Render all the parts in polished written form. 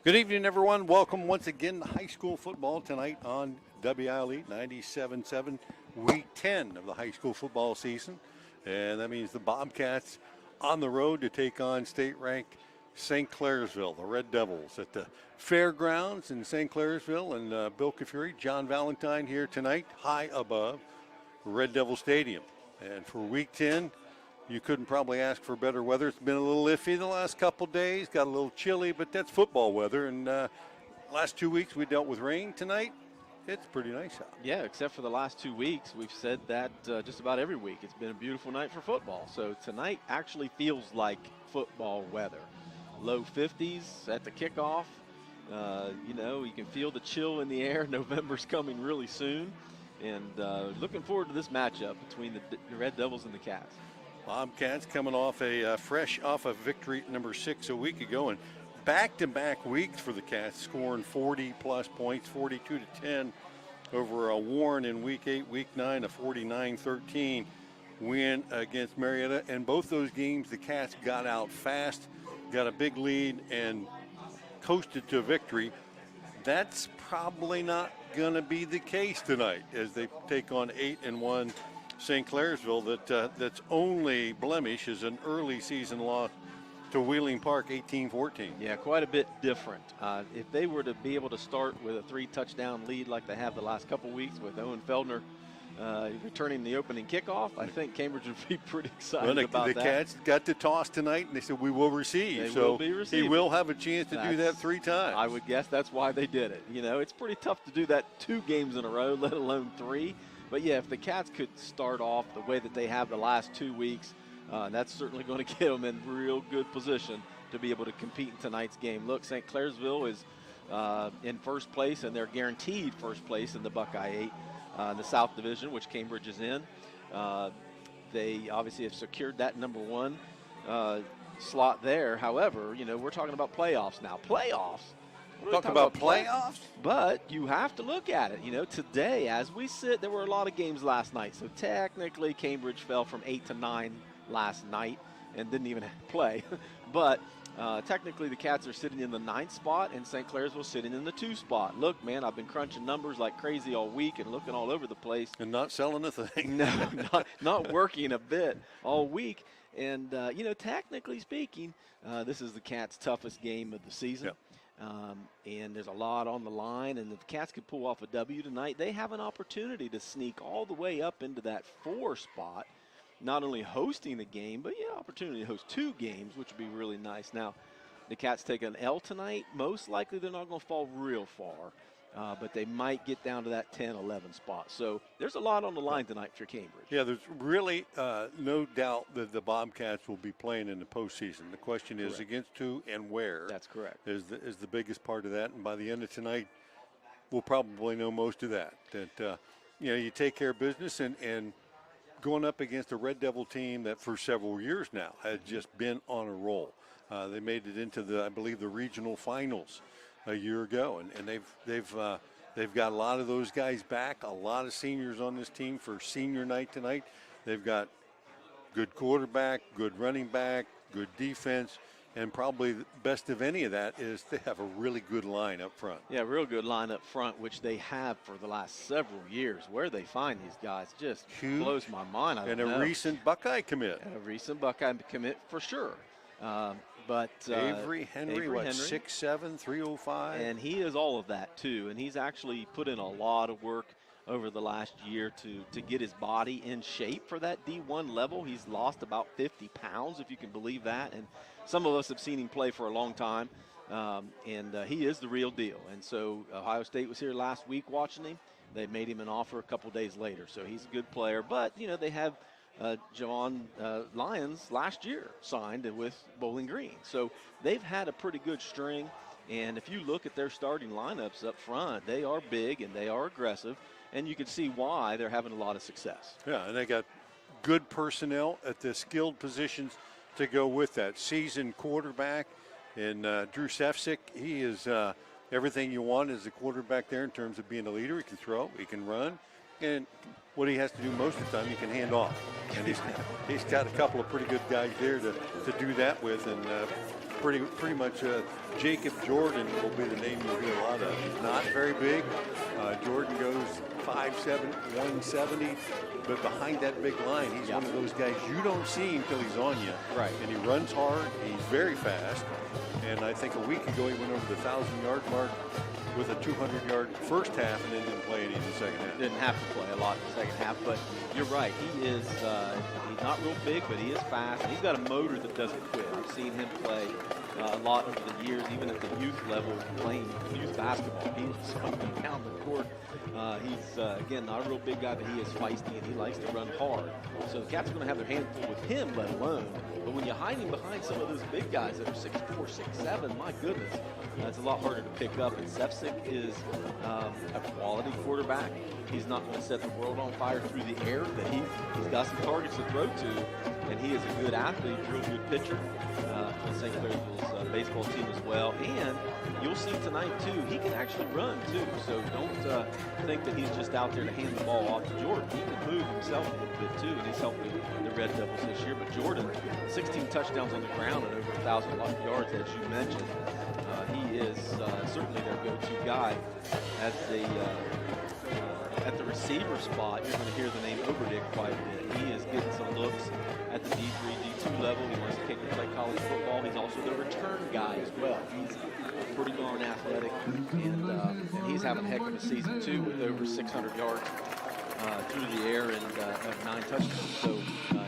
Good evening, everyone. Welcome once again to high school football tonight on WILE 97.7, week 10 of the high school football season. And that means the Bobcats on the road to take on state-ranked St. Clairsville, the Red Devils, at the fairgrounds in St. Clairsville. And Bill Kafuri, John Valentine here tonight, high above Red Devil Stadium. And for week 10, you couldn't probably ask for better weather. It's been a little iffy the last couple days, got a little chilly, but that's football weather. And last 2 weeks we dealt with rain. Tonight, it's pretty nice out. Yeah, except for the last 2 weeks. We've said that just about every week. It's been a beautiful night for football. So tonight actually feels like football weather. Low 50s at the kickoff. You can feel the chill in the air. November's coming really soon. And looking forward to this matchup between the Red Devils and the Cats. Bobcats coming off fresh off a victory number 6 a week ago, and back-to-back weeks for the Cats, scoring 40-plus points, 42-10 over Warren in week 8, week 9, a 49-13 win against Marietta. And both those games, the Cats got out fast, got a big lead, and coasted to victory. That's probably not going to be the case tonight as they take on 8-1 St. Clairsville. That's only blemish is an early season loss to Wheeling Park, 18-14. Yeah, quite a bit different. If they were to be able to start with a 3-touchdown lead like they have the last couple weeks with Owen Feldner returning the opening kickoff, I think Cambridge would be pretty excited about that. The Cats got to toss tonight, and they said, we will receive. They will be receiving. He will have a chance to do that 3 times. I would guess that's why they did it. It's pretty tough to do that 2 games in a row, let alone 3. But, yeah, if the Cats could start off the way that they have the last 2 weeks, that's certainly going to get them in real good position to be able to compete in tonight's game. Look, St. Clairsville is in first place, and they're guaranteed first place in the Buckeye 8, the South Division, which Cambridge is in. They obviously have secured that number 1 slot there. However, we're talking about playoffs now. Playoffs? Talk about playoffs? But you have to look at it. Today, as we sit, there were a lot of games last night. So technically, Cambridge fell from 8 to 9 last night and didn't even play. But technically, the Cats are sitting in the 9th spot, and St. Clairsville sitting in the 2 spot. Look, man, I've been crunching numbers like crazy all week and looking all over the place. And not selling a thing. No, not working a bit all week. And, technically speaking, this is the Cats' toughest game of the season. Yep. And there's a lot on the line, and if the Cats could pull off a W tonight, they have an opportunity to sneak all the way up into that 4 spot, not only hosting the game, but opportunity to host 2 games, which would be really nice. Now, the Cats take an L tonight. Most likely they're not going to fall real far, but they might get down to that 10-11 spot. So there's a lot on the line tonight for Cambridge. Yeah, there's really no doubt that the Bobcats will be playing in the postseason. The question is against who and where. That's correct. Is the biggest part of that, and by the end of tonight, we'll probably know most of that. That you take care of business and going up against a Red Devil team that for several years now has just been on a roll. They made it into I believe the regional finals a year ago, and they've got a lot of those guys back, a lot of seniors on this team for senior night tonight. They've got good quarterback, good running back, good defense, and probably the best of any of that is they have a really good line up front. Yeah, real good line up front, which they have for the last several years. Where they find these guys just blows my mind. And a recent Buckeye commit. And a recent Buckeye commit for sure. But Avery Henry, 6'7", 305. And he is all of that, too. And he's actually put in a lot of work over the last year to get his body in shape for that D1 level. He's lost about 50 pounds, if you can believe that. And some of us have seen him play for a long time. And he is the real deal. And so Ohio State was here last week watching him. They made him an offer a couple days later. So he's a good player. But, they have Javon Lyons last year signed with Bowling Green. So they've had a pretty good string. And if you look at their starting lineups up front, they are big and they are aggressive. And you can see why they're having a lot of success. Yeah, and they got good personnel at the skilled positions to go with that. Seasoned quarterback in Drew Sefcik. He is everything you want as a quarterback there in terms of being a leader. He can throw, he can run, and what he has to do most of the time, he can hand off. And he's got a couple of pretty good guys there to do that with. And pretty much Jacob Jordan will be the name you'll hear a lot of. He's not very big. Jordan goes 5'7", 170, but behind that big line, he's one of those guys you don't see until he's on you. Right. And he runs hard. He's very fast. And I think a week ago he went over the 1,000-yard mark with a 200-yard first half and then didn't play any in the second half. Didn't have to play a lot in the second half, but you're right. He is he's not real big, but he is fast. And he's got a motor that doesn't quit. I've seen him play a lot over the years, even at the youth level, playing youth basketball. He's something down the court. He's, again, not a real big guy, but he is feisty, and he likes to run hard. So the Cats are going to have their hand full with him, let alone. But when you hide him behind some of those big guys that are 6'4", 6'7", my goodness, it's a lot harder to pick up. And Sefcik is a quality quarterback. He's not going to set the world on fire through the air, but he's got some targets to throw to, and he is a good athlete, real good pitcher on St. Clairsville's baseball team as well. And you'll see tonight, too, he can actually run, too. So don't think that he's just out there to hand the ball off to Jordan. He can move himself a little bit, too, and he's helping the Red Devils this year. But Jordan, 16 touchdowns on the ground and over 1,000 yards, as you mentioned. He is certainly their go-to guy at the receiver spot. You're going to hear the name Oberdick quite a bit. He is getting some looks at the D3, D2 level. He wants to kick and play college football. He's also the return guy as well. He's pretty darn athletic, and he's having a heck of a season too, with over 600 yards through the air and 9 touchdowns. So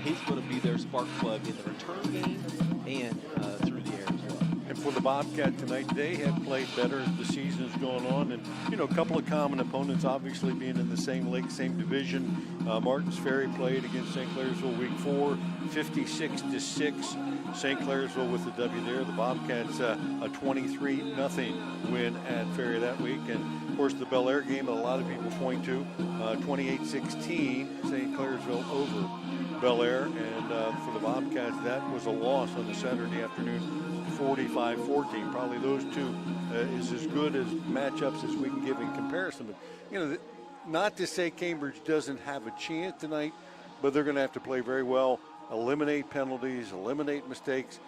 he's going to be their spark plug in the return game and through the air as well. And for the Bobcats tonight, they have played better as the season has gone on. And, you know, a couple of common opponents, obviously being in the same league, same division. Martins Ferry played against St. Clairsville week 4, 56-6. St. Clairsville with the W there. The Bobcats a 23-0 win at Ferry that week. And, of course, the Bel Air game that a lot of people point to, 28-16, St. Clairsville over Bel Air. And for the Bobcats, that was a loss on the Saturday afternoon. 45-14. Probably those two is as good as matchups as we can give in comparison. But, you know, not to say Cambridge doesn't have a chance tonight, but they're going to have to play very well, eliminate penalties, eliminate mistakes.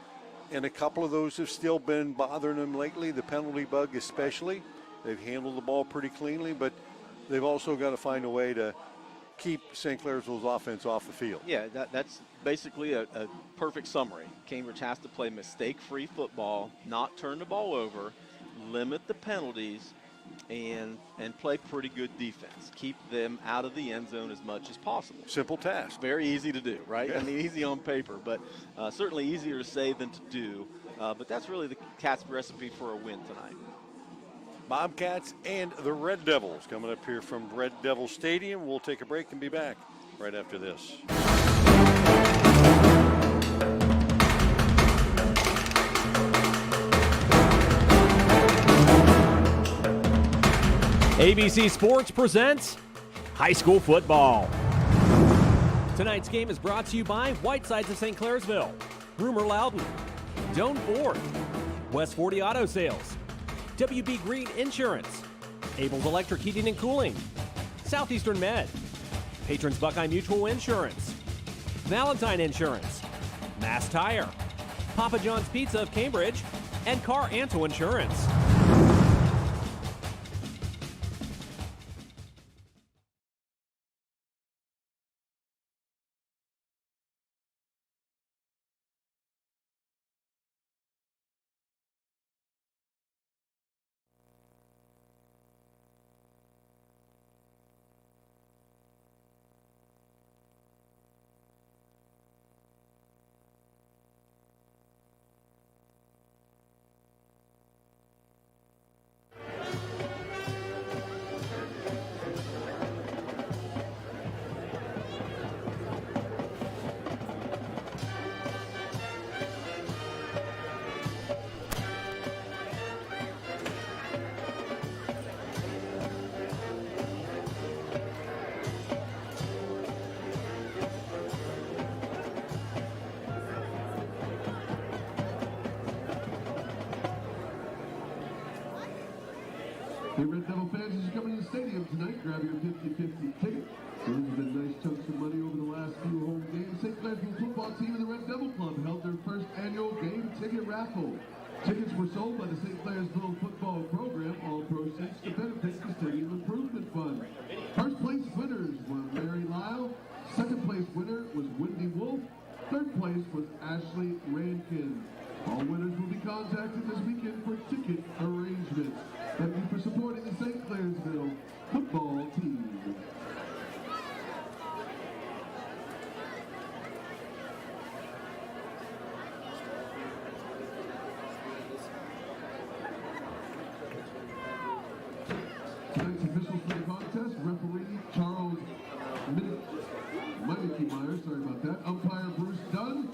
And a couple of those have still been bothering them lately, the penalty bug especially. They've handled the ball pretty cleanly, but they've also got to find a way to keep St. Clairsville's offense off the field. Yeah, that's basically a perfect summary. Cambridge has to play mistake-free football, not turn the ball over, limit the penalties, and play pretty good defense. Keep them out of the end zone as much as possible. Simple task. Very easy to do, right? Yeah. I mean, easy on paper, but certainly easier to say than to do. But that's really the Cats' recipe for a win tonight. Bobcats and the Red Devils coming up here from Red Devil Stadium. We'll take a break and be back right after this. ABC Sports presents high school football. Tonight's game is brought to you by Whitesides of St. Clairsville, Rumor Loudon, Doan Ford, West 40 Auto Sales, WB Green Insurance, Abel's Electric Heating and Cooling, Southeastern Med, Patrons Buckeye Mutual Insurance, Valentine Insurance, Mass Tire, Papa John's Pizza of Cambridge, and Car Anto Insurance. Hey, Red Devil fans, as you come into the stadium tonight, grab your 50-50 ticket. Those have been nice chunks of money over the last few home games. St. Clairsville football team and the Red Devil Club held their first annual game ticket raffle. Tickets were sold by the St. Clairsville football program. All proceeds to benefit the Stadium Improvement Fund. First place winners were Mary Lyle. Second place winner was Wendy Wolf. Third place was Ashley Rankin. All winners will be contacted this weekend for ticket arrangements. Thank you for supporting the St. Clairsville football team. Tonight's officials for the contest: referee Charles Meineke-Meyer, sorry about that. Umpire Bruce Dunn.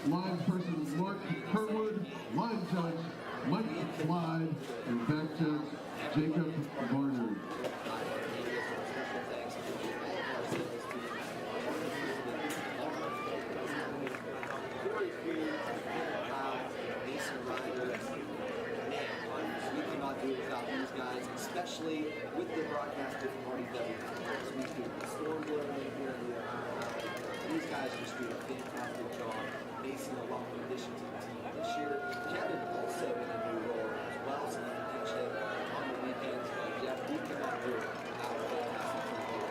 Linesperson Mark Kerwood. Line judge Mike Clyde. And back judge Jacob Varner. Especially with the broadcast difficulties that we have. So we do the storm blowing in here and these guys just do a fantastic job. Mason, a welcome addition to the team this year. Kevin also in a new role as well, so he can pitch hit on the weekends. But yeah, we cannot do it without a fantastic team.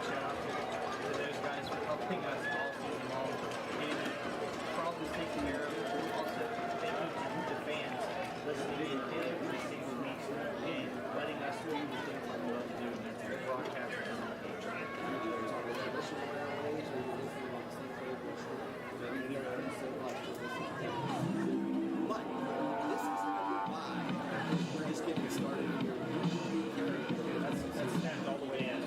Shout out to those guys for helping us all season long. And problems taken care of. Also, thank you to the fans listening in every single week and letting us do the things that we love to do and their broadcasters on the page. But this is why we're just getting started here. That's all the way in.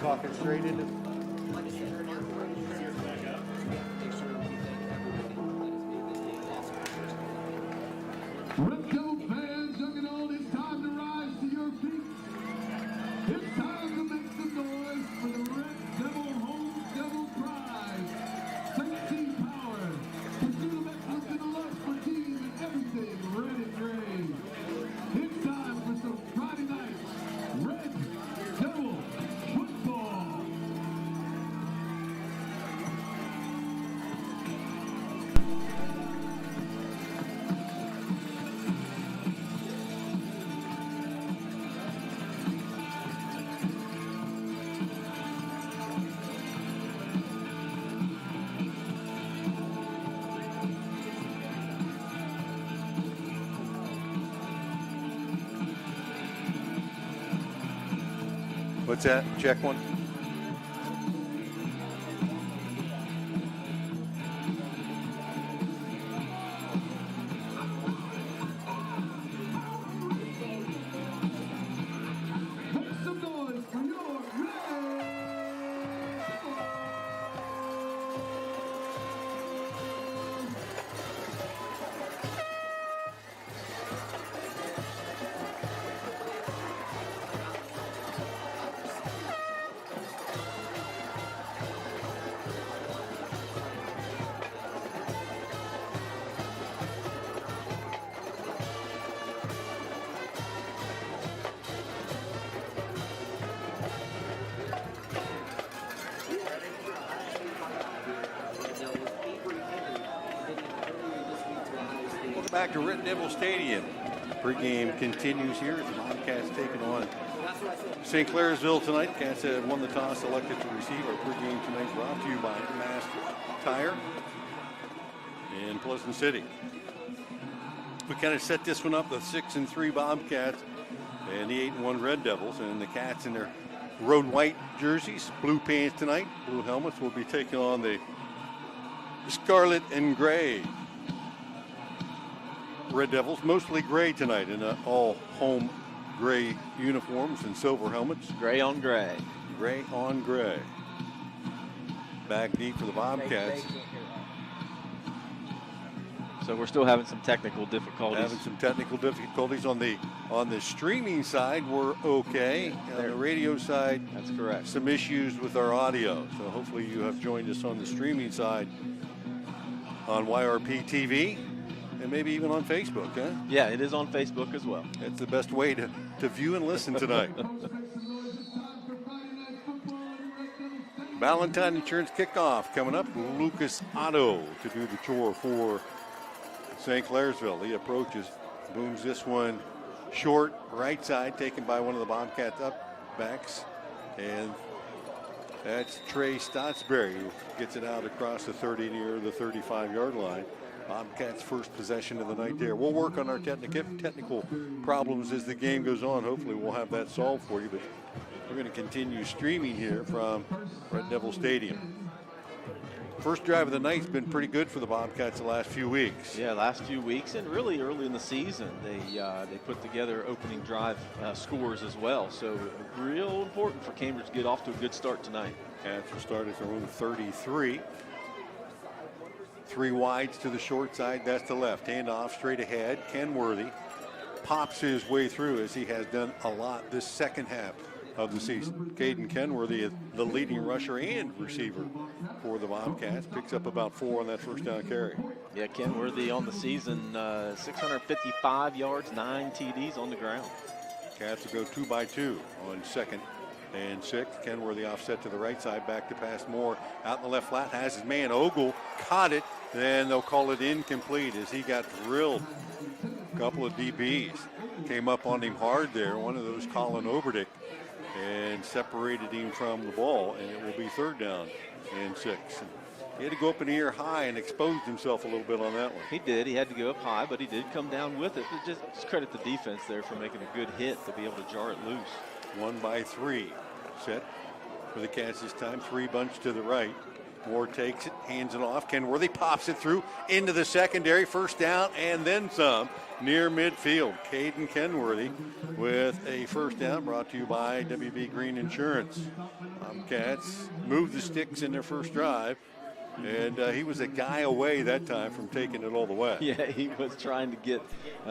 Talking straight into Like I said, make sure we thank everybody that has made this day possible. Red Devil fans, young and old, it's time to rise to your feet. It's time to make some noise for the Red Devil Home Devil Prize. St. Power, pursuit of excellence and a love for team and everything red and gray. It's time for some Friday night Red Devil football. what's that? Check one. Make some noise for your Red. Welcome back to Red Devil Stadium. Pregame continues here as the Bobcats taking on St. Clairsville tonight. Cats have won the toss, elected to receive. Our pregame tonight brought to you by Mass Tire in Pleasant City. We kind of set this one up, the 6-3 Bobcats and the 8-1 Red Devils, and the Cats in their road white jerseys, blue pants tonight, blue helmets will be taking on the scarlet and gray Red Devils, mostly gray tonight in all home gray uniforms and silver helmets. Gray on gray. Gray on gray. Back deep for the Bobcats. So we're still having some technical difficulties. Having some technical difficulties on the On the streaming side, we're okay. On the radio side, That's correct. some issues with our audio. So hopefully you have joined us on the streaming side on YRP TV and maybe even on Facebook, huh? Yeah, it is on Facebook as well. That's the best way to view and listen tonight. Valentine Insurance kickoff coming up. Lucas Otto to do the chore for St. Clairsville. He approaches, booms this one short, right side, taken by one of the Bobcats up backs. And that's Trey Stotsberry who gets it out across the 30 near the 35-yard line. Bobcats' first possession of the night there. We'll work on our technical problems as the game goes on. Hopefully we'll have that solved for you. But we're going to continue streaming here from Red Devil Stadium. First drive of the night's been pretty good for the Bobcats the last few weeks. Yeah, last few weeks and really early in the season, they put together opening drive scores as well. So real important for Cambridge to get off to a good start tonight. Cats will start at their own 33. 3 wides to the short side. That's the left. Handoff straight ahead. Kenworthy pops his way through as he has done a lot this second half of the season. Caden Kenworthy, the leading rusher and receiver for the Bobcats, picks up about 4 on that first down carry. Yeah, Kenworthy on the season, 655 yards, 9 TDs on the ground. Cats will go 2 by 2 on 2nd and 6. Kenworthy offset to the right side, back to pass Moore. Out in the left flat, has his man Ogle, caught it, then they'll call it incomplete as he got drilled. A couple of DBs came up on him hard there, one of those Colin Oberdick, and separated him from the ball, and it will be 3rd down and 6. And he had to go up in the air high and exposed himself a little bit on that one. He did. He had to go up high, but he did come down with it. Just credit the defense there for making a good hit to be able to jar it loose. 1 by 3 set for the Cats this time. 3 bunch to the right. Moore takes it, hands it off. Kenworthy pops it through into the secondary. First down and then some near midfield. Caden Kenworthy with a first down, brought to you by WB Green Insurance. Cats moved the sticks in their first drive, and he was a guy away that time from taking it all the way. Yeah, he was trying to get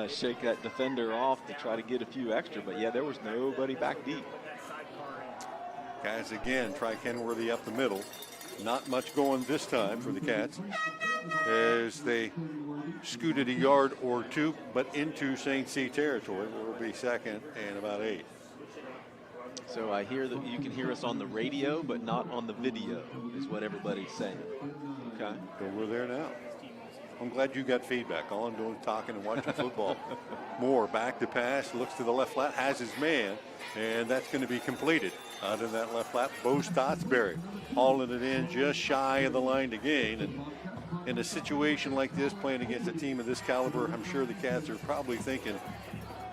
shake that defender off to try to get a few extra, but yeah, there was nobody back deep. Guys again try Kenworthy up the middle. Not much going this time for the Cats as they scooted a yard or 2, but into St. C territory. It will be 2nd and about 8. So I hear that you can hear us on the radio, but not on the video, is what everybody's saying. Okay. So we're there now. I'm glad you got feedback. All I'm doing is talking and watching football. Moore back to pass, looks to the left flat, has his man, and that's going to be completed. Out in that left flat, Bo Stotsberry hauling it in just shy of the line to gain. And in a situation like this, playing against a team of this caliber, I'm sure the Cats are probably thinking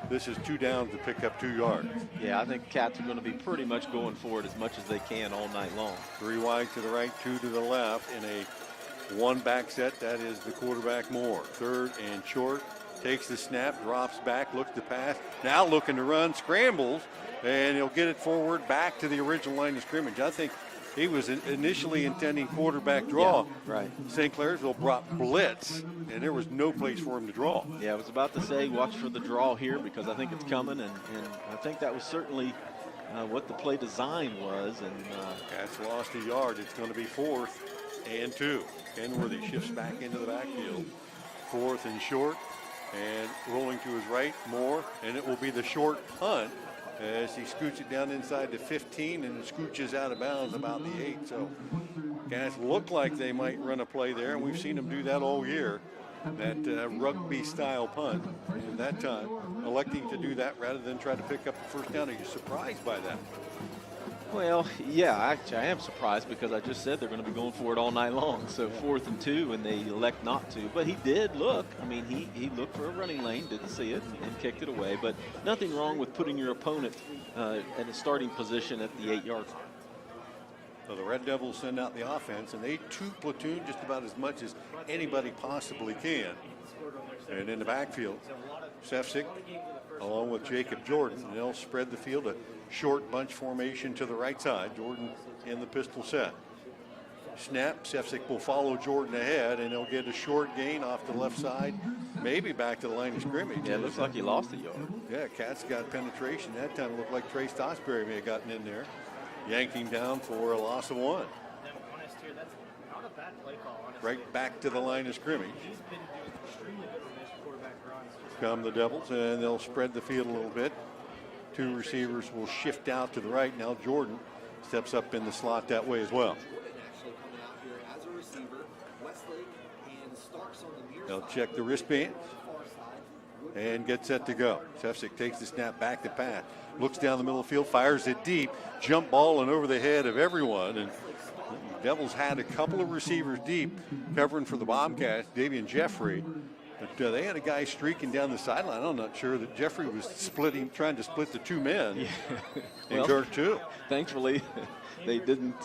this is 2 downs to pick up 2 yards. Yeah, I think Cats are going to be pretty much going for it as much as they can all night long. 3 wide to the right, 2 to the left in a 1 back set. That is the quarterback Moore. 3rd and short. Takes the snap, drops back, looks to pass. Now looking to run, scrambles, and he'll get it forward back to the original line of scrimmage. I think he was initially intending quarterback draw. Yeah, right. St. Clairsville brought blitz, and there was no place for him to draw. Yeah, I was about to say watch for the draw here because I think it's coming, and I think that was certainly what the play design was. And Cats lost a yard. It's going to be 4th and 2. Kenworthy shifts back into the backfield. 4th and short, and rolling to his right, Moore, and it will be the short punt as he scoots it down inside the 15 and scooches out of bounds about the 8. So guys look like they might run a play there, and we've seen them do that all year. That rugby-style punt, and that time electing to do that rather than try to pick up the first down. Are you surprised by that? Well, yeah, actually I am surprised because I just said they're going to be going for it all night long. So 4th and 2, and they elect not to. But he did look. I mean, he looked for a running lane, didn't see it, and kicked it away. But nothing wrong with putting your opponent at a starting position at the 8-yard line. So the Red Devils send out the offense, and they 2-platoon just about as much as anybody possibly can. And in the backfield, Sefcik along with Jacob Jordan, and they'll spread the field a short bunch formation to the right side. Jordan in the pistol set. Snap, Sefcik will follow Jordan ahead, and he'll get a short gain off the left side maybe back to the line of scrimmage. Yeah, it looks like he lost a yard. Yeah, Cats got penetration. That time it looked like Trey Stotsberry may have gotten in there. Yanked him down for a loss of 1. Honest here, that's not a bad play call, honestly. Right back to the line of scrimmage. He's been extremely good with his quarterback runs. Come the Devils, and they'll spread the field a little bit. 2 receivers will shift out to the right. Now Jordan steps up in the slot that way as well. Jordan actually coming out here as a receiver. Westlake and Starks on the near They'll side. check the wristband Far side. and get set to go. Sefcik takes the snap back to pass. Looks down the middle of the field, fires it deep. Jump ball and over the head of everyone. And the Devils had a couple of receivers deep covering for the Bobcats, Davian Jeffrey. But they had a guy streaking down the sideline. I'm not sure that Jeffrey was trying to split the 2 men. Yeah. In Well, turn 2. Thankfully, they didn't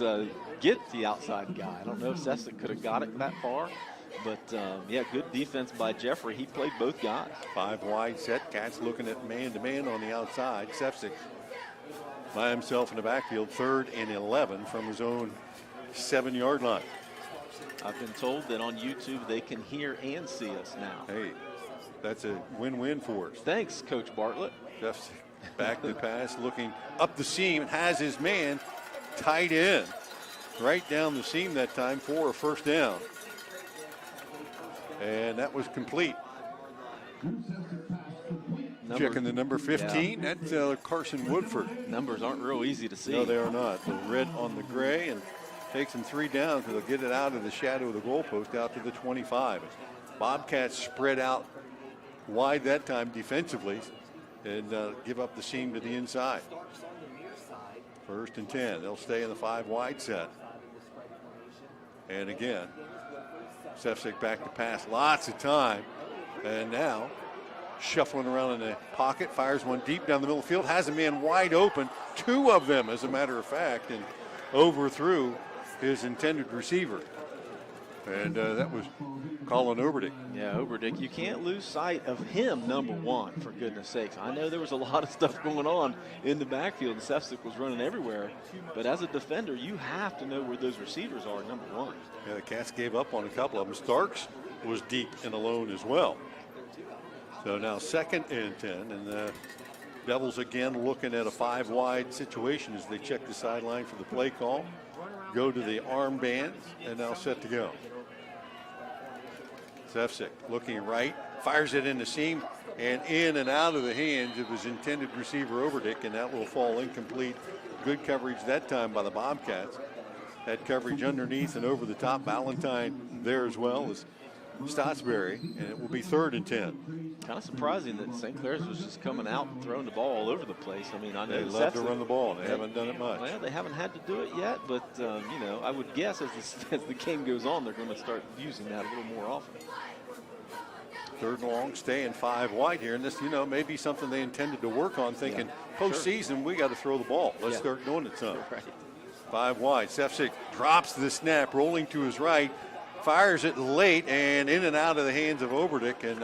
get the outside guy. I don't know if Sefcik could have got it that far. But, yeah, good defense by Jeffrey. He played both guys. 5 wide set. Cats looking at man-to-man on the outside. Sefcik by himself in the backfield, 3rd and 11 from his own 7-yard line. I've been told that on YouTube they can hear and see us now. Hey, that's a win-win for us. Thanks, Coach Bartlett. Sefcik back to pass, looking up the seam, has his man tight end right down the seam that time for a first down. And that was complete. Checking the number 15, Yeah. that's Carson Woodford. Numbers aren't real easy to see. No, they are not. The red on the gray, and takes them 3 down because they'll get it out of the shadow of the goalpost out to the 25. Bobcats spread out wide that time defensively and give up the seam to the inside. 1st and 10. They'll stay in the 5 wide set. And again, Sefcik back to pass. Lots of time. And now shuffling around in the pocket, fires one deep down the middle of the field, has a man wide open, 2 of them as a matter of fact, and overthrew his intended receiver. And that was Colin Oberdick. Yeah, Oberdick, you can't lose sight of him, number 1, for goodness sakes. I know there was a lot of stuff going on in the backfield, and Sefcik was running everywhere. But as a defender, you have to know where those receivers are, number 1. Yeah, the Cats gave up on a couple of them. Starks was deep and alone as well. So now 2nd and 10, and the Devils again looking at a 5 wide situation as they check the sideline for the play call. Go to the armbands and now set to go. Sefcik looking right, fires it in the seam and in and out of the hands of his intended receiver Oberdick, and that will fall incomplete. Good coverage that time by the Bobcats. Had coverage underneath and over the top. Valentine there as well as Stotsberry, and it will be 3rd and 10. Kind of surprising that St. Clair's was just coming out and throwing the ball all over the place. I mean, I know They love to run the ball. They haven't done it much. Well, they haven't had to do it yet, but, you know, I would guess as the game goes on, they're going to start using that a little more often. 3rd and long, staying 5 wide here. And this, you know, may be something they intended to work on, thinking postseason, we got to throw the ball. Let's start doing it some. Right. 5 wide. Sefcik drops the snap, rolling to his right, fires it late and in and out of the hands of Oberdick. And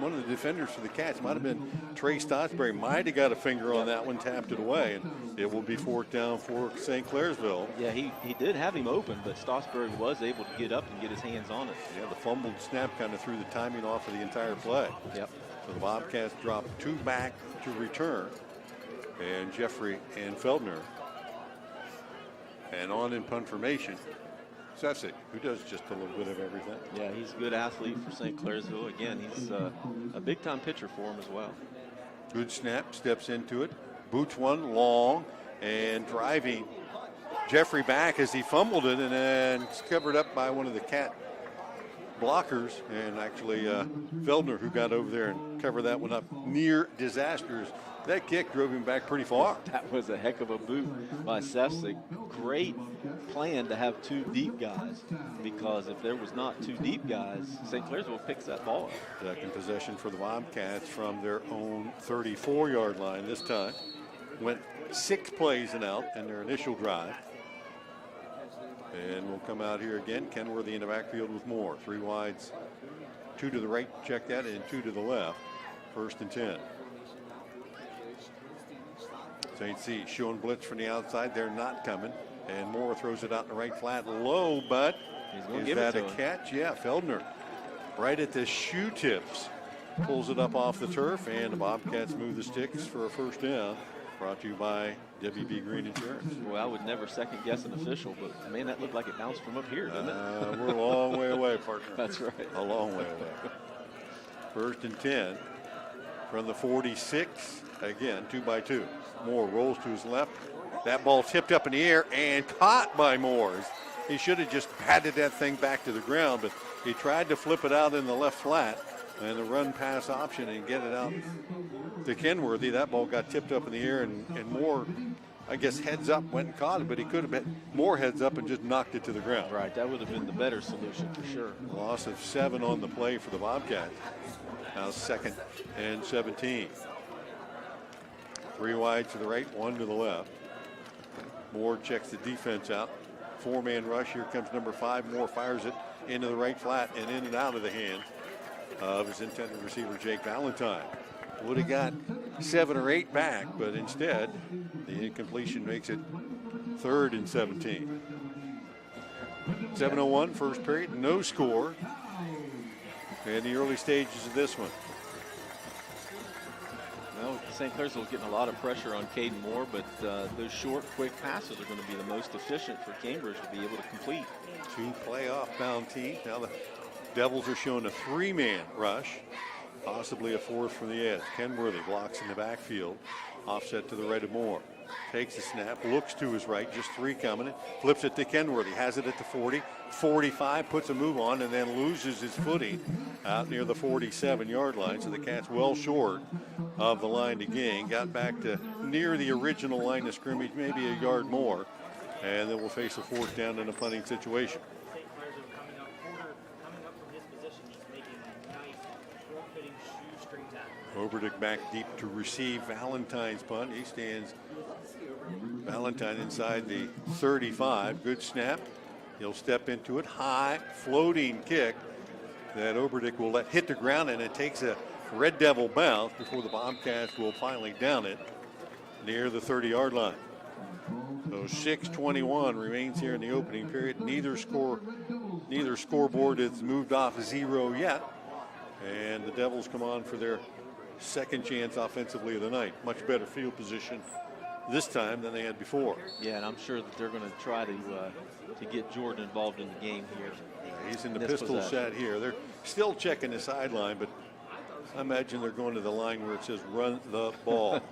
one of the defenders for the Cats might have been Trey Stotsberry, might have got a finger on that one, tapped it away. And it will be 4th down for St. Clairsville. Yeah, he did have him open, but Stotsberry was able to get up and get his hands on it. Yeah, the fumbled snap kind of threw the timing off of the entire play. Yep. So the Bobcats drop 2 back to return. And Jeffrey and Feldner. And on in punt formation, Sefcik, who does just a little bit of everything. Yeah, he's a good athlete for St. Clairsville. Again, he's a big-time pitcher for him as well. Good snap, steps into it, boots one long, and driving Jeffrey back as he fumbled it, and then it's covered up by one of the Cat blockers, and actually Feldner, who got over there and covered that one up. Near disastrous. That kick drove him back pretty far. That was a heck of a boot by Sefcik. Great plan to have 2 deep guys, because if there was not 2 deep guys, St. Clairsville picks that ball up. Second possession for the Bobcats from their own 34-yard line this time. Went 6 plays and out in their initial drive. And we'll come out here again. Kenworthy in the backfield with more. 3 wides, 2 to the right, check that, and 2 to the left. 1st and 10. St. C showing blitz from the outside. They're not coming. And Moore throws it out in the right flat low, but is that a catch? Yeah, Feldner right at the shoe tips pulls it up off the turf, and the Bobcats move the sticks for a first down. Brought to you by WB Green Insurance. Well, I would never second guess an official, but man, that looked like it bounced from up here, didn't it? We're a long way away, partner. That's right. A long way away. First and 10 from the 46. Again, 2-by-2. Moore rolls to his left. That ball tipped up in the air and caught by Moore. He should have just batted that thing back to the ground, but he tried to flip it out in the left flat and the run pass option and get it out to Kenworthy. That ball got tipped up in the air, and Moore, I guess, heads up, went and caught it, but he could have been more heads up and just knocked it to the ground. Right, that would have been the better solution for sure. Loss of 7 on the play for the Bobcats. Now 2nd and 17. 3 wide to the right, 1 to the left. Moore checks the defense out. 4-man rush. Here comes number 5. Moore fires it into the right flat and in and out of the hands of his intended receiver, Jake Valentine. Would have got 7 or 8 back, but instead the incompletion makes it 3rd and 17. 7:01 first period, no score in the early stages of this one. Well, St. Clairsville's getting a lot of pressure on Caden Moore, but those short, quick passes are going to be the most efficient for Cambridge to be able to complete. 2 playoff-bound teams. Now the Devils are showing a 3-man rush, possibly a 4th from the edge. Kenworthy blocks in the backfield, offset to the right of Moore. Takes the snap, looks to his right, just 3 coming, flips it to Kenworthy, has it at the 40, 45, puts a move on, and then loses his footing out near the 47-yard line. So the Cats well short of the line to gain. Got back to near the original line of scrimmage, maybe a yard more, and then we'll face a 4th down in a punting situation. St. Clairsville coming up from his position, just making nice, short-fitting shoestring tackles. Oberdick back deep to receive Valentine's punt. He stands Valentine inside the 35. Good snap. He'll step into it. High floating kick that Oberdick will let hit the ground, and it takes a Red Devil bounce before the Bobcats will finally down it near the 30-yard line. So 6:21 remains here in the opening period. Neither scoreboard has moved off 0 yet. And the Devils come on for their 2nd chance offensively of the night. Much better field position this time than they had before. Yeah, and I'm sure that they're going to try to get Jordan involved in the game here. Yeah, he's in the pistol set here. They're still checking the sideline, but I imagine they're going to the line where it says run the ball.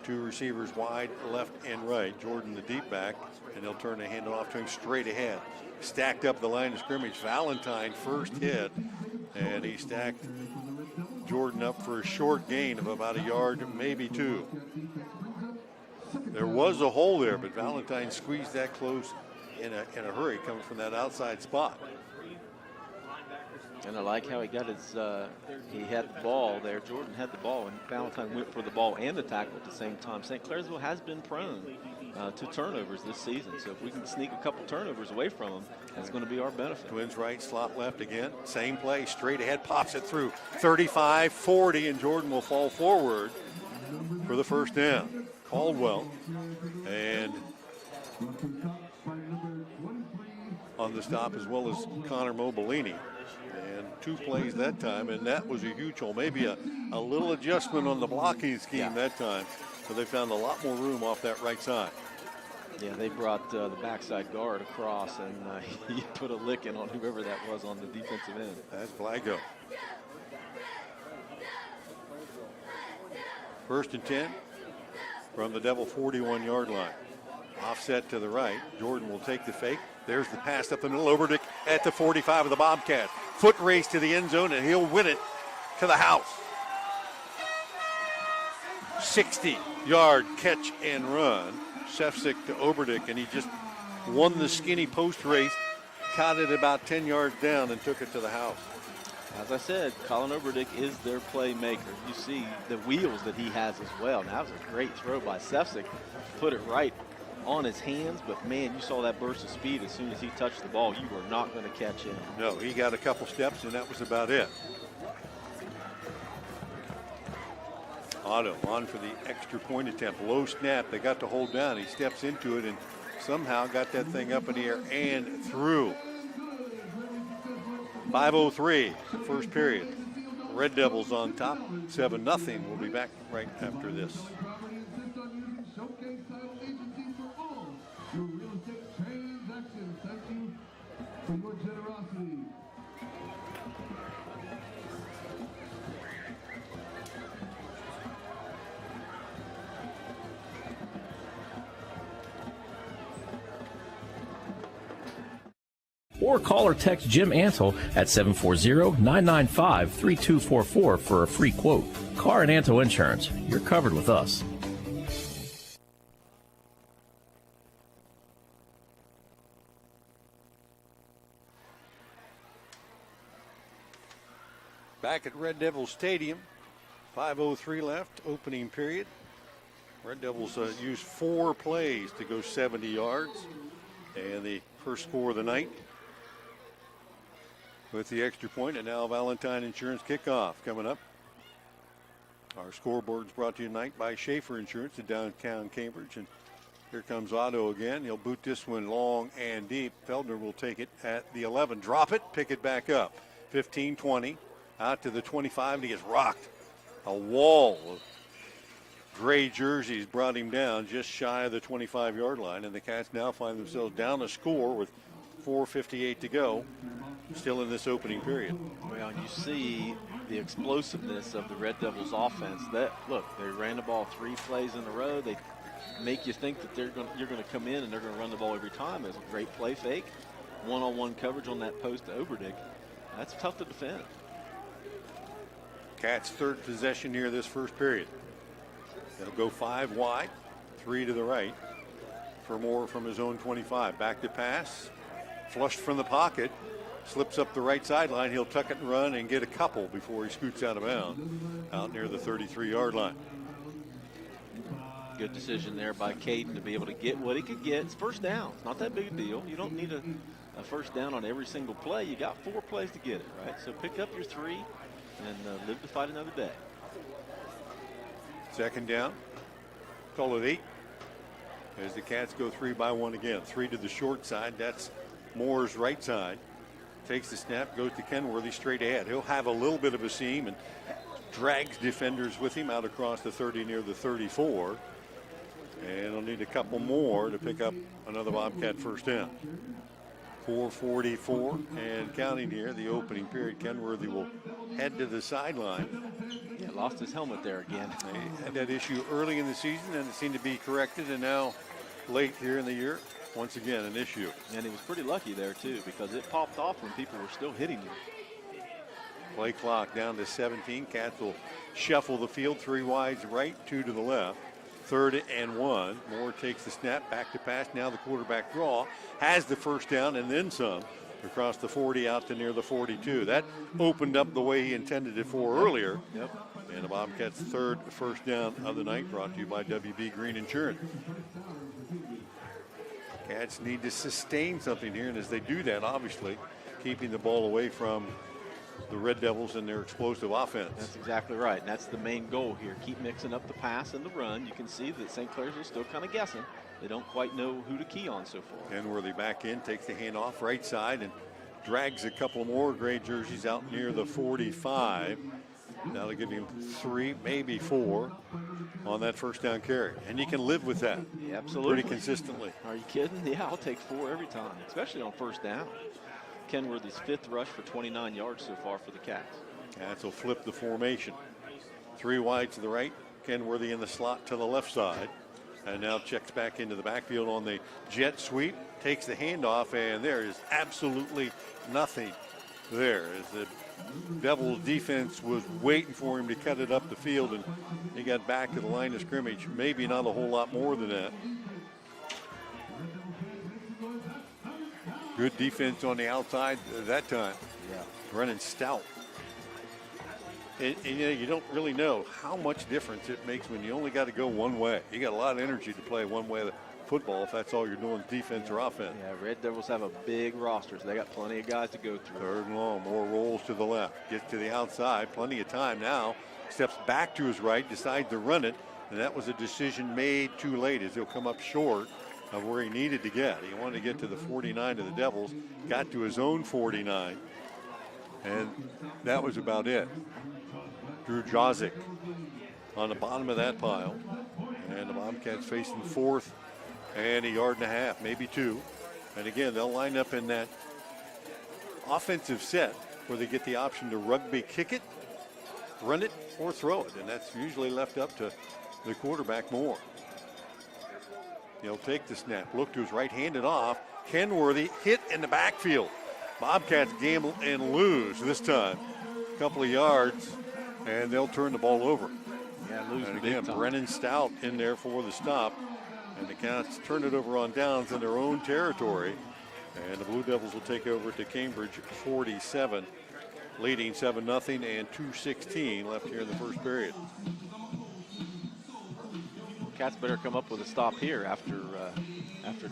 2 receivers wide, left and right. Jordan the deep back, and they'll turn the handle off to him straight ahead. Stacked up the line of scrimmage. Valentine first hit, and he stacked Jordan up for a short gain of about a yard, maybe 2. There was a hole there, but Valentine squeezed that close in a hurry coming from that outside spot. And I like how he got his, he had the ball there. Jordan had the ball, and Valentine went for the ball and the tackle at the same time. St. Clairsville has been prone to turnovers this season. So if we can sneak a couple turnovers away from them, that's going to be our benefit. Twins right, slot left again. Same play, straight ahead, pops it through. 35, 40, and Jordan will fall forward for the first down. Caldwell and on the stop, as well as Connor Mobilini. And 2 plays that time, and that was a huge hole. Maybe a little adjustment on the blocking scheme that time, so they found a lot more room off that right side. Yeah, they brought the backside guard across, and he put a licking on whoever that was on the defensive end. That's Blago. 1st and 10 from the Devil 41-yard line. Offset to the right. Jordan will take the fake. There's the pass up the middle. Oberdick at the 45 of the Bobcats. Foot race to the end zone, and he'll win it to the house. 60-yard catch and run. Sefcik to Oberdick, and he just won the skinny post race, caught it about 10 yards down, and took it to the house. As I said, Colin Oberdick is their playmaker. You see the wheels that he has as well. Now, that was a great throw by Sefcik. Put it right on his hands, but man, you saw that burst of speed as soon as he touched the ball. You were not going to catch him. No, he got a couple steps, and that was about it. Otto on for the extra point attempt. Low snap. They got to hold down. He steps into it and somehow got that thing up in the air and through. 5:03, first period. Red Devils on top, 7-0. We'll be back right after this. Property insists on using Showcase Title Agency for all your real estate transactions. Thank you for your generosity. Or call or text Jim Ansel at 740-995-3244 for a free quote. Car and Anto Insurance. You're covered with us. Back at Red Devil Stadium, 5:03 left, opening period. Red Devils used 4 plays to go 70 yards, and the first score of the night with the extra point, and now Valentine Insurance kickoff coming up. Our scoreboard's brought to you tonight by Schaefer Insurance in downtown Cambridge, and here comes Otto again. He'll boot this one long and deep. Feldner will take it at the 11, drop it, pick it back up. 15-20, out to the 25, and he gets rocked. A wall of gray jerseys brought him down just shy of the 25-yard line, and the Cats now find themselves down a score with 4:58 to go, still in this opening period. Well, you see the explosiveness of the Red Devils offense. That look, they ran the ball 3 plays in a row. They make you think that you're going to come in and they're going to run the ball every time. There's a great play fake, one-on-one coverage on that post to Oberdick. That's tough to defend. Cats' third possession here this first period. They'll go 5 wide, 3 to the right for Moore from his own 25. Back to pass, flushed from the pocket, slips up the right sideline. He'll tuck it and run and get a couple before he scoots out of bounds out near the 33-yard line. Good decision there by Caden to be able to get what he could get. It's first down. It's not that big a deal. You don't need a first down on every single play. You got 4 plays to get it, right? So pick up your 3 and live to fight another day. Second down, call it 8 as the Cats go 3 by 1 again. 3 to the short side. That's Moore's right side. Takes the snap, goes to Kenworthy straight ahead. He'll have a little bit of a seam and drags defenders with him out across the 30 near the 34. And he'll need a couple more to pick up another Bobcat first down. 4:44 and counting here, the opening period. Kenworthy will head to the sideline. Yeah, lost his helmet there again. They had that issue early in the season, and it seemed to be corrected, and now late here in the year, once again, an issue. And he was pretty lucky there, too, because it popped off when people were still hitting him. Play clock down to 17. Cats will shuffle the field. 3 wides right, 2 to the left. 3rd and 1. Moore takes the snap, back to pass. Now the quarterback draw. Has the first down and then some. Across the 40 out to near the 42. That opened up the way he intended it for earlier. Yep. And the Bobcats' 3rd first down of the night, brought to you by WB Green Insurance. Cats need to sustain something here, and as they do that, obviously, keeping the ball away from the Red Devils and their explosive offense. That's exactly right, and that's the main goal here. Keep mixing up the pass and the run. You can see that St. Clairsville is still kind of guessing. They don't quite know who to key on so far. Kenworthy back in, takes the handoff right side and drags a couple more gray jerseys out near the 45. That'll give him 3, maybe 4 on that first down carry. And you can live with that. Yeah, absolutely. Pretty consistently. Are you kidding? Yeah, I'll take 4 every time, especially on first down. Kenworthy's 5th rush for 29 yards so far for the Cats. Cats will flip the formation. 3 wide to the right. Kenworthy in the slot to the left side. And now checks back into the backfield on the jet sweep. Takes the handoff, and there is absolutely nothing there. As the Devils defense was waiting for him to cut it up the field, and he got back to the line of scrimmage. Maybe not a whole lot more than that. Good defense on the outside that time. Yeah. Running stout. And you know, you don't really know how much difference it makes when you only got to go one way. You got a lot of energy to play one way of football if that's all you're doing, defense or offense. Yeah, Red Devils have a big roster, so they got plenty of guys to go through. 3rd and long, more rolls to the left. Gets to the outside, plenty of time now. Steps back to his right, decides to run it, and that was a decision made too late as he'll come up short of where he needed to get. He wanted to get to the 49 of the Devils, got to his own 49, and that was about it. Drew Jozic on the bottom of that pile. And the Bobcats facing fourth and a yard and a half, maybe 2. And again, they'll line up in that offensive set where they get the option to rugby kick it, run it, or throw it. And that's usually left up to the quarterback more. He'll take the snap, look to his right, hand it off. Kenworthy hit in the backfield. Bobcats gamble and lose this time. A couple of yards, and they'll turn the ball over. Yeah, lose and big again, time. Brennan Stout in there for the stop. And the Cats turn it over on downs in their own territory. And the Blue Devils will take over to Cambridge 47, leading 7-0 and 2:16 left here in the first period. Cats better come up with a stop here after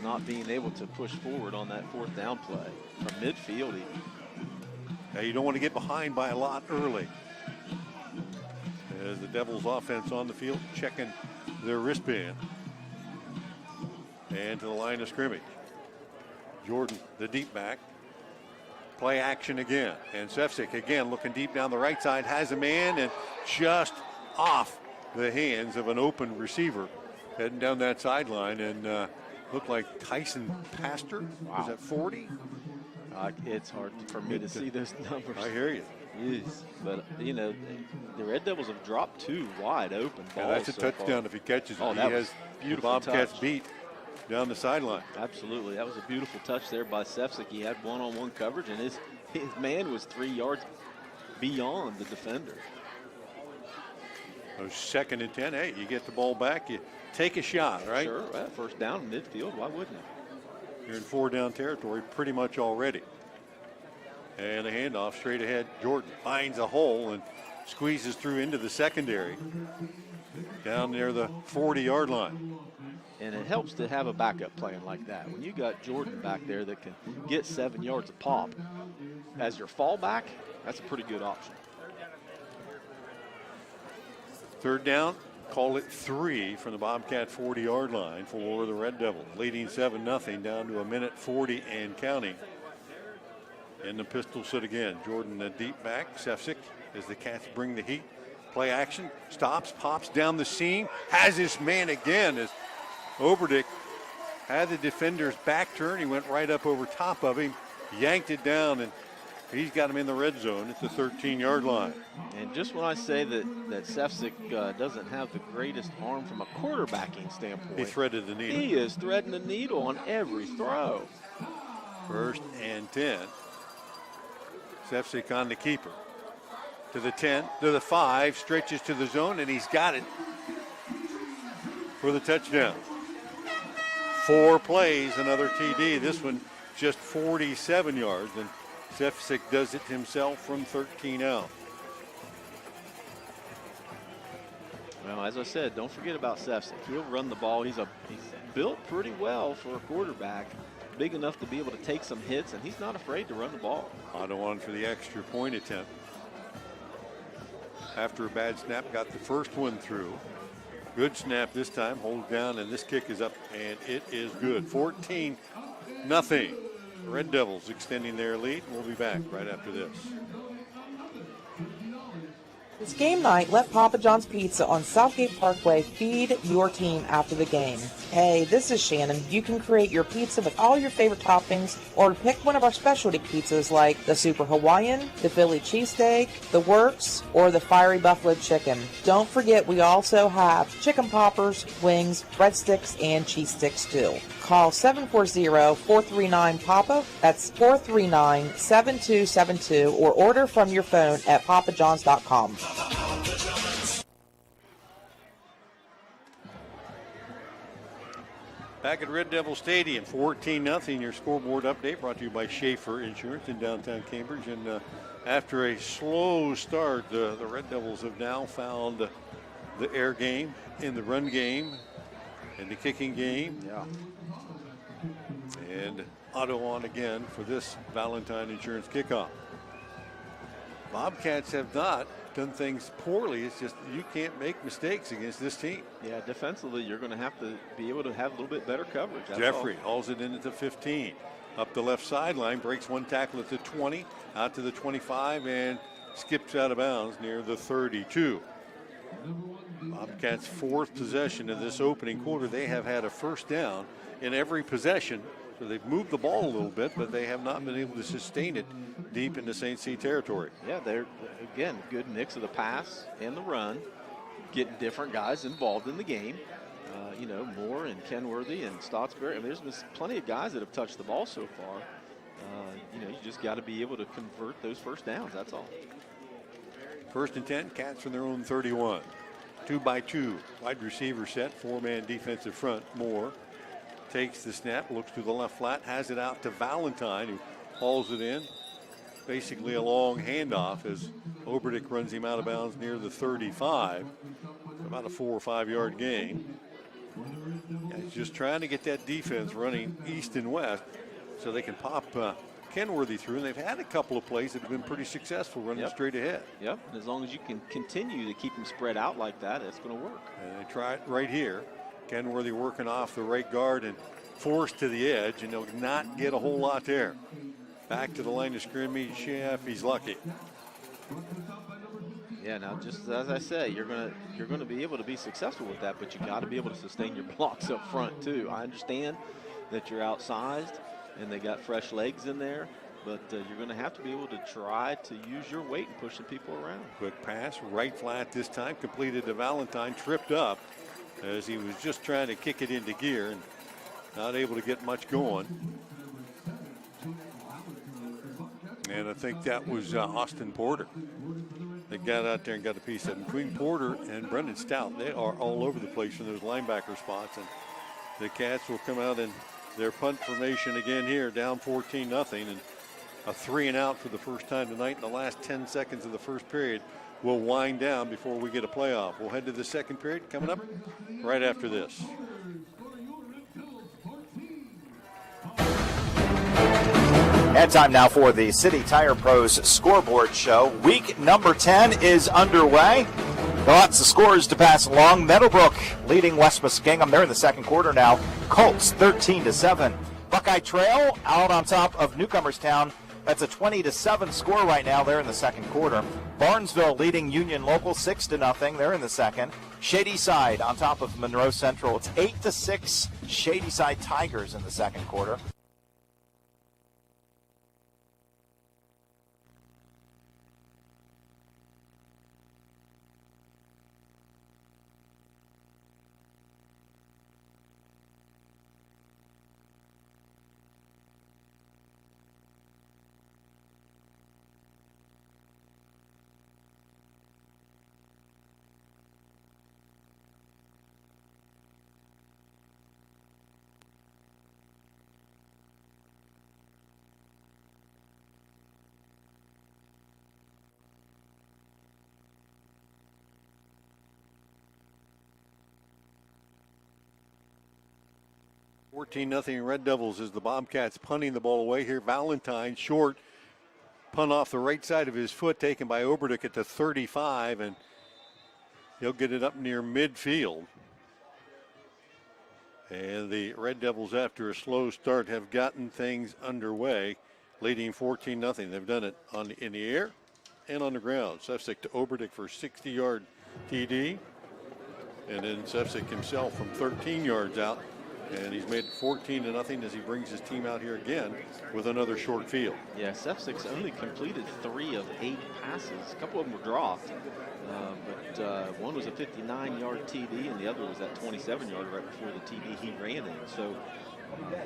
not being able to push forward on that 4th down play from midfield even. Now you don't want to get behind by a lot early. As the Devils offense on the field checking their wristband. And to the line of scrimmage. Jordan, the deep back. Play action again. And Sefcik again looking deep down the right side, has a man and just off the hands of an open receiver heading down that sideline, and looked like Tyson Pastor. Wow. Was that 40? It's hard for me to see those numbers. I hear you. Yes, but you know, the Red Devils have dropped 2 wide open balls. Yeah, that's a so touchdown far. if he catches it. Oh, He that has was the beautiful Bobcats touch. beat down the sideline. Absolutely, that was a beautiful touch there by Sefcik. He had one-on-one coverage, and his man was 3 yards beyond the defender. So 2nd and 10. Hey, you get the ball back, you take a shot, right? Sure, well, 1st down in midfield. Why wouldn't you? You're in 4-down territory pretty much already. And a handoff straight ahead. Jordan finds a hole and squeezes through into the secondary. Down near the 40-yard line. And it helps to have a backup playing like that. When you got Jordan back there that can get 7 yards a pop as your fallback, that's a pretty good option. 3rd down, call it 3 from the Bobcat 40-yard line for the Red Devils, leading 7-0 down to 1:40 and counting. In the pistol set again. Jordan, the deep back. Sefcik as the Cats bring the heat. Play action, stops, pops down the seam, has his man again as Oberdick had the defender's back turn. He went right up over top of him, yanked it down, and he's got him in the red zone at the 13-yard line. And just when I say that Sefcik doesn't have the greatest arm from a quarterbacking standpoint, He threaded the needle. he is threading the needle on every throw. 1st and 10. Sefcik on the keeper. To the 10, to the 5, stretches to the zone, and he's got it for the touchdown. 4 plays, another TD. This one just 47 yards, and Sefcik does it himself from 13 out. Well, as I said, don't forget about Sefcik. He'll run the ball. He's built pretty well for a quarterback, big enough to be able to take some hits, and he's not afraid to run the ball. Otto on for the extra point attempt. After a bad snap, got the first one through. Good snap this time, hold down, and this kick is up, and it is good. 14-0. Red Devils extending their lead. We'll be back right after this. It's game night. Let Papa John's Pizza on Southgate Parkway feed your team after the game. Hey, this is Shannon. You can create your pizza with all your favorite toppings, or pick one of our specialty pizzas like the Super Hawaiian, the Philly Cheesesteak, the Works, or the Fiery Buffalo Chicken. Don't forget we also have chicken poppers, wings, breadsticks, and cheese sticks too. Call 740-439-PAPA. That's 439-7272, or order from your phone at papajohns.com. Back at Red Devil Stadium, 14-0. Your scoreboard update brought to you by Schaefer Insurance in downtown Cambridge. And after a slow start, the Red Devils have now found the air game, in the run game, in the kicking game. Yeah. And Otto on again for this Valentine Insurance kickoff. Bobcats have not done things poorly. It's just you can't make mistakes against this team. Yeah, defensively, you're going to have to be able to have a little bit better coverage. That's Jeffrey hauls it in at the 15. Up the left sideline, breaks one tackle at the 20, out to the 25, and skips out of bounds near the 32. Bobcats' fourth possession of this opening quarter. They have had a first down in every possession. So they've moved the ball a little bit, but they have not been able to sustain it deep into St. C territory. Yeah, they're, again, good mix of the pass and the run, getting different guys involved in the game. You know, Moore and Kenworthy and Stottsbury. I mean, there's been plenty of guys that have touched the ball so far. You know, you just got to be able to convert those first downs, that's all. First and 10, Cats from their own 31. 2-by-2, wide receiver set, 4-man defensive front. Moore takes the snap, looks to the left flat, has it out to Valentine, who hauls it in. Basically a long handoff as Oberdick runs him out of bounds near the 35. About a 4 or 5 yard gain. He's just trying to get that defense running east and west so they can pop Kenworthy through. And they've had a couple of plays that have been pretty successful running straight ahead. Yep, and as long as you can continue to keep them spread out like that, it's going to work. And they try it right here. Kenworthy working off the right guard and forced to the edge, and they'll not get a whole lot there. Back to the line of scrimmage, if he's lucky. Yeah, now just as I say, you're gonna be able to be successful with that, but you got to be able to sustain your blocks up front too. I understand that you're outsized and they got fresh legs in there, but you're going to have to be able to try to use your weight and pushing people around. Quick pass, right flat this time, completed to Valentine, tripped up as he was just trying to kick it into gear and not able to get much going. And I think that was Austin Porter that got out there and got a piece of it. Between Porter and Brendan Stout, they are all over the place in those linebacker spots. And the Cats will come out in their punt formation again here, down 14-0. And a 3-and-out for the first time tonight in the last 10 seconds of the first period will wind down before we get a playoff. We'll head to the second period coming up right after this. And time now for the City Tire Pros Scoreboard Show. Week number 10 is underway. Lots of scores to pass along. Meadowbrook leading West Muskingum. They're in the second quarter now. Colts 13-7. Buckeye Trail out on top of Newcomerstown. That's a 20-7 score right now. They're in the second quarter. Barnesville leading Union Local 6-0. They're in the second. Shadyside on top of Monroe Central. It's 8-6. Shadyside Tigers in the second quarter. Nothing Red Devils as the Bobcats punting the ball away here. Valentine short punt off the right side of his foot taken by Oberdick at the 35, and he'll get it up near midfield. And the Red Devils, after a slow start, have gotten things underway, leading 14-0. They've done it in the air and on the ground. Sefcik to Oberdick for a 60-yard TD, and then Sefcik himself from 13 yards out. And he's made it 14-0 as he brings his team out here again with another short field. Yeah, Sefcik's only completed 3 of 8 passes. A couple of them were dropped, but one was a 59-yard TD, and the other was that 27-yard right before the TD he ran in. So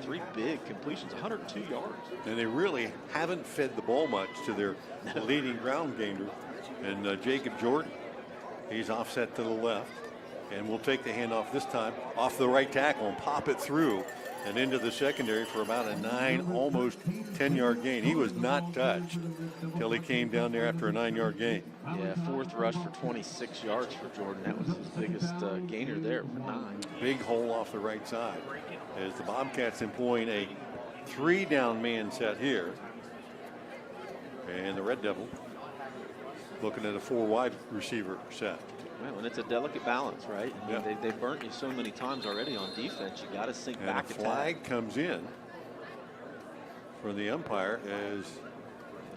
3 big completions, 102 yards. And they really haven't fed the ball much to their leading ground gainer. And Jacob Jordan, he's offset to the left. And we'll take the handoff this time off the right tackle and pop it through and into the secondary for about a 9, almost 10-yard gain. He was not touched until he came down there after a 9-yard gain. Yeah, 4th rush for 26 yards for Jordan. That was his biggest gainer there for 9. Big hole off the right side as the Bobcats employing a 3-down man set here. And the Red Devil looking at a 4-wide receiver set. Well, and it's a delicate balance, right? I mean, yeah. They've burnt you so many times already on defense. You got to sink and back. A flag comes in for the umpire as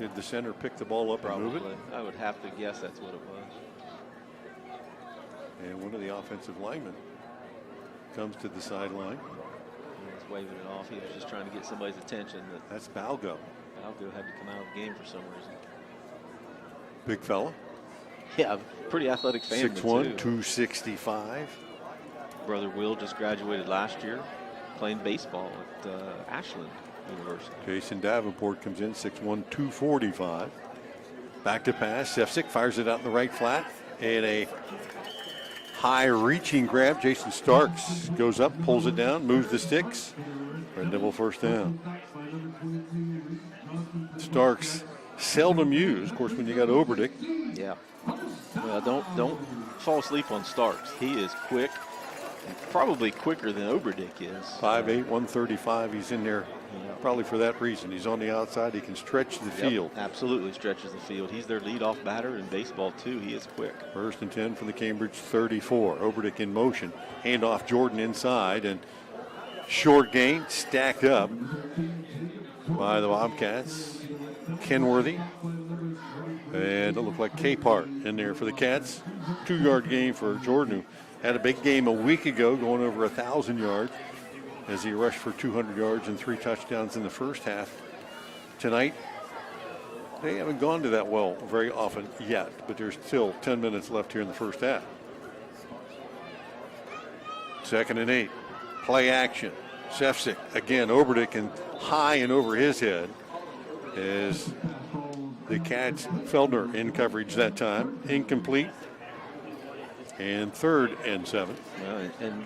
Did the center pick the ball up and move it? I would have to guess that's what it was. And one of the offensive linemen comes to the sideline. He's waving it off. He was just trying to get somebody's attention. That's Balgo. Balgo had to come out of the game for some reason. Big fella. Yeah, pretty athletic family, 6'1", too. 265. Brother Will just graduated last year playing baseball at Ashland University. Jason Davenport comes in, 6'1", 245. Back to pass. Sefcik fires it out in the right flat. And a high reaching grab. Jason Starks goes up, pulls it down, moves the sticks. Red Devil first down. Starks seldom used. Of course, when you got Oberdick. Yeah. Well, don't fall asleep on Starks. He is quick, probably quicker than Oberdick is. 5'8", 135. He's in there probably for that reason. He's on the outside. He can stretch the field. Absolutely stretches the field. He's their leadoff batter in baseball, too. He is quick. 1st and 10 from the Cambridge 34. Oberdick in motion. Hand off Jordan inside. And short gain stacked up by the Bobcats. Kenworthy. And it looked like Capehart in there for the Cats. 2-yard gain for Jordan, who had a big game a week ago, going over 1,000 yards as he rushed for 200 yards and 3 touchdowns in the first half. Tonight, they haven't gone to that well very often yet, but there's still 10 minutes left here in the first half. 2nd and 8. Play action. Sefcik again, Oberdick and high and over his head as the Cats, Feldner in coverage that time. Incomplete. And 3rd and 7. And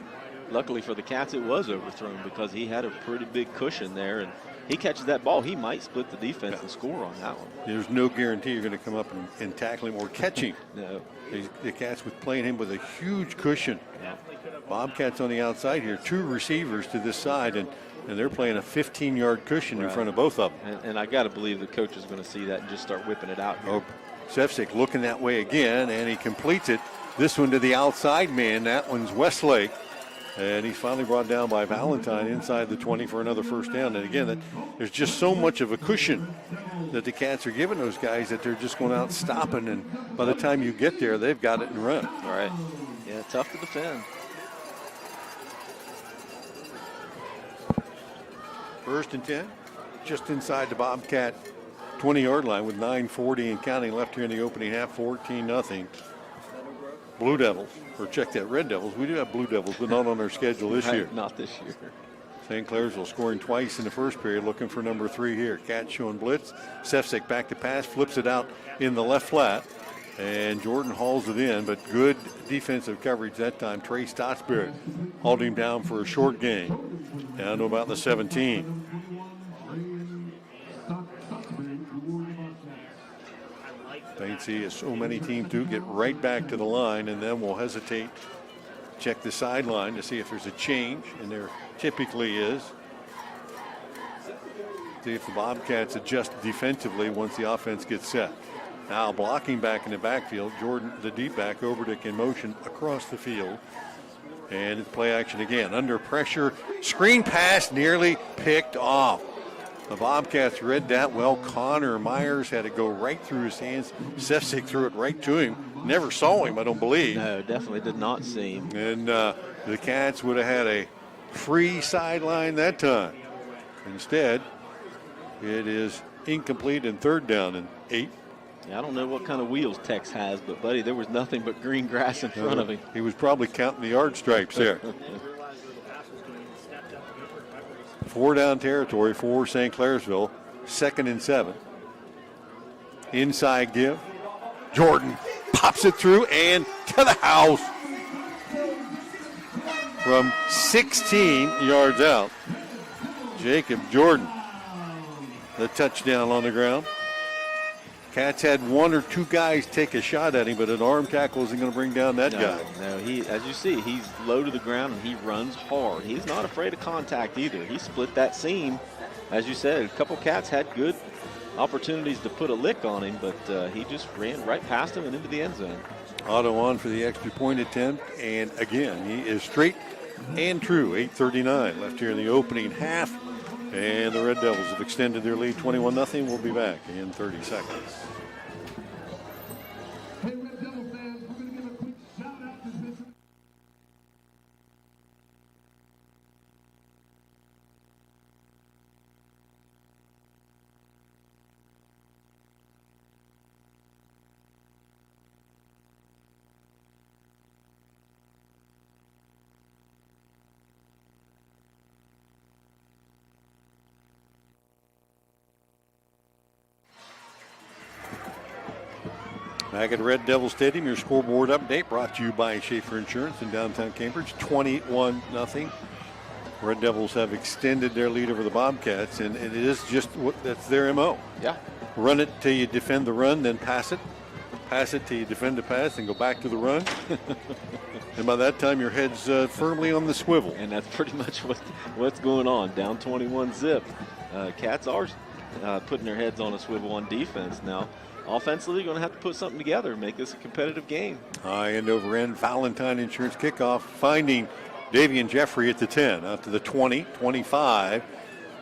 luckily for the Cats, it was overthrown because he had a pretty big cushion there. And he catches that ball, he might split the defense and score on that one. There's no guarantee you're going to come up and tackle him or catch him. No. The Cats with playing him with a huge cushion. Yeah. Bobcats on the outside here. 2 receivers to this side, and they're playing a 15-yard cushion in front of both of them. And I got to believe the coach is going to see that and just start whipping it out here. Sefcik looking that way again, and he completes it. This one to the outside man. That one's Westlake. And he's finally brought down by Valentine inside the 20 for another first down. And again, there's just so much of a cushion that the Cats are giving those guys that they're just going out stopping. And by the time you get there, they've got it and run. All right. Yeah, tough to defend. 1st and 10, just inside the Bobcat 20-yard line with 9:40 and counting left here in the opening half, 14-0. Blue Devils, or check that, Red Devils. We do have Blue Devils, but not on our schedule this year. Not this year. St. Clairsville scoring twice in the first period, looking for number 3 here. Cats showing blitz. Sefcik back to pass, flips it out in the left flat, and Jordan hauls it in, but good defensive coverage that time. Trey Stotsberry hauled him down for a short gain, down to about the 17. They see as so many teams do get right back to the line, and then we'll hesitate, check the sideline to see if there's a change, and there typically is. See if the Bobcats adjust defensively once the offense gets set. Now blocking back in the backfield, Jordan, the deep back, Oberdick in motion across the field. And it's play action again. Under pressure, screen pass nearly picked off. The Bobcats read that well. Connor Myers had it go right through his hands. Sefcik threw it right to him. Never saw him, I don't believe. No, definitely did not see him. And the Cats would have had a free sideline that time. Instead, it is incomplete and 3rd down and 8. Yeah, I don't know what kind of wheels Tex has, but, buddy, there was nothing but green grass in front of him. He was probably counting the yard stripes there. 4 down territory for St. Clairsville. 2nd and 7. Inside give. Jordan pops it through and to the house. From 16 yards out, Jacob Jordan, the touchdown on the ground. Cats had 1 or 2 guys take a shot at him, but an arm tackle isn't going to bring down that guy. No, as you see, he's low to the ground and he runs hard. He's not afraid of contact either. He split that seam. As you said, a couple Cats had good opportunities to put a lick on him, but he just ran right past him and into the end zone. Otto on for the extra point attempt, and again, he is straight and true. 8:39 left here in the opening half. And the Red Devils have extended their lead 21-0. We'll be back in 30 seconds. Hey, Red Devil fans, we're going to give a quick shout out to this. Back at Red Devil Stadium, your scoreboard update brought to you by Schaefer Insurance in downtown Cambridge. 21-0. Red Devils have extended their lead over the Bobcats, and it is just that's their MO. Yeah. Run it till you defend the run, then pass it. Pass it till you defend the pass, and go back to the run. And by that time, your head's firmly on the swivel. And that's pretty much what's going on. Down 21-0. Cats are putting their heads on a swivel on defense now. Offensively, going to have to put something together, make this a competitive game. High end over end, Valentine Insurance kickoff, finding Davian Jeffrey at the 10, out to the 20, 25,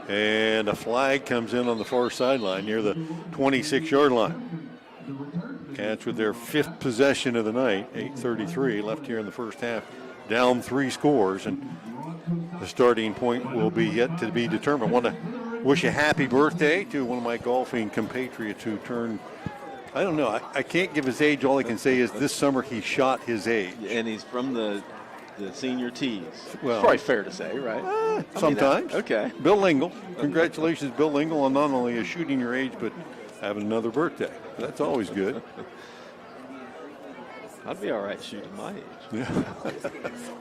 and a flag comes in on the far sideline near the 26-yard line. Cats with their 5th possession of the night, 8:33 left here in the first half, down 3 scores, and the starting point will be yet to be determined. I want to wish a happy birthday to one of my golfing compatriots who turned, I don't know, I can't give his age. All I can say is this summer he shot his age. And he's from the senior tees. Well, it's probably fair to say, right? Sometimes. Okay. Bill Lingle. Congratulations, Bill Lingle, on not only shooting your age, but having another birthday. That's always good. I'd be all right shooting my age. Yeah.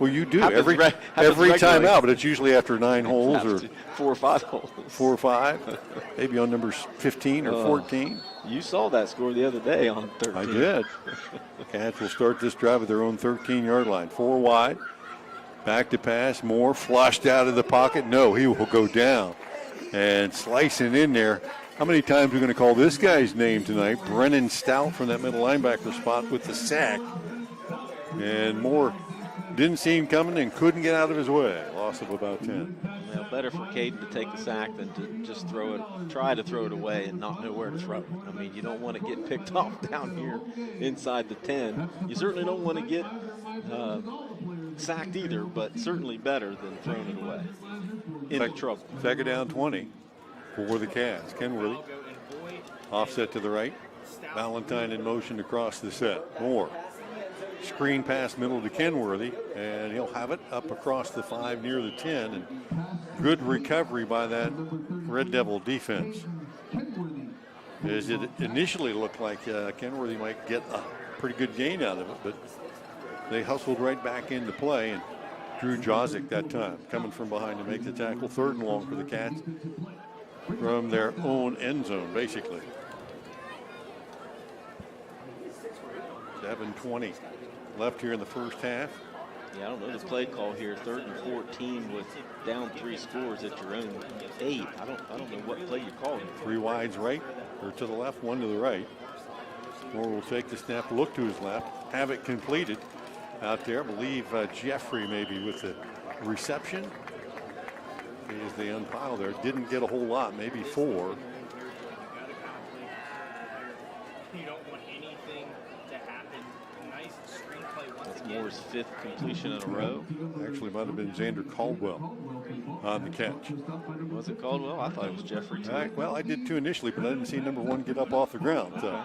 Well, you do Happens every time regularly. out, but it's usually after 9 holes or 4 or 5 holes. 4 or 5, maybe on numbers 15 or 14. You saw that score the other day on 13. I did. Cats will start this drive at their own 13-yard line. 4 wide. Back to pass. Moore flushed out of the pocket. No, he will go down. And slicing in there. How many times are we going to call this guy's name tonight? Brennan Stout from that middle linebacker spot with the sack. And Moore didn't see him coming and couldn't get out of his way. Loss of about 10. Well, better for Caden to take the sack than to just throw it, try to throw it away and not know where to throw it. I mean, you don't want to get picked off down here inside the 10. You certainly don't want to get sacked either, but certainly better than throwing it away. Into trouble. Second down 20 for the Cats. Kenworthy offset to the right. Valentine in motion across the set. Moore. Screen pass middle to Kenworthy, and he'll have it up across the 5 near the 10. And good recovery by that Red Devil defense. As it initially looked like Kenworthy might get a pretty good gain out of it, but they hustled right back into play, and Drew Jozic that time coming from behind to make the tackle. 3rd and long for the Cats from their own end zone, basically. 7:20 left here in the first half. Yeah, I don't know the play call here. 3rd and 14 with down 3 scores at your own 8. I don't know what play you're calling. 3 wides right, or to the left, 1 to the right. Moore will take the snap, look to his left, have it completed out there. I believe Jeffrey maybe with the reception. As they unpile there, didn't get a whole lot, maybe 4. You don't want anything to happen. Nice screenplay once That's again. Moore's 5th completion in a row. Actually, might have been Xander Caldwell on the catch. Was it Caldwell? I thought it was Jeffrey too. Well, I did too initially, but I didn't see number 1 get up off the ground. So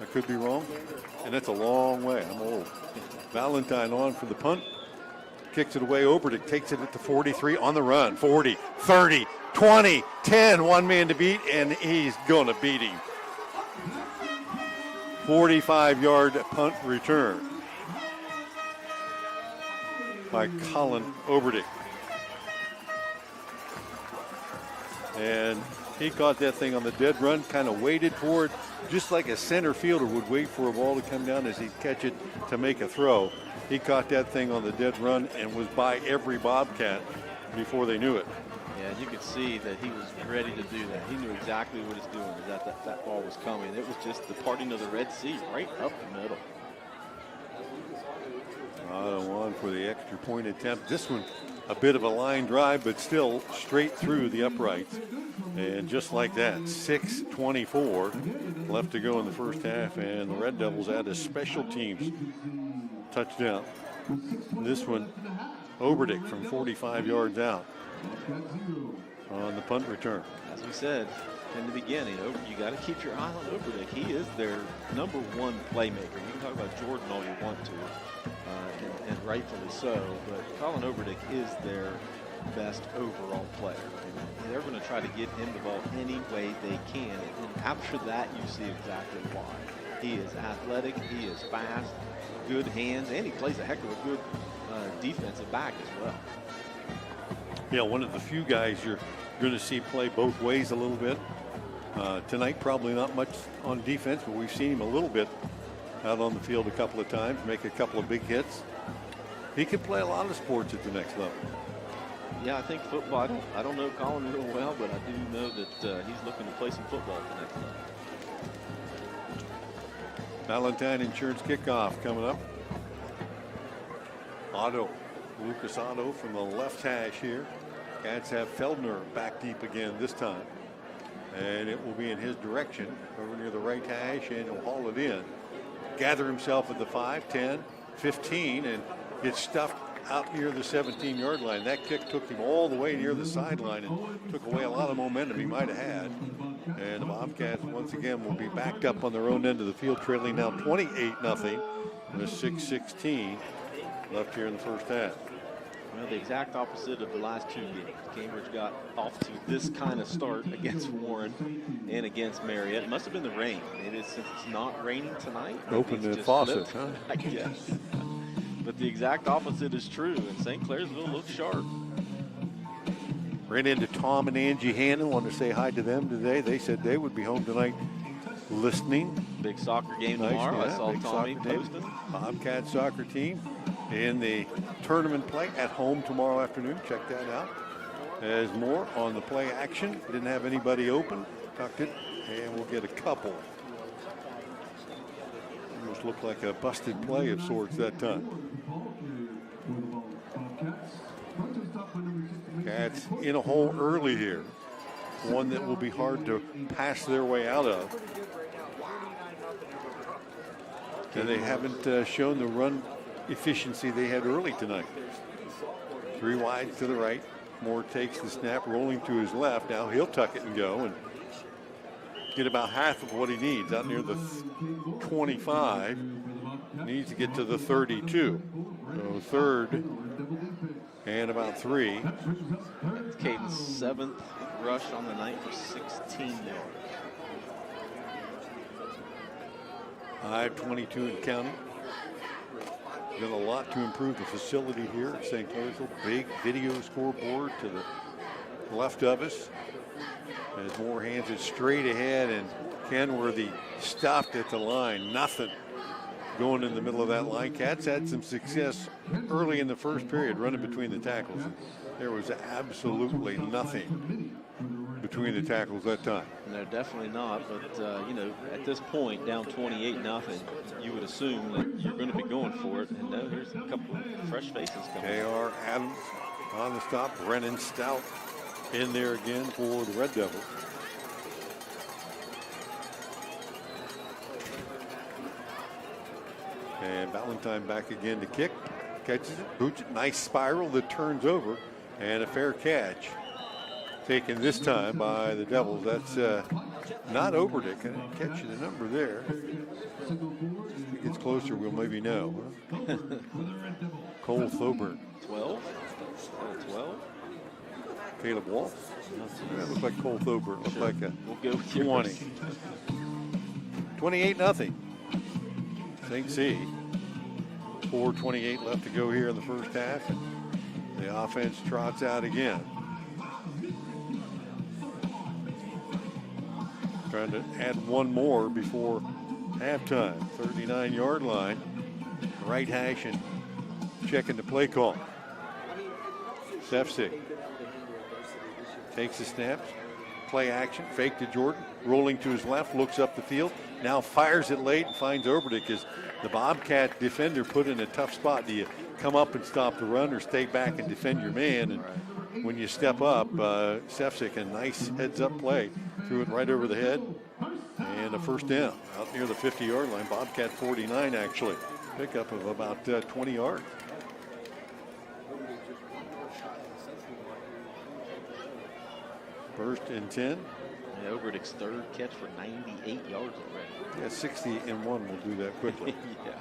I could be wrong. And that's a long way. I'm old. Valentine on for the punt. Kicks it away. Oberdick takes it at the 43 on the run. 40, 30, 20, 10. 1 man to beat, and he's going to beat him. 45-yard punt return by Colin Oberdick. And he caught that thing on the dead run, kind of waited for it, just like a center fielder would wait for a ball to come down as he'd catch it to make a throw. He caught that thing on the dead run and was by every Bobcat before they knew it. Yeah, you could see that he was ready to do that. He knew exactly what he's doing, that ball was coming. It was just the parting of the Red Sea right up the middle. On for the extra point attempt. This one, a bit of a line drive, but still straight through the uprights. And just like that, 6:24 left to go in the first half, and the Red Devils add a special teams touchdown. This one, Oberdick from 45 yards out on the punt return. As we said in the beginning, you got to keep your eye on Oberdick. He is their #1 playmaker. You can talk about Jordan all you want to, and rightfully so, but Colin Oberdick is their best overall player. And they're going to try to get him the ball any way they can. And after that, you see exactly why. He is athletic, he is fast, good hands, and he plays a heck of a good defensive back as well. Yeah, one of the few guys you're going to see play both ways a little bit. Tonight, probably not much on defense, but we've seen him a little bit out on the field a couple of times, make a couple of big hits. He can play a lot of sports at the next level. Yeah, I think football, I don't know Colin real well, but I do know that he's looking to play some football at the next level. Valentine Insurance kickoff coming up. Lucas Otto from the left hash here. Cats have Feldner back deep again this time. And it will be in his direction over near the right hash, and he'll haul it in. Gather himself at the 5, 10, 15, and gets stuffed out near the 17-yard line. That kick took him all the way near the sideline and took away a lot of momentum he might have had. And the Bobcats once again will be backed up on their own end of the field, trailing now 28-0 with 6:16 left here in the first half. Well, the exact opposite of the last two games. Cambridge got off to this kind of start against Warren and against Marietta. It must have been the rain. It is, since it's not raining tonight. Open the faucet, huh? I guess. But the exact opposite is true, and St. Clairsville looks sharp. Ran into Tom and Angie Hannon. Want to say hi to them today. They said they would be home tonight listening. Big soccer game tomorrow. I saw Tommy posting. Bobcat soccer team in the tournament play at home tomorrow afternoon. Check that out. There's more on the play action. Didn't have anybody open. Tucked it, and we'll get a couple. Almost looked like a busted play of sorts that time. Cats in a hole early here. One that will be hard to pass their way out of. And they haven't shown the run efficiency they had early tonight. 3 wide to the right. Moore takes the snap, rolling to his left. Now he'll tuck it and go and get about half of what he needs out near the 25. Needs to get to the 32. So third and about 3. That's Caden's 7th rush on the night for 16 yards. 5:22 and counting. Done a lot to improve the facility here at St. Clairsville. Big video scoreboard to the left of us. As Moore hands it straight ahead, and Kenworthy stopped at the line. Nothing going in the middle of that line. Cats had some success early in the first period running between the tackles. There was absolutely nothing between the tackles that time. No, definitely not. But, you know, at this point, down 28-0, you would assume that you're going to be going for it. And no, here's a couple of fresh faces coming. J.R. Adams on the stop. Brennan Stout in there again for the Red Devils. And Valentine back again to kick. Catches it, boots it. Nice spiral that turns over. And a fair catch. Taken this time by the Devils. That's not Oberdick. I didn't catch the number there. If it gets closer, we'll maybe know. Huh? Cole Thoburn. 12? 12? Caleb Wall. That looks like Cole Thoburn. Looks like a we'll go with 20. 28-0. St. C. 4:28 left to go here in the first half. And the offense trots out again. Trying to add one more before halftime. 39-yard line. Right hash and checking the play call. Sefcik takes the snaps, play action, fake to Jordan, rolling to his left, looks up the field, now fires it late and finds Oberdick as the Bobcat defender put in a tough spot. Do you come up and stop the run or stay back and defend your man? And when you step up, Sefcik, a nice heads-up play, threw it right over the head, and a first down out near the 50-yard line. Bobcat 49, actually. Pickup of about 20 yards. First and 10. Yeah, Oberdick's third catch for 98 yards already. Yeah, 60-1 will do that quickly. Yeah.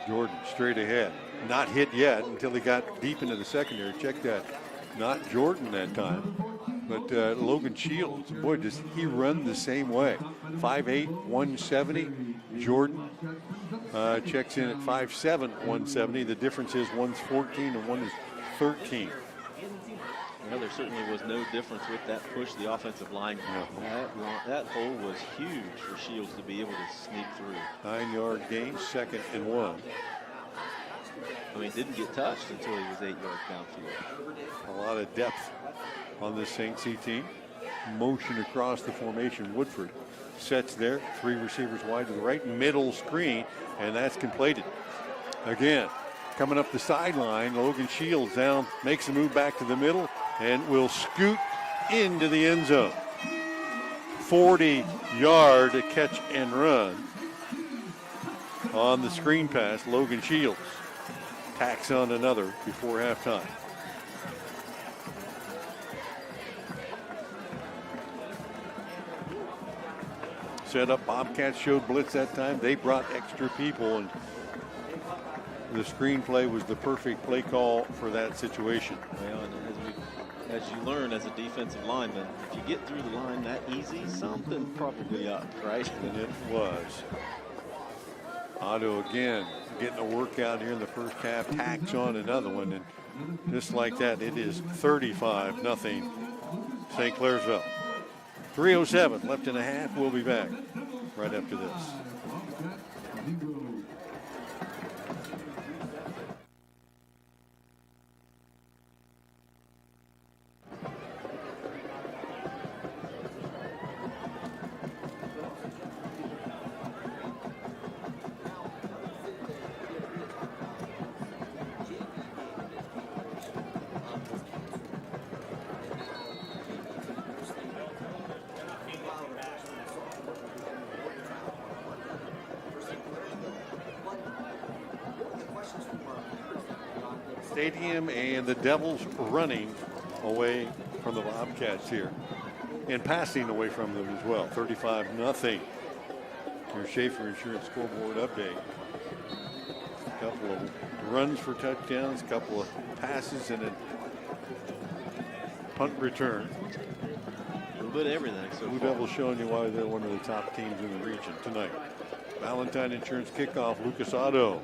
Jordan straight ahead. Not hit yet until he got deep into the secondary. Check that. Not Jordan that time, but Logan Shields. Boy, does he run the same way. 5'8", 170. Jordan checks in at 5'7", 170. The difference is one's 14 and one is 13. Well, there certainly was no difference with that push the offensive line. No. That hole was huge for Shields to be able to sneak through. 9-yard gain, 2nd and 1. I mean, didn't get touched until he was 8 yards downfield. A lot of depth on this St. C team. Motion across the formation. Woodford sets there. 3 receivers wide to the right. Middle screen, and that's completed. Again, coming up the sideline, Logan Shields down, makes a move back to the middle, and will scoot into the end zone. 40-yard catch and run on the screen pass. Logan Shields tacks on another before halftime. Set up, Bobcats showed blitz that time. They brought extra people, and the screenplay was the perfect play call for that situation. Well, and as you learn as a defensive lineman, if you get through the line that easy, something probably up, right? And it was. Otto again getting a workout here in the first half, tacks on another one, and just like that, it is 35-0 St. Clairsville. 3:07 left in a half. We'll be back right after this. Stadium and the Devils running away from the Bobcats here and passing away from them as well. 35-0. Your Schaefer Insurance scoreboard update. A couple of runs for touchdowns, a couple of passes, and a punt return. A little bit of everything so Blue far. Devils showing you why they're one of the top teams in the region tonight. Valentine Insurance kickoff, Lucas Otto.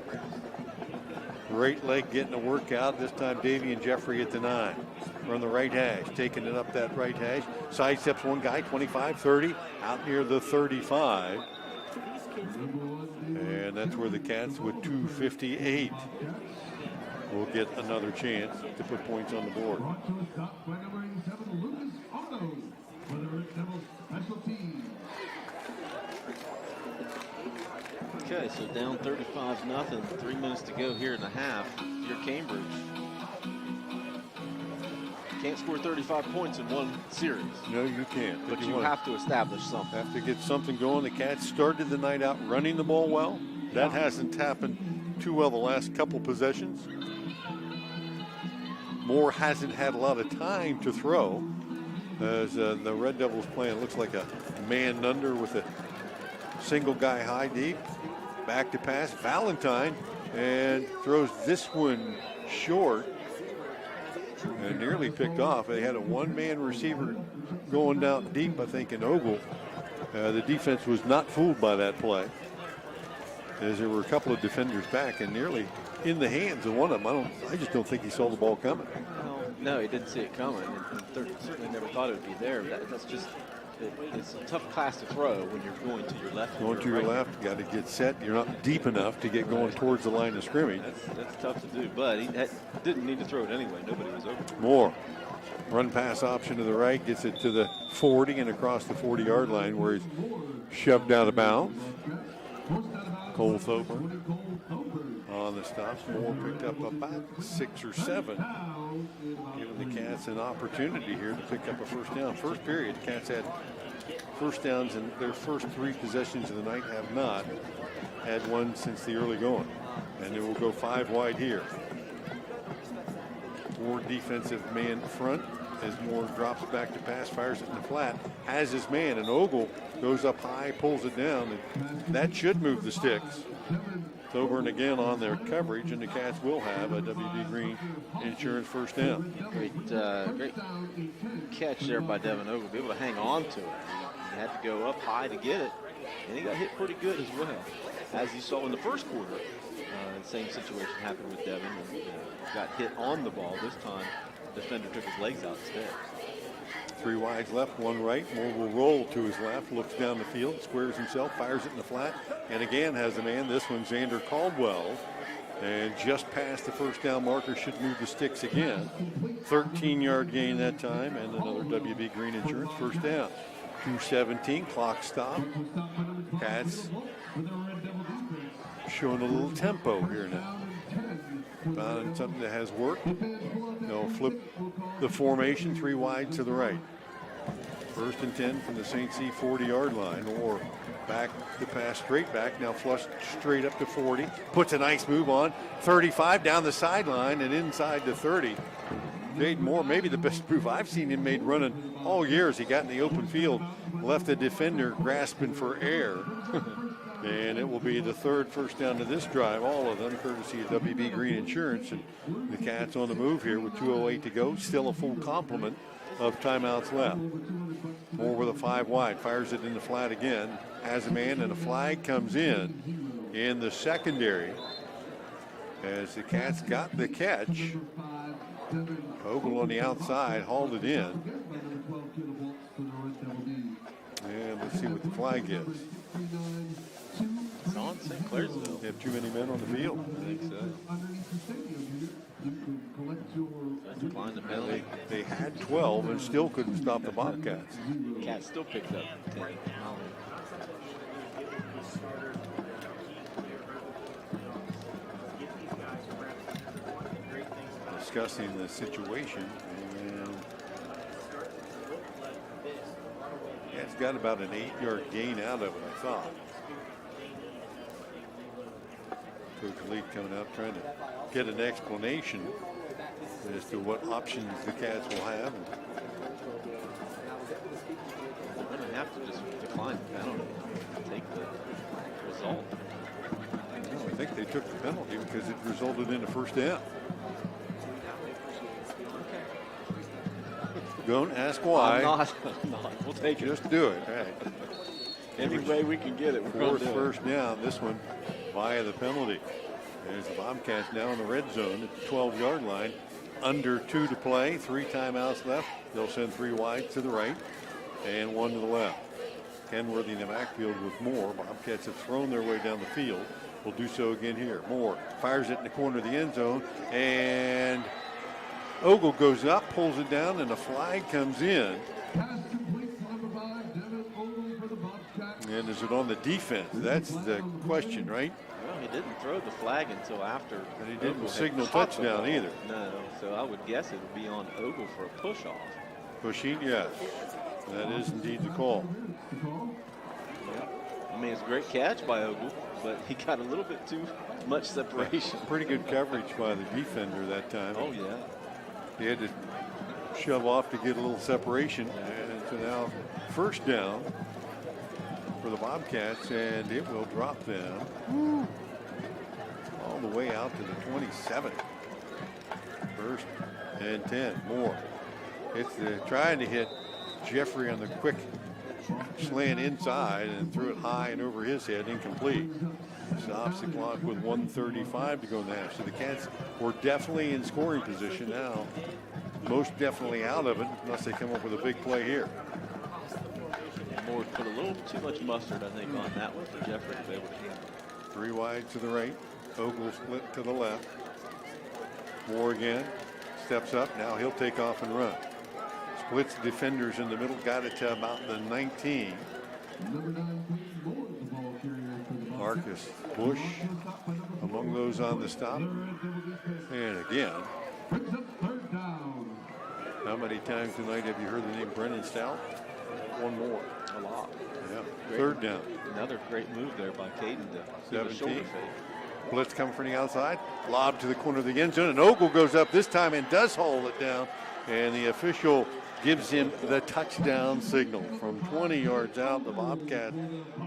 Great leg getting a workout. This time Davian Jeffrey at the 9. Run the right hash, taking it up that right hash. Sidesteps one guy, 25, 30, out near the 35. And that's where the Cats with 2:58 will get another chance to put points on the board. Okay, so down 35-0, 3 minutes to go here in the half. If you're Cambridge, can't score 35 points in one series. No, you can't. But you have to establish something. Have to get something going. The Cats started the night out running the ball well. That hasn't happened too well the last couple possessions. Moore hasn't had a lot of time to throw as the Red Devils playing. It looks like a man under with a single guy high deep. Back to pass, Valentine, and throws this one short and nearly picked off. They had a one-man receiver going down deep, I think, in Ogle. The defense was not fooled by that play, as there were a couple of defenders back and nearly in the hands of one of them. I just don't think he saw the ball coming. No, he didn't see it coming. And certainly never thought it would be there. That's just, it's a tough class to throw when you're going to your left. Going to your left, got to get set. You're not deep enough to get going towards the line of scrimmage. That's tough to do, but he didn't need to throw it anyway. Nobody was open. Moore Run pass option to the right, gets it to the 40 and across the 40-yard line where he's shoved out of bounds. Cole Thoburn on the stops. Moore picked up about 6 or 7, giving the Cats an opportunity here to pick up a first down. First period, the Cats had first downs in their first 3 possessions of the night, have not had one since the early going. And it will go 5 wide here. Moore defensive man front as Moore drops back to pass, fires it in the flat, has his man, and Ogle goes up high, pulls it down, and that should move the sticks. Thoburn again on their coverage, and the Cats will have a WD Green Insurance first down. Great catch there by Devin Ogle, be able to hang on to it. He had to go up high to get it, and he got hit pretty good as well. As you saw in the first quarter, the same situation happened with Devin, and got hit on the ball. This time, the defender took his legs out instead. 3 wides left, 1 right. Moore will roll to his left, looks down the field, squares himself, fires it in the flat, and again has a man. This one's Xander Caldwell, and just past the first down marker, should move the sticks again. 13-yard gain that time, and another WB Green Insurance first down. 2:17, clock stop. Cats showing a little tempo here now. Found something that has worked. They'll flip the formation, 3 wide to the right. 1st and 10 from the St. C 40-yard line, or back the pass straight back. Now flushed straight up to 40. Puts a nice move on. 35 down the sideline and inside the 30. Jade Moore, maybe the best move I've seen him made running all year as he got in the open field. Left the defender grasping for air. And it will be the 3rd first down to this drive, all of them courtesy of WB Green Insurance. And the Cats on the move here with 2:08 to go. Still a full complement of timeouts left. Moore with a 5 wide, fires it in the flat again. Has a man, and a flag comes in the secondary as the Cats got the catch. Ogle on the outside, hauled it in. And let's see what the flag is. It's on St. Clairsville. They have too many men on the field. I think so. Declined the penalty. They had 12 and still couldn't stop the Bobcats. Cats still picked up 10. Discussing the situation, and it's got about an 8-yard gain out of it, I thought. Coach Lee coming out trying to get an explanation as to what options the Cats will have. They're going to have to just decline the penalty and take the result. I think they took the penalty because it resulted in a first down. Don't ask why. I'm not. We'll take it. Just do it. Right. Any way we can get it. Fourth first down. This one via the penalty. There's the Bobcats now in the red zone at the 12-yard line. Under 2 to play. 3 timeouts left. They'll send 3 wide to the right and 1 to the left. Kenworthy in the backfield with Moore. Bobcats have thrown their way down the field. Will do so again here. Moore fires it in the corner of the end zone, and Ogle goes up, pulls it down, and a flag comes in. And is it on the defense? That's the question, right? Well, he didn't throw the flag until after. And he didn't Ogle had signal caught the touchdown ball. either. No, so I would guess it would be on Ogle for a push-off. Pushing, yes. That is indeed the call. Yeah. I mean, it's a great catch by Ogle, but he got a little bit too much separation. Pretty good coverage by the defender that time. Oh, yeah. He had to shove off to get a little separation. And so now first down for the Bobcats, and it will drop them all the way out to the 27. 1st and 10. Moore. It's trying to hit Jeffrey on the quick slant inside and threw it high and over his head, incomplete. Stops the clock with 1:35 to go in the half. So the Cats were definitely in scoring position now. Most definitely out of it unless they come up with a big play here. Moore put a little too much mustard, I think, on that one for Jeffrey to be able to handle. 3 wide to the right. Ogle split to the left. Moore again. Steps up. Now he'll take off and run. Blitz defenders in the middle, got it to about the 19. Marcus Bush among those on the stop. And again, how many times tonight have you heard the name Brennan Stout? One more. A lot. Yeah. Great. Third down. Another great move there by Caden to do a 17. shoulder fake. Blitz coming from the outside. Lob to the corner of the end zone. And Ogle goes up this time and does hold it down. And the official gives him the touchdown signal from 20 yards out. The Bobcats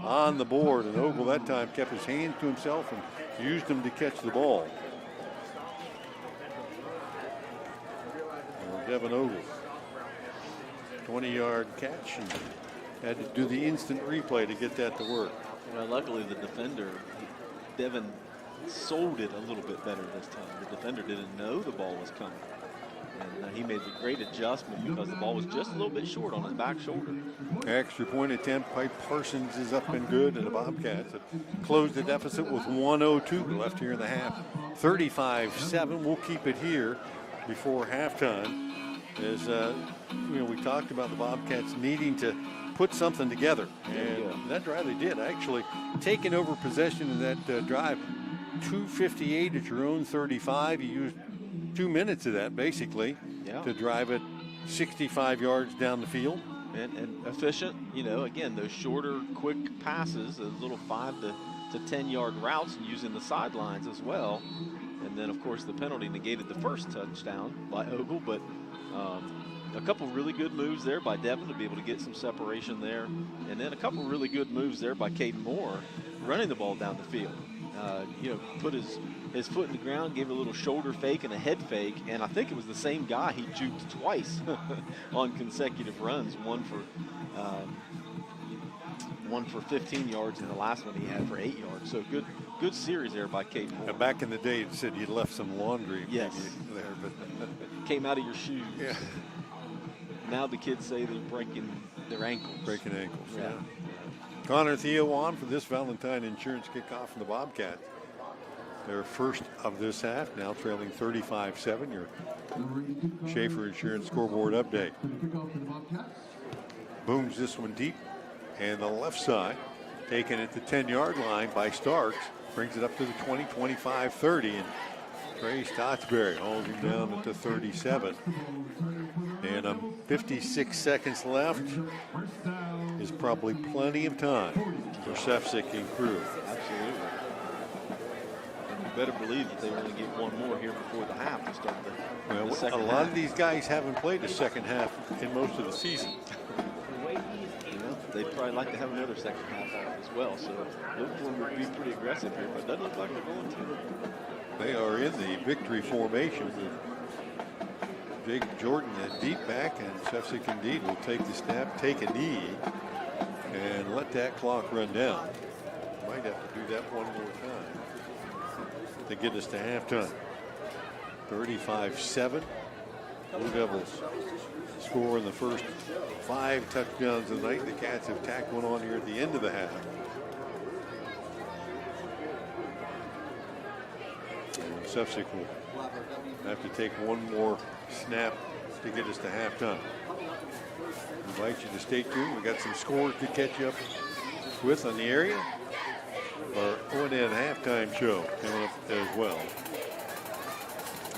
on the board. And Ogle that time kept his hands to himself and used them to catch the ball. And Devin Ogle, 20-yard catch, and had to do the instant replay to get that to work. Well, luckily the defender, Devin, sold it a little bit better this time. The defender didn't know the ball was coming. And he made a great adjustment because the ball was just a little bit short on his back shoulder. Extra point attempt by Parsons is up and good, and the Bobcats have closed the deficit with 1:02 left here in the half. 35-7. We'll keep it here before halftime. As we talked about the Bobcats needing to put something together, and that drive they did. Actually taking over possession of that drive. 2:58 at your own 35. You used 2 minutes of that basically to drive it 65 yards down the field. And efficient, again, those shorter, quick passes, those little 5 to 10 yard routes, and using the sidelines as well. And then, of course, the penalty negated the first touchdown by Ogle, but a couple really good moves there by Devin to be able to get some separation there. And then a couple really good moves there by Caden Moore running the ball down the field. Put his foot in the ground, gave a little shoulder fake and a head fake, and I think it was the same guy he juked twice on consecutive runs, one for 15 yards and the last one he had for 8 yards. So good series there by Caden Moore. Back in the day, it said you left some laundry there, but came out of your shoes. Yeah. Now the kids say they're breaking their ankles. Breaking ankles, yeah. Connor Theo on for this Valentine Insurance kickoff from the Bobcats. Their first of this half, now trailing 35-7. Your Schaefer Insurance scoreboard update. Booms this one deep, and the left side, taken at the 10-yard line by Starks, brings it up to the 20, 25, 30, and Trey Stottsbury holds him down at the 37. And 56 seconds left is probably plenty of time for Sefcik and crew. Absolutely. And you better believe that they want to get one more here before the half to start the second half. A lot of these guys haven't played the second half in most of the season. They'd probably like to have another second half off as well, so Liverpool would be pretty aggressive here, but it doesn't look like they're going to. They are in the victory formation with Jake Jordan at deep back, and Sefcik indeed will take the snap, take a knee, and let that clock run down. Might have to do that one more time to get us to halftime. 35-7. Blue Devils score in the first 5 touchdowns of the night. The Cats have tacked one on here at the end of the half. And Sefcik will have to take one more snap to get us to halftime. I invite you to stay tuned. We got some scores to catch up with on the area. Our O&N halftime show coming up as well.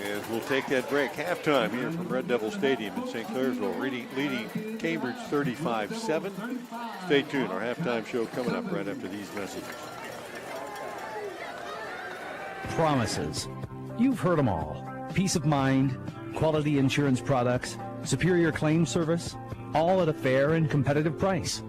As we'll take that break. Halftime here from Red Devil Stadium in St. Clairsville, leading Cambridge 35-7. Stay tuned. Our halftime show coming up right after these messages. Promises. You've heard them all. Peace of mind, quality insurance products, superior claim service, all at a fair and competitive price.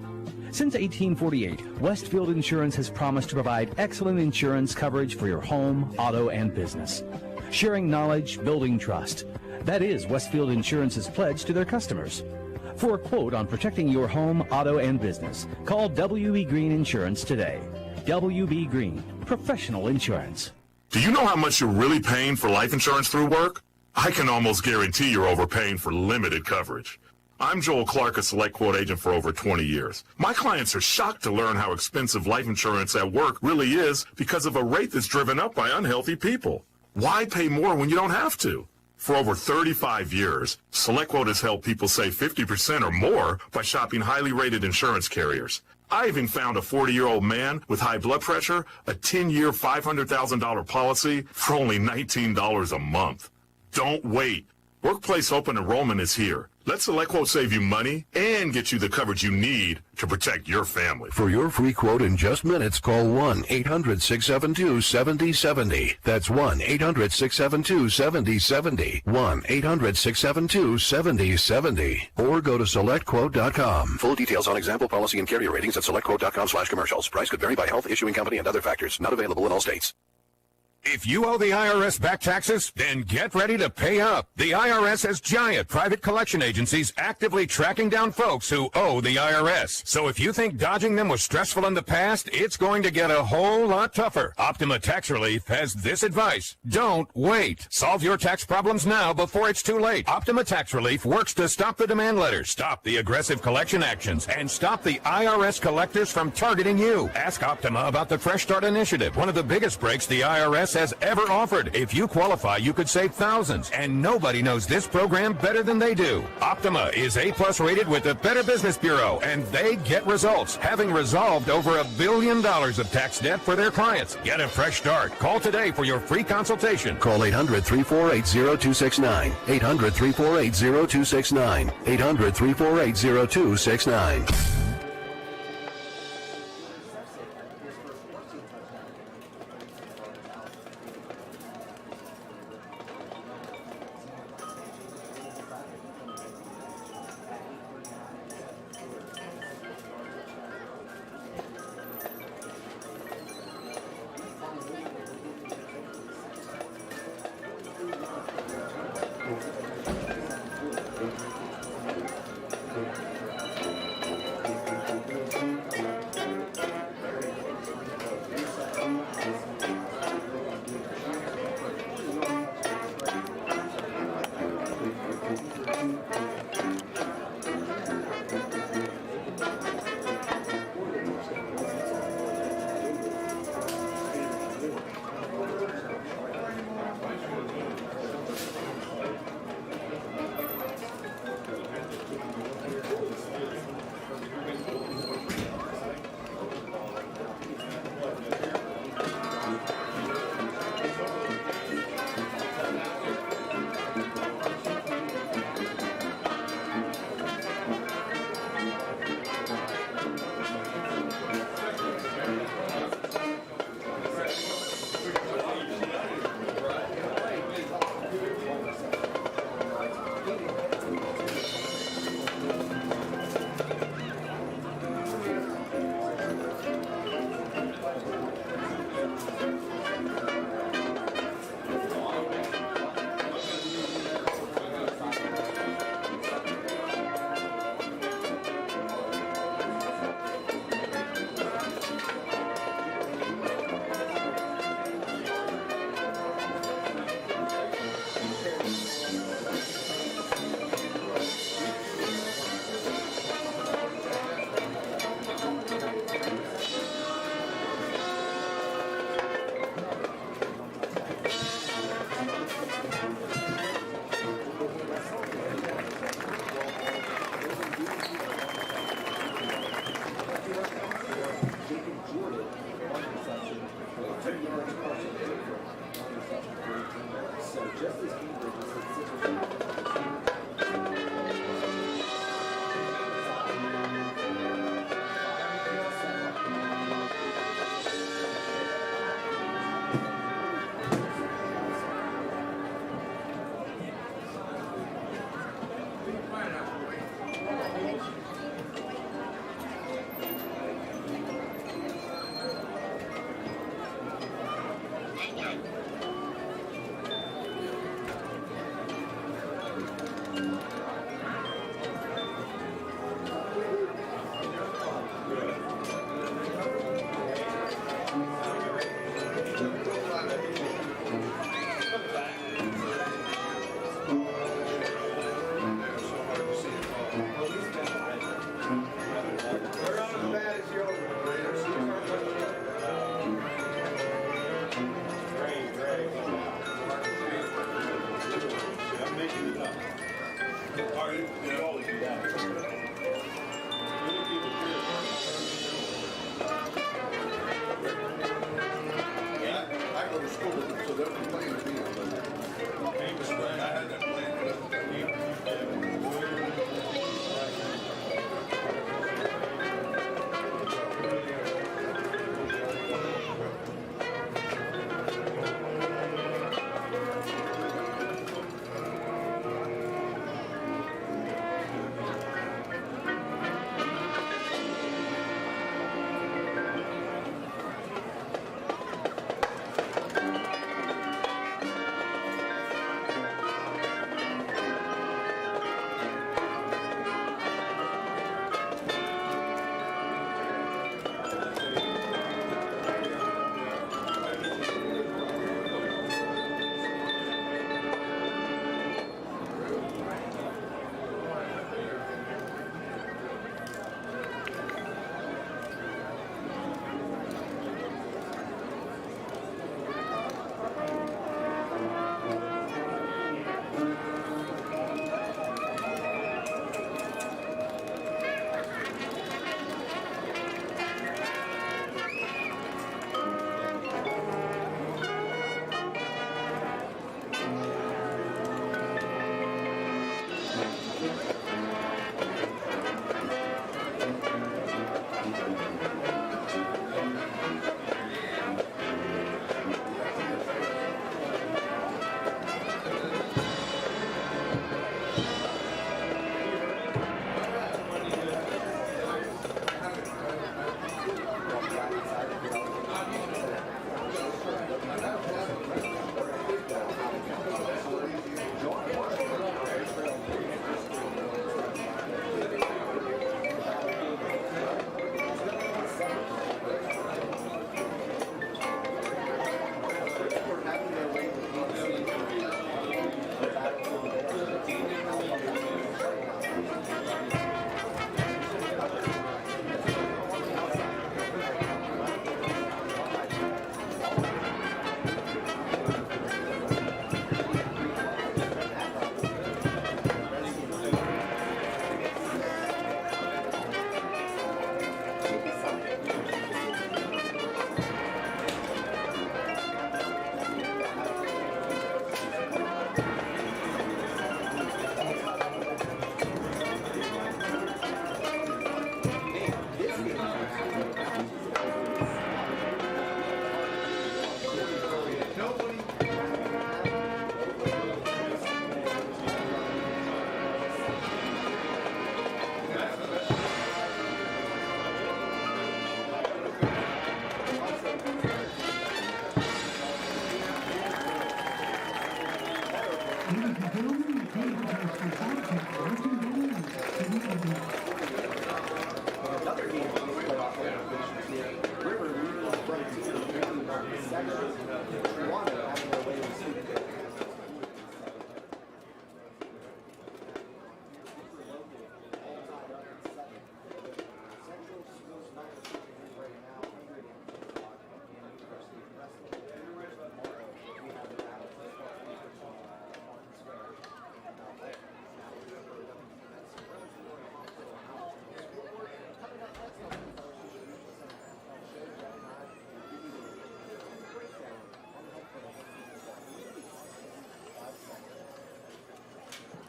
Since 1848, Westfield Insurance has promised to provide excellent insurance coverage for your home, auto, and business. Sharing knowledge, building trust. That is Westfield Insurance's pledge to their customers. For a quote on protecting your home, auto, and business, call W.B. Green Insurance today. W.B. Green, professional insurance. Do you know how much you're really paying for life insurance through work? I can almost guarantee you're overpaying for limited coverage. I'm Joel Clark, a Select Quote agent for over 20 years. My clients are shocked to learn how expensive life insurance at work really is because of a rate that's driven up by unhealthy people. Why pay more when you don't have to? For over 35 years, SelectQuote has helped people save 50% or more by shopping highly rated insurance carriers. I even found a 40-year-old man with high blood pressure, a 10-year, $500,000 policy for only $19 a month. Don't wait. Workplace open enrollment is here. Let SelectQuote save you money and get you the coverage you need to protect your family. For your free quote in just minutes, call 1-800-672-7070. That's 1-800-672-7070. 1-800-672-7070. Or go to SelectQuote.com. Full details on example policy and carrier ratings at SelectQuote.com/commercials. Price could vary by health, issuing company, and other factors. Not available in all states. If you owe the IRS back taxes, then get ready to pay up. The IRS has giant private collection agencies actively tracking down folks who owe the IRS. So if you think dodging them was stressful in the past, it's going to get a whole lot tougher. Optima Tax Relief has this advice. Don't wait. Solve your tax problems now before it's too late. Optima Tax Relief works to stop the demand letters, stop the aggressive collection actions, and stop the IRS collectors from targeting you. Ask Optima about the Fresh Start Initiative, one of the biggest breaks the IRS has ever offered. If you qualify, you could save thousands, and nobody knows this program better than they do. Optima is A+ rated with the Better Business Bureau, and they get results, having resolved over $1 billion of tax debt for their clients. Get a fresh start. Call today for your free consultation. Call 800-348-0269. 800-348-0269. 800-348-0269.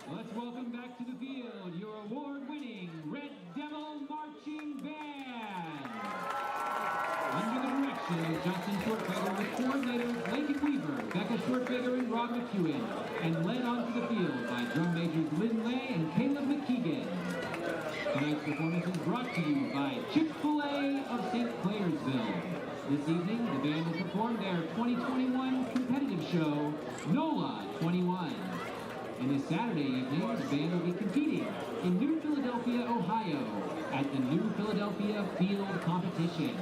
Let's welcome back to the field your award-winning Red Devil Marching Band. Under the direction of Justin Shortfeather with coordinators Lincoln Weaver, Becca Shortfeather, and Rob McEwen, and led onto the field by drum majors Lynn Lay and Caleb McKeegan. Tonight's performance is brought to you by Chick-fil-A of St. Clairsville. This evening, the band will perform their 2021 competitive show, NOLA 21. And this Saturday evening, the band will be competing in New Philadelphia, Ohio, at the New Philadelphia Field Competition.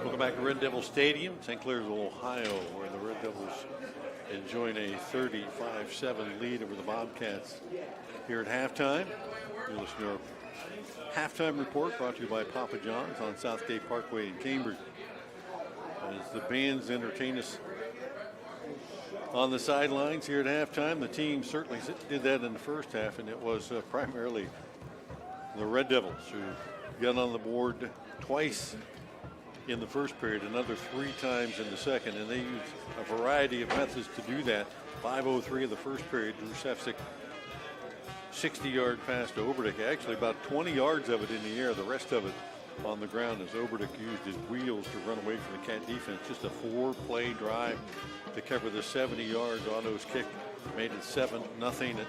Welcome back to Red Devil Stadium, St. Clairsville, Ohio, where the Red Devils enjoying a 35-7 lead over the Bobcats here at halftime. You're listening to our halftime report brought to you by Papa John's on Southgate Parkway in Cambridge. As the bands entertain us on the sidelines here at halftime, the team certainly did that in the first half, and it was primarily the Red Devils who got on the board twice in the first period, another 3 times in the second, and they used a variety of methods to do that. 5:03 of the first period, Drew Sefcik 60-yard pass to Oberdick, actually about 20 yards of it in the air, the rest of it on the ground as Oberdick used his wheels to run away from the Cat defense. Just a 4-play drive to cover the 70 yards. Otto's kick made it 7-0 at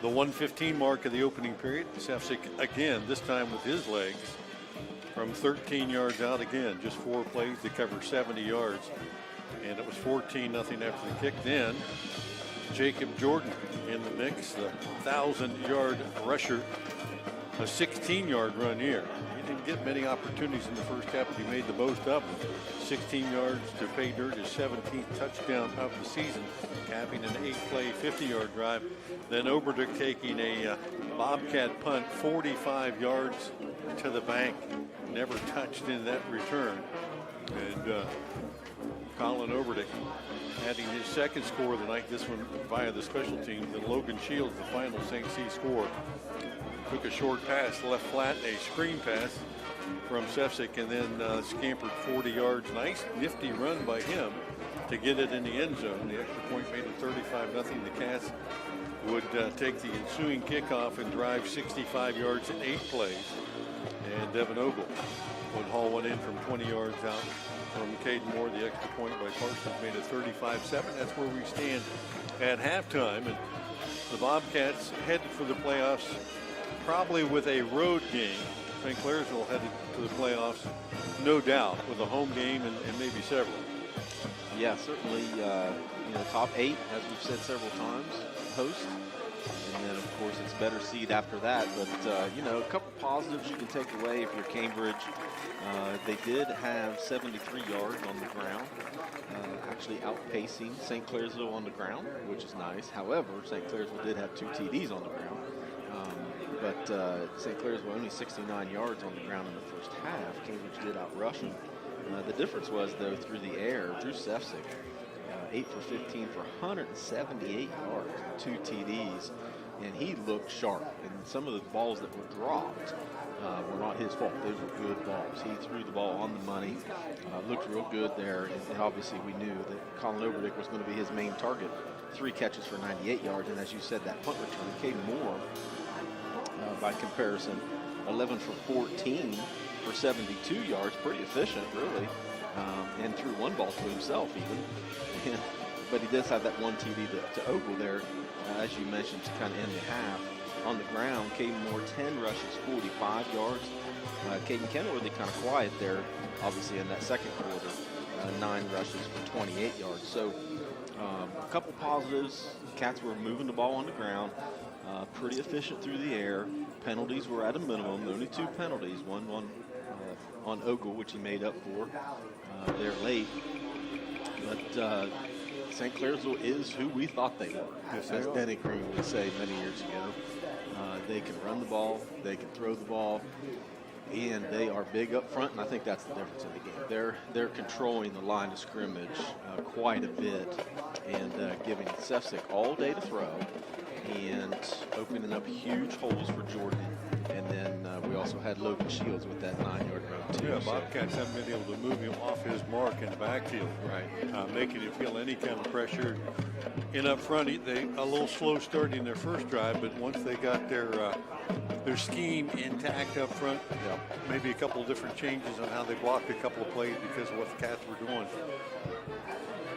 the 1:15 mark of the opening period. Sefcik again, this time with his legs, from 13 yards out again, just 4 plays to cover 70 yards. And it was 14-0 after the kick. Then Jacob Jordan in the mix, the 1,000-yard rusher, a 16-yard run here. He didn't get many opportunities in the first half, but he made the most of them. 16 yards to pay dirt, his 17th touchdown of the season, capping an 8-play, 50-yard drive. Then Oberdick taking a Bobcat punt, 45 yards to the bank, never touched in that return. And Colin Oberdick adding his second score of the night, this one via the special teams, and Logan Shields, the final St. C score. Took a short pass, left flat, a screen pass from Sefcik, and then scampered 40 yards. Nice, nifty run by him to get it in the end zone. The extra point made it 35-0. The Cats would take the ensuing kickoff and drive 65 yards in 8 plays. And Devin Ogle would haul one in from 20 yards out from Caden Moore. The extra point by Parsons made it 35-7. That's where we stand at halftime. And the Bobcats headed for the playoffs probably with a road game. St. Clairsville headed to the playoffs, no doubt, with a home game and maybe several. Yeah, certainly, top 8, as we've said several times, host. And then, of course, it's better seed after that. But, a couple positives you can take away if you're Cambridge. They did have 73 yards on the ground, actually outpacing St. Clairsville on the ground, which is nice. However, St. Clairsville did have 2 TDs on the ground. But St. Clairsville only 69 yards on the ground in the first half. Cambridge did outrush them. The difference was, though, through the air, Drew Sefcik, 8 for 15 for 178 yards, 2 TDs, and he looked sharp. And some of the balls that were dropped were not his fault. Those were good balls. He threw the ball on the money, looked real good there, and obviously we knew that Colin Oberdick was going to be his main target. 3 catches for 98 yards, and as you said, that punt return came more. By comparison, 11 for 14 for 72 yards, pretty efficient, really, and threw 1 ball to himself even. But he does have that 1 TD to Ogle there, as you mentioned, to kind of end the half. On the ground, Caden Moore, 10 rushes, 45 yards. Caden Kenworthy kind of quiet there, obviously, in that second quarter, 9 rushes for 28 yards. So a couple positives. Cats were moving the ball on the ground. Pretty efficient through the air. Penalties were at a minimum. Only 2 penalties. One on Ogle, which he made up for there late. But St. Clairsville is who we thought they were, as Denny Green would say many years ago. They can run the ball. They can throw the ball. And they are big up front, and I think that's the difference in the game. They're controlling the line of scrimmage quite a bit and giving Sefcik all day to throw and opening up huge holes for Jordan. And then we also had Logan Shields with that 9-yard run, too. Yeah, Bobcats haven't been able to move him off his mark in the backfield. Right. Making him feel any kind of pressure. And up front, they a little slow starting their first drive, but once they got their scheme intact up front, maybe a couple of different changes on how they blocked a couple of plays because of what the Cats were doing.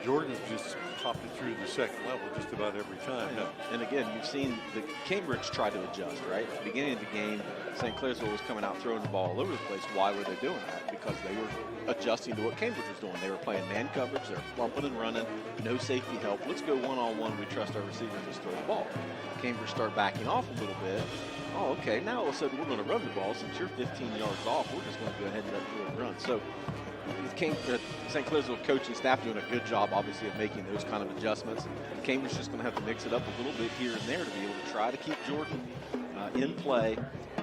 Jordan just popped it through the second level just about every time. And again, you've seen the Cambridge try to adjust, right? At the beginning of the game, St. Clairsville was coming out throwing the ball all over the place. Why were they doing that? Because they were adjusting to what Cambridge was doing. They were playing man coverage. They're bumping and running. No safety help. Let's go one-on-one. We trust our receivers to just throw the ball. Cambridge start backing off a little bit. Oh, okay, now all of a sudden we're going to run the ball. Since you're 15 yards off, we're just going to go ahead and let Jordan run. So St. Clairsville coaching staff doing a good job, obviously, of making those kind of adjustments. Cambridge's just going to have to mix it up a little bit here and there to be able to try to keep Jordan in play,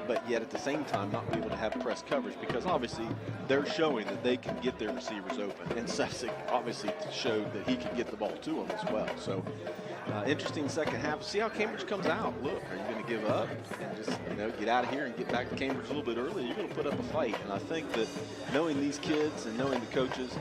but yet at the same time not be able to have press coverage, because obviously they're showing that they can get their receivers open, and Sessick obviously showed that he could get the ball to them as well. So interesting second half. See how Cambridge comes out. Look, are you going to give up and just get out of here and get back to Cambridge a little bit early? You're going to put up a fight, and I think that knowing these kids and knowing the coaches,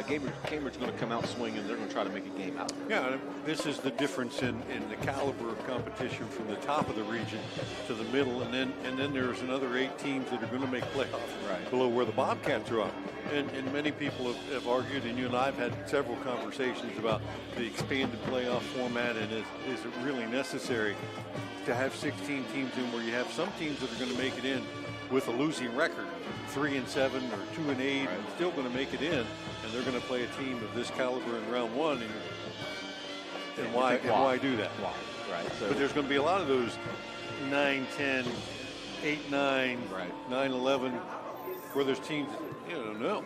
Cambridge is going to come out swinging. They're going to try to make a game out of it. Yeah, this is the difference in the caliber of competition from the top of the region to the middle, and then there's another 8 teams that are going to make playoffs below where the Bobcats are up. And many people have argued, and you and I have had several conversations about the expanded playoff format, and is it really necessary to have 16 teams in where you have some teams that are going to make it in with a losing record, 3-7 or 2-8, and still going to make it in, and they're going to play a team of this caliber in round one, and why do that? Why? Right. So, but there's going to be a lot of those 9-10, 8-9, 9-11, where there's teams that you don't know.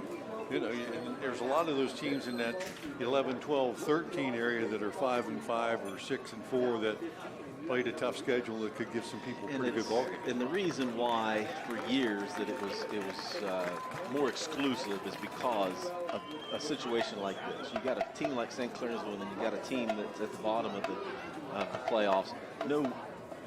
And there's a lot of those teams in that 11, 12, 13 area that are 5-5 or 6-4 that played a tough schedule that could give some people pretty good ball games. And the reason why for years that it was more exclusive is because of a situation like this. You got a team like St. Clairsville, and then you got a team that's at the bottom of the playoffs. No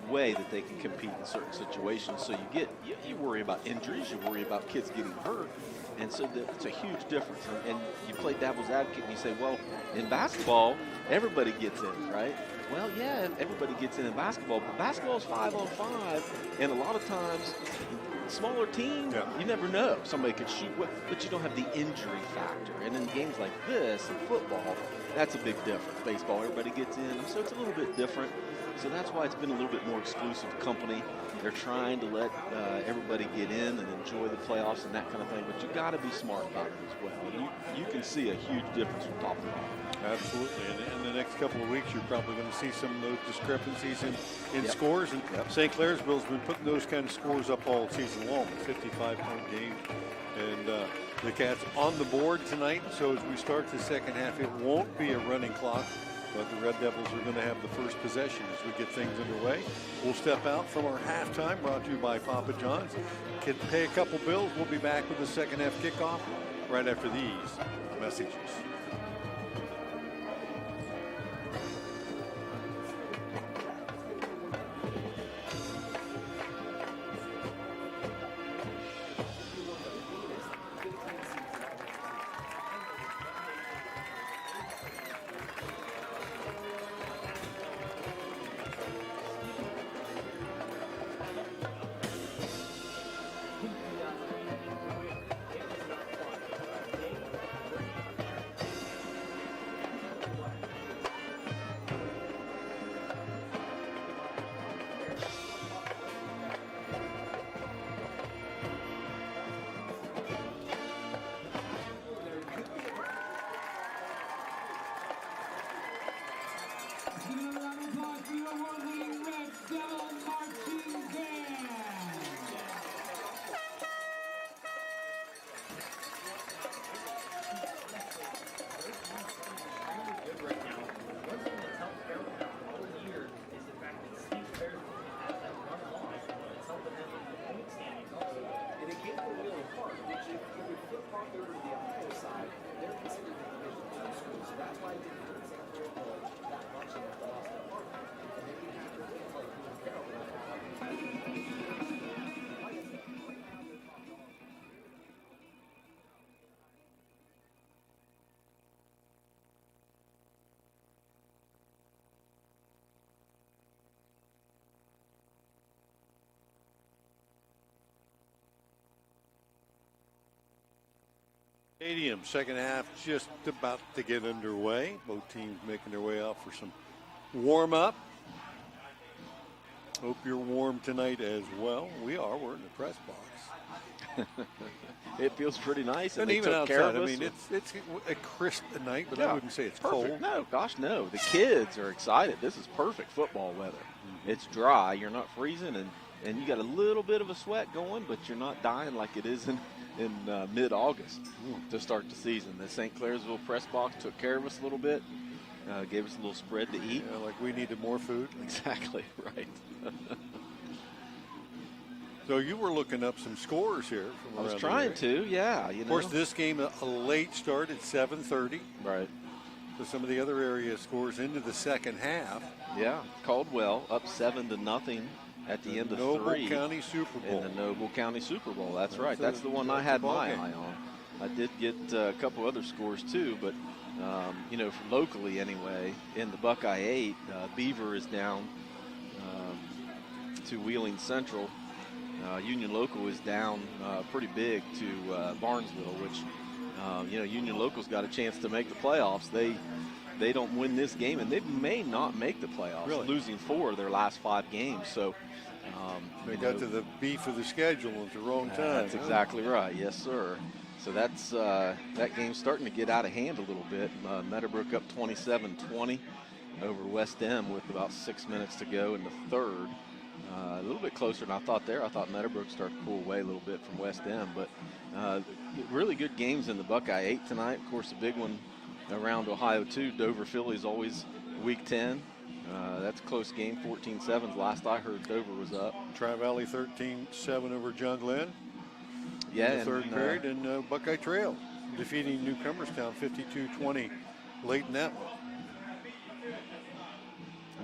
way that they can compete in certain situations. So you worry about injuries, you worry about kids getting hurt. And so it's a huge difference. And you play devil's advocate and you say, well, in basketball, everybody gets in, right? Well, yeah, everybody gets in basketball, but basketball is 5-on-5, and a lot of times, smaller team, you never know. Somebody could shoot, but you don't have the injury factor. And in games like this, in football, that's a big difference. Baseball, everybody gets in, so it's a little bit different. So that's why it's been a little bit more exclusive company. They're trying to let everybody get in and enjoy the playoffs and that kind of thing, but you got to be smart about it as well. And you can see a huge difference from top to bottom. Absolutely, and in the next couple of weeks, you're probably going to see some of those discrepancies in scores. And St. Clairsville's been putting those kind of scores up all season long, 55-point game. And the Cats on the board tonight. So as we start the second half, it won't be a running clock, but the Red Devils are going to have the first possession as we get things underway. We'll step out from our halftime, brought to you by Papa John's. Can pay a couple bills. We'll be back with the second half kickoff right after these messages. Stadium, second half just about to get underway. Both teams making their way out for some warm-up. Hope you're warm tonight as well. We are. We're in the press box. It feels pretty nice. And even outside, I mean, it's a crisp night, but I wouldn't say it's perfect. Cold. No, gosh, no. The kids are excited. This is perfect football weather. It's dry. You're not freezing, and you got a little bit of a sweat going, but you're not dying like it is in mid-August to start the season. The St. Clairsville press box took care of us a little bit, gave us a little spread to eat. Yeah, like we needed more food. Exactly, right. So you were looking up some scores here from I was around trying the area. to, yeah. Of course, this game, a late start at 7:30. Right. So some of the other area scores into the second half. Yeah, Caldwell up 7-0 at the end of Noble 3. County Super Bowl. In the Noble County Super Bowl, that's right. a- That's the one I that's a had ball my game. eye on. I did get a couple other scores too, but from locally anyway, in the Buckeye 8, Beaver is down to Wheeling Central. Union Local is down pretty big to Barnesville, which Union Local's got a chance to make the playoffs. They don't win this game, and they may not make the playoffs, Really? losing 4 of their last 5 games. So They got to the beef of the schedule at the wrong time. That's exactly right. Yes, sir. So that's that game's starting to get out of hand a little bit. Meadowbrook up 27-20 over West End with about 6 minutes to go in the third. A little bit closer than I thought there. I thought Meadowbrook started to pull away a little bit from West End, but really good games in the Buckeye 8 tonight. Of course, a big one around Ohio too. Dover Phillies always week 10. That's a close game, 14-7. Last I heard, Dover was up. Tri-Valley 13-7 over John Glenn. Yeah, in the third period, and Buckeye Trail defeating Newcomerstown 52-20 late in that one.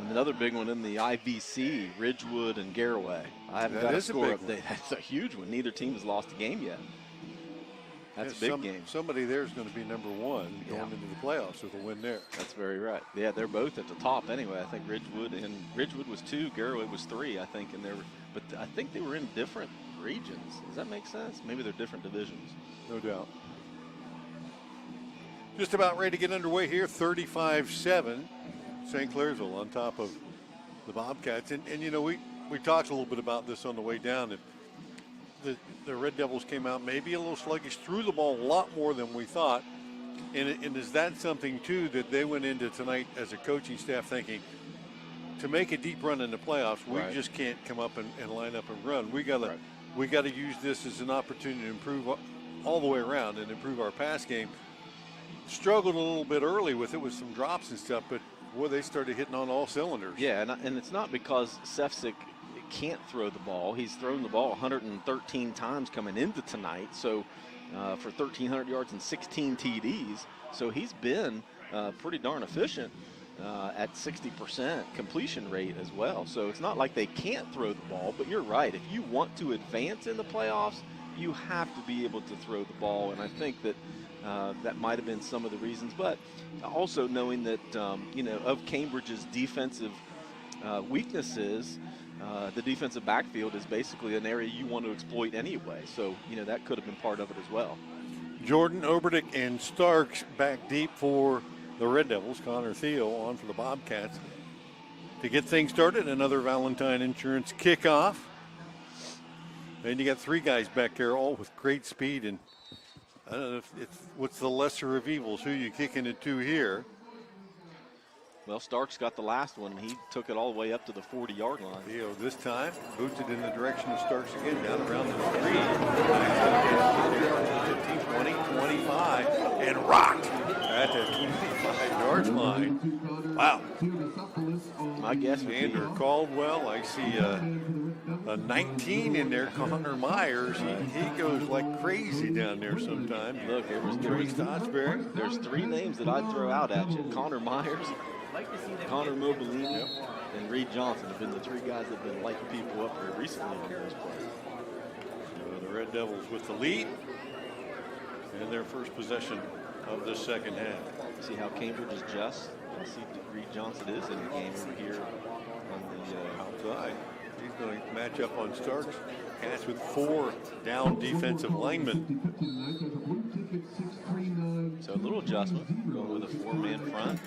And another big one in the IVC, Ridgewood and Garaway. I haven't That got a is a score big update. one. That's a huge one. Neither team has lost a game yet. That's a big game. Somebody there is going to be number one going into the playoffs with a win there. That's very right. Yeah, they're both at the top anyway. I think Ridgewood was 2, Garaway was 3, I think, but I think they were in different regions. Does that make sense? Maybe they're different divisions. No doubt. Just about ready to get underway here. 35-7. St. Clairsville on top of the Bobcats. And we talked a little bit about this on the way down. The Red Devils came out maybe a little sluggish, threw the ball a lot more than we thought. And is that something, too, that they went into tonight as a coaching staff thinking, to make a deep run in the playoffs, we just can't come up and line up and run. We got to use this as an opportunity to improve all the way around and improve our pass game. Struggled a little bit early with some drops and stuff, but boy, they started hitting on all cylinders. Yeah, and it's not because Sefcik can't throw the ball. He's thrown the ball 113 times coming into tonight, so for 1,300 yards and 16 TDs. So he's been pretty darn efficient at 60% completion rate as well. So it's not like they can't throw the ball, but you're right. If you want to advance in the playoffs, you have to be able to throw the ball, and I think that that might have been some of the reasons, but also knowing that, of Cambridge's defensive weaknesses, the defensive backfield is basically an area you want to exploit anyway. So, that could have been part of it as well. Jordan, Oberdick, and Starks back deep for the Red Devils. Connor Theo on for the Bobcats. To get things started, another Valentine Insurance kickoff. And you got 3 guys back there, all with great speed, and I don't know if it's what's the lesser of evils. Who you kicking it to here? Well, Starks got the last one, and he took it all the way up to the 40-yard line. Theo this time boots it in the direction of Starks again, down around the 3. 15, 20, 25, and rocked at the 25-yard line. Wow. My guess would be Andrew Caldwell. I see a 19 in there. Connor Myers. He goes like crazy down there sometimes. Look, there was Joey Stotsberry. There's 3 names that I'd throw out at you. Connor Myers, Connor Mobilini, and Reed Johnson have been the 3 guys that have been lighting people up here recently on this play. The Red Devils with the lead in their first possession of the second half. See how Cambridge is just. I see Reed Johnson is in the game over here on the outside. He's going to match up on Starks. Cats with 4 down defensive linemen. So a little adjustment, going with a 4-man front.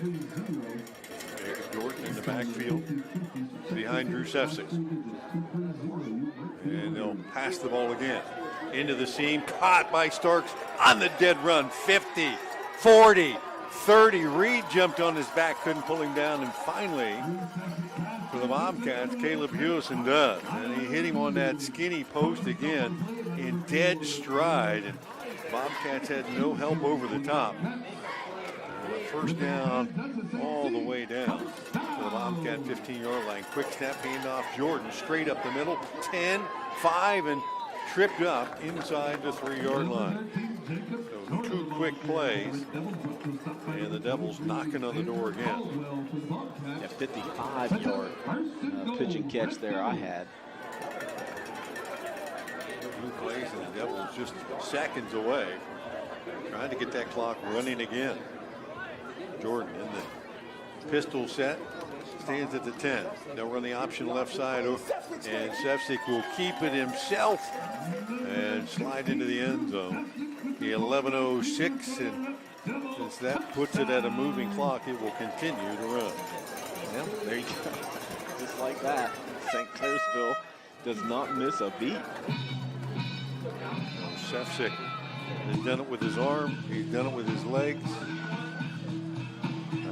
There's Jordan in the backfield behind Drew Sefcik. And they'll pass the ball again. Into the seam, caught by Starks on the dead run. 50, 40, 30. Reed jumped on his back, couldn't pull him down, and finally, for the Bobcats, Caleb Hewison does. And he hit him on that skinny post again. in dead stride, and Bobcats had no help over the top. First down all the way down to the Bobcat 15-yard line. Quick snap handoff. Jordan straight up the middle. 10, 5, and tripped up inside the 3-yard line. So 2 quick plays, and the Devils knocking on the door again. Yeah, 55-yard pitch and catch there I had. 2 plays, and the Devils just seconds away, trying to get that clock running again. Jordan in the pistol set, stands at the 10. They'll run the option left side, and Sefcik will keep it himself and slide into the end zone. The 11:06, and since that puts it at a moving clock, it will continue to run. Yeah, there you go. Just like that, St. Clairsville does not miss a beat. Sefcik has done it with his arm. He's done it with his legs.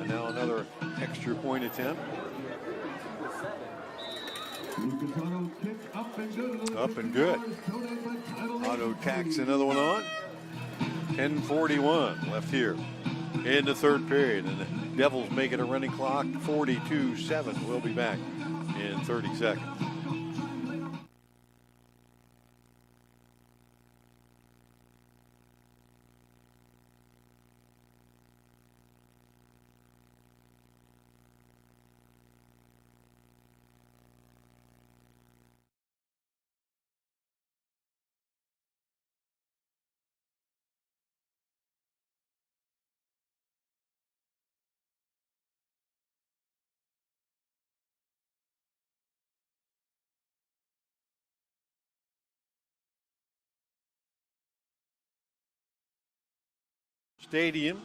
Now another extra point attempt. Up and good. Otto tacks another one on. 10:41 left here in the 3rd period. And the Devils make it a running clock. 42-7. We'll be back in 30 seconds. Stadium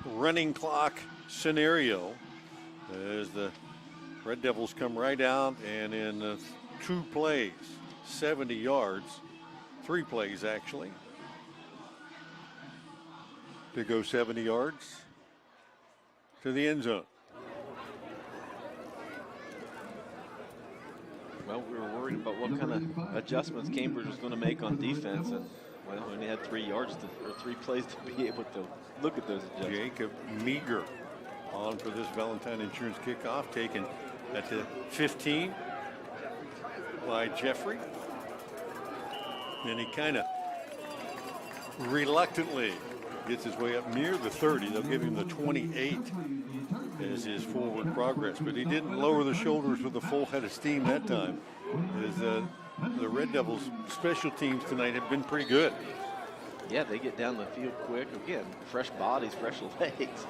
running clock scenario as the Red Devils come right out, and in 2 plays, 70 yards, 3 plays actually, to go 70 yards to the end zone. Well, we were worried about what kind of adjustments Cambridge was going to make on defense, and well, we only had 3 yards or 3 plays to be able to look at those adjustments. Jacob Meager on for this Valentine Insurance kickoff, taken at the 15 by Jeffrey. And he kind of reluctantly gets his way up near the 30. They'll give him the 28 as his forward progress, but he didn't lower the shoulders with a full head of steam that time. As the Red Devils special teams tonight have been pretty good. Yeah, they get down the field quick. Again, fresh bodies, fresh legs,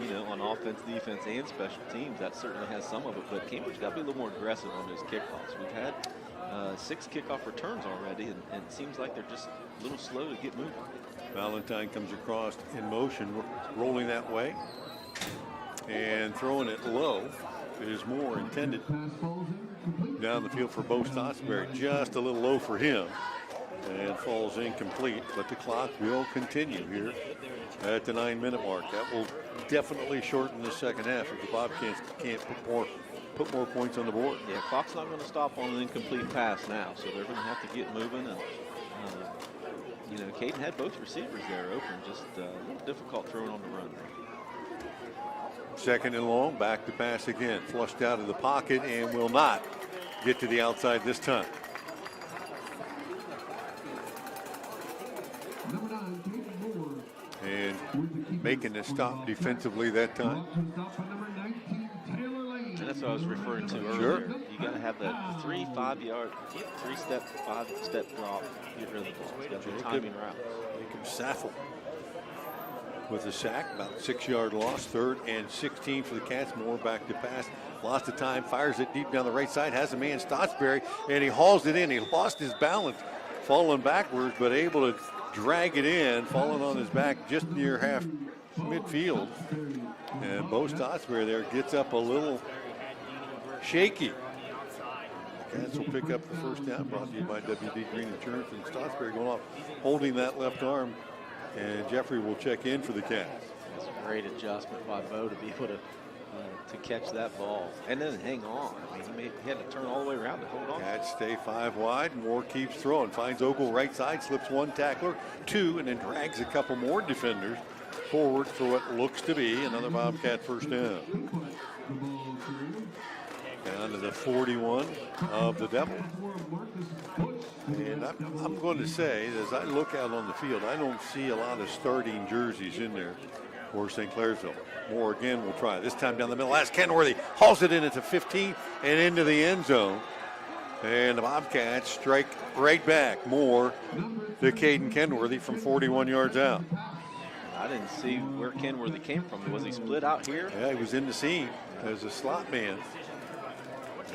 you know, on offense, defense, and special teams. That certainly has some of it, but Cambridge got to be a little more aggressive on those kickoffs. We've had 6 kickoff returns already, and it seems like they're just a little slow to get moving. Valentine comes across in motion, rolling that way, and throwing it low is more intended down the field for Bo Stotsberry. Just a little low for him, and falls incomplete, but the clock will continue here at the 9-minute mark. That will definitely shorten the second half if the Bobcats can't put more points on the board. Yeah, clock's not going to stop on an incomplete pass now, so they're going to have to get moving. And you know, Caden had both receivers there open, just a little difficult throwing on the run. Second and long, back to pass again, flushed out of the pocket and will not get to the outside this time. And making the stop defensively that time. And that's what I was referring to earlier. Sure. You got to have that 3-5 yard, 3-step, 5-step drop, get rid of the ball. It's got to be a timing route. Jacob Saffel with a sack, about 6-yard loss. 3rd and 16 for the Cats. Moore back to pass. Lost of time, fires it deep down the right side, has a man, Stotsberry, and he hauls it in. He lost his balance, falling backwards, but able to drag it in, falling on his back just near half midfield. And Bo Stotsberry there gets up a little shaky. The Cats will pick up the first down, brought to you by WD Green Insurance, and Stotsberry going off, holding that left arm, and Jeffrey will check in for the Cats. That's a great adjustment by Bo to be able to to catch that ball and then hang on. I mean, he had to turn all the way around to hold on. Cats stay 5 wide. Moore keeps throwing. Finds Ogle right side. Slips one tackler, 2, and then drags a couple more defenders forward for what looks to be another Bobcat first down. Down to the 41 of the Devils. And I'm going to say, as I look out on the field, I don't see a lot of starting jerseys in there for St. Clairsville. Moore again will try. This time down the middle. That's Kenworthy. Hauls it in at the 15 and into the end zone. And the Bobcats strike right back. Moore to Caden Kenworthy from 41 yards out. I didn't see where Kenworthy came from. Was he split out here? Yeah, he was in the seam as a slot man.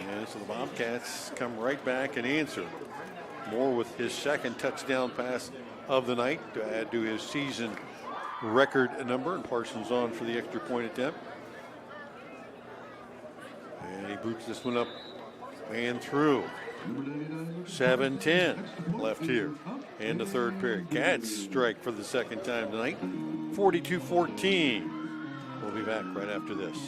And so the Bobcats come right back and answer. Moore with his second touchdown pass of the night to add to his season record number, and Parsons on for the extra point attempt. And he boots this one up and through. 7:10 left here in the third period. Cats strike for the second time tonight. 42-14. We'll be back right after this.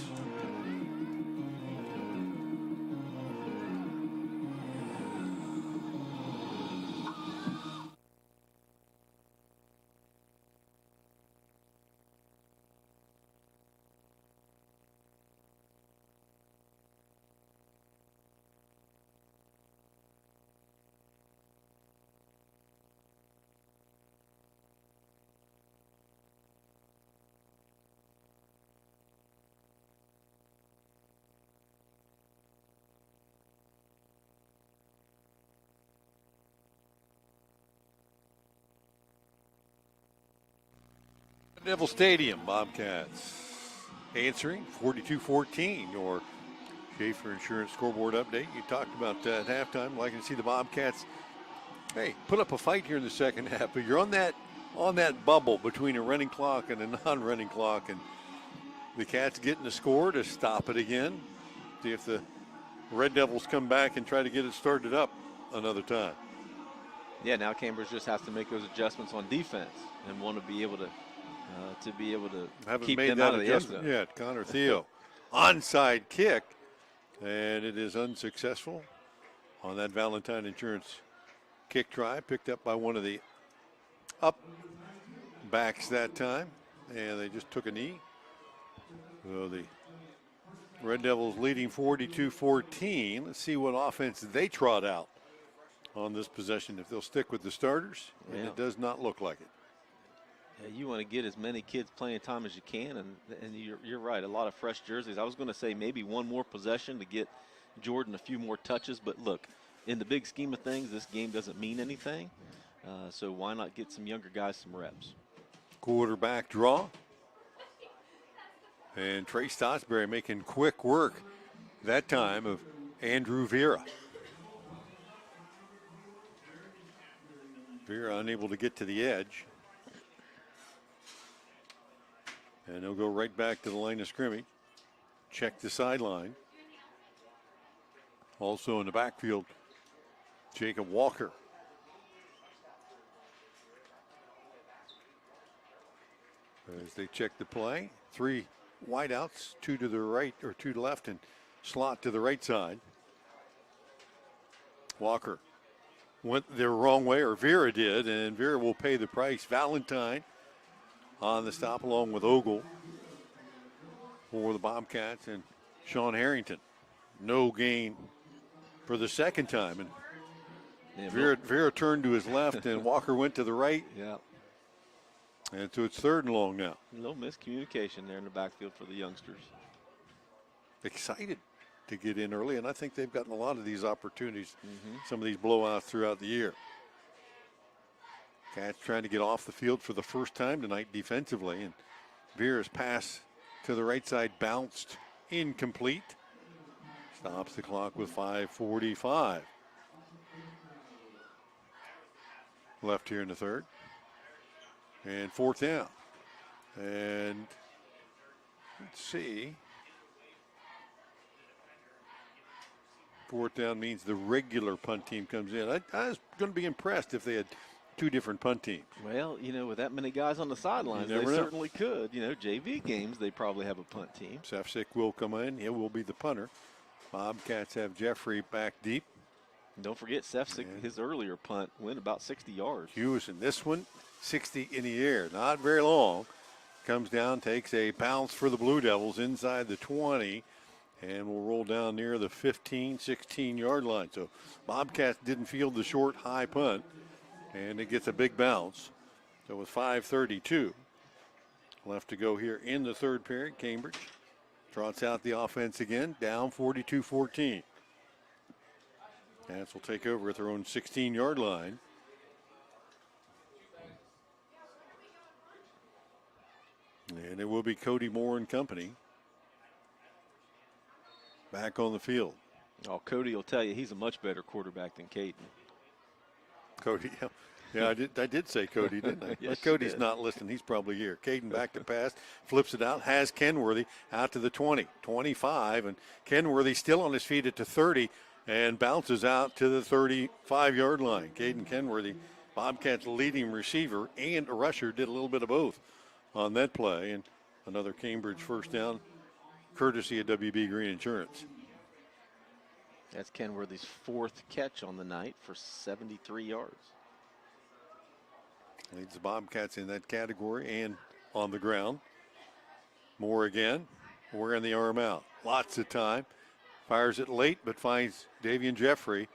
Neville Stadium, Bobcats answering 42-14. Your Schaefer Insurance scoreboard update. You talked about that at halftime. Like to see the Bobcats, hey, put up a fight here in the second half, but you're on that bubble between a running clock and a non-running clock, and the Cats getting the score to stop it again. See if the Red Devils come back and try to get it started up another time. Yeah, now Cambridge just has to make those adjustments on defense and want to be able to keep them out of the end zone. Yet. Connor Theo, onside kick, and it is unsuccessful on that Valentine Insurance kick try, picked up by one of the up backs that time, and they just took a knee. So the Red Devils leading 42-14. Let's see what offense they trot out on this possession, if they'll stick with the starters, and it does not look like it. Yeah, you want to get as many kids playing time as you can, and you're right, a lot of fresh jerseys. I was going to say maybe one more possession to get Jordan a few more touches, but look, in the big scheme of things, this game doesn't mean anything, so why not get some younger guys some reps? Quarterback draw. And Trey Stotsberry making quick work that time of Andrew Vera. Vera unable to get to the edge. And he'll go right back to the line of scrimmage. Check the sideline. Also in the backfield, Jacob Walker. As they check the play, 3 wideouts, 2 to the right or 2 to left, and slot to the right side. Walker went the wrong way, or Vera did, and Vera will pay the price. Valentine on the stop along with Ogle for the Bobcats, and Sean Harrington. No gain for the second time. And yeah, Vera turned to his left and Walker went to the right. Yeah. And so it's 3rd and long now. A little miscommunication there in the backfield for the youngsters. Excited to get in early, and I think they've gotten a lot of these opportunities, some of these blowouts throughout the year. Cats trying to get off the field for the first time tonight defensively, and Vera's pass to the right side bounced incomplete. Stops the clock with 5:45 left here in the third. And 4th down. And let's see. 4th down means the regular punt team comes in. I was going to be impressed if they had two different punt teams. Well, you know, with that many guys on the sidelines, they certainly could. You know, JV games, they probably have a punt team. Sefcik will come in. He will be the punter. Bobcats have Jeffrey back deep. And don't forget, Sefcik, his earlier punt went about 60 yards. Hewison, this one, 60 in the air. Not very long. Comes down, takes a bounce for the Blue Devils inside the 20, and will roll down near the 15, 16-yard line. So Bobcats didn't field the short, high punt, and it gets a big bounce. So with 5:32 left to go here in the third period, Cambridge trots out the offense again, down 42-14. Cats will take over at their own 16-yard line. And it will be Cody Moore and company back on the field. Oh, Cody will tell you he's a much better quarterback than Caden. Cody, yeah, I did say Cody, didn't I? Yes, But Cody's you did. not listening. He's probably here. Caden back to pass, flips it out, has Kenworthy out to the 20, 25, and Kenworthy still on his feet at the 30 and bounces out to the 35-yard line. Caden Kenworthy, Bobcats' leading receiver and a rusher, did a little bit of both on that play, and another Cambridge first down, courtesy of WB Green Insurance. That's Kenworthy's fourth catch on the night for 73 yards. Leads the Bobcats in that category and on the ground. Moore again, wearing the arm out. Lots of time. Fires it late, but finds Davian Jeffrey,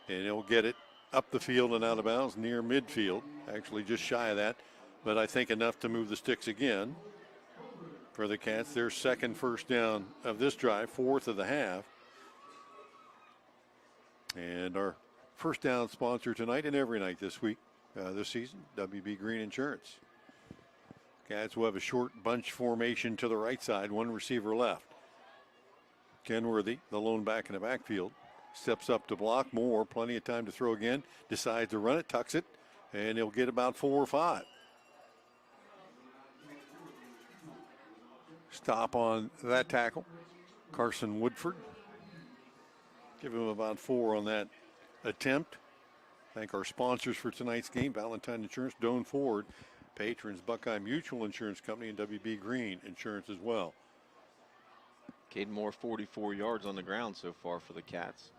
and he'll get it up the field and out of bounds near midfield. Actually just shy of that, but I think enough to move the sticks again. For the Cats, their second first down of this drive, fourth of the half. And our first down sponsor tonight and every night this week, this season, WB Green Insurance. Cats will have a short bunch formation to the right side, one receiver left. Kenworthy, the lone back in the backfield, steps up to block. Moore, plenty of time to throw again, decides to run it, tucks it, and he'll get about 4 or 5. Stop on that tackle, Carson Woodford. Give him about 4 on that attempt. Thank our sponsors for tonight's game, Valentine Insurance, Doan Ford, patrons, Buckeye Mutual Insurance Company, and WB Green Insurance as well. Caden Moore, 44 yards on the ground so far for the Cats,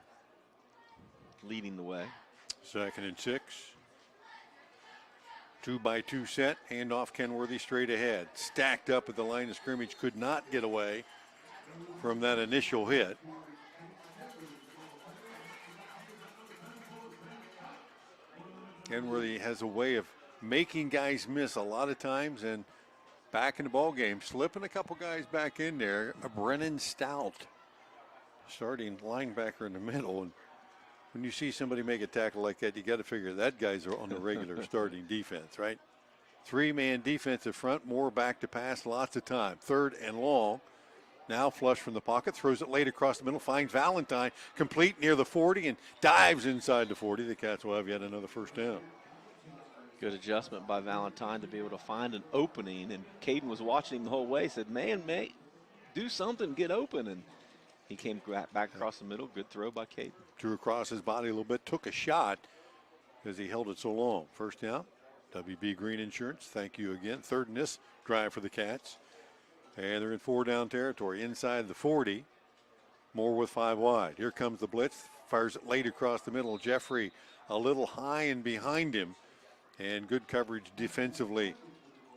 leading the way. 2nd and 6. 2-by-2 set, handoff Kenworthy straight ahead. Stacked up at the line of scrimmage, could not get away from that initial hit. Kenworthy has a way of making guys miss a lot of times, and back in the ball game, slipping a couple guys back in there. Brennan Stout, starting linebacker in the middle, and when you see somebody make a tackle like that, you got to figure that guy's on the regular starting defense, right? 3-man defensive front, Moore back to pass, lots of time. 3rd and long. Now flush from the pocket, throws it late across the middle, finds Valentine, complete near the 40, and dives inside the 40. The Cats will have yet another first down. Good adjustment by Valentine to be able to find an opening, and Caden was watching him the whole way, said, man, do something, get open, and he came back across the middle. Good throw by Caden. Drew across his body a little bit, took a shot because he held it so long. First down, WB Green Insurance, thank you again. 3rd in this drive for the Cats. And they're in 4-down territory inside the 40. Moore with 5 wide. Here comes the blitz, fires it late across the middle. Jeffrey a little high and behind him, and good coverage defensively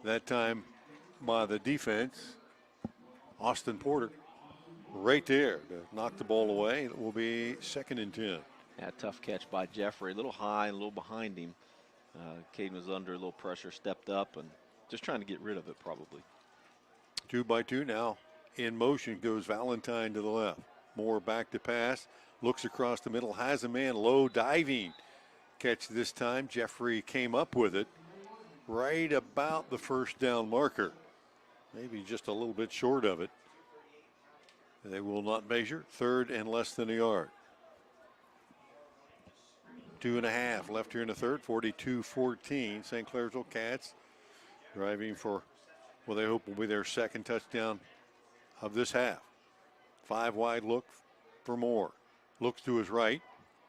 that time by the defense. Austin Porter right there to knock the ball away. It will be 2nd and 10. Yeah, tough catch by Jeffrey. A little high and a little behind him. Caden was under a little pressure, stepped up, and just trying to get rid of it probably. 2-by-2 now. In motion goes Valentine to the left. Moore back to pass. Looks across the middle. Has a man low diving. Catch this time. Jeffrey came up with it right about the first down marker. Maybe just a little bit short of it. They will not measure. 3rd and less than a yard. 2.5 left here in the third. 42-14. St. Clairsville Cats driving for what they hope will be their second touchdown of this half. 5 wide look for Moore. Looks to his right.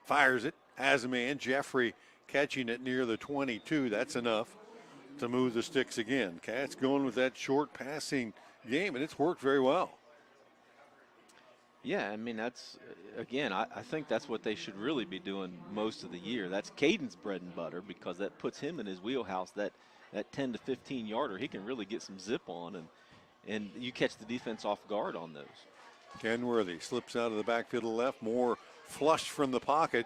Fires it. Has a man. Jeffrey catching it near the 22. That's enough to move the sticks again. Cats going with that short passing game, and it's worked very well. Yeah, I mean, that's, again, I think that's what they should really be doing most of the year. That's Caden's bread and butter, because that puts him in his wheelhouse, that 10 to 15 yarder. He can really get some zip on, and you catch the defense off guard on those. Kenworthy slips out of the backfield to the left. Moore flushed from the pocket,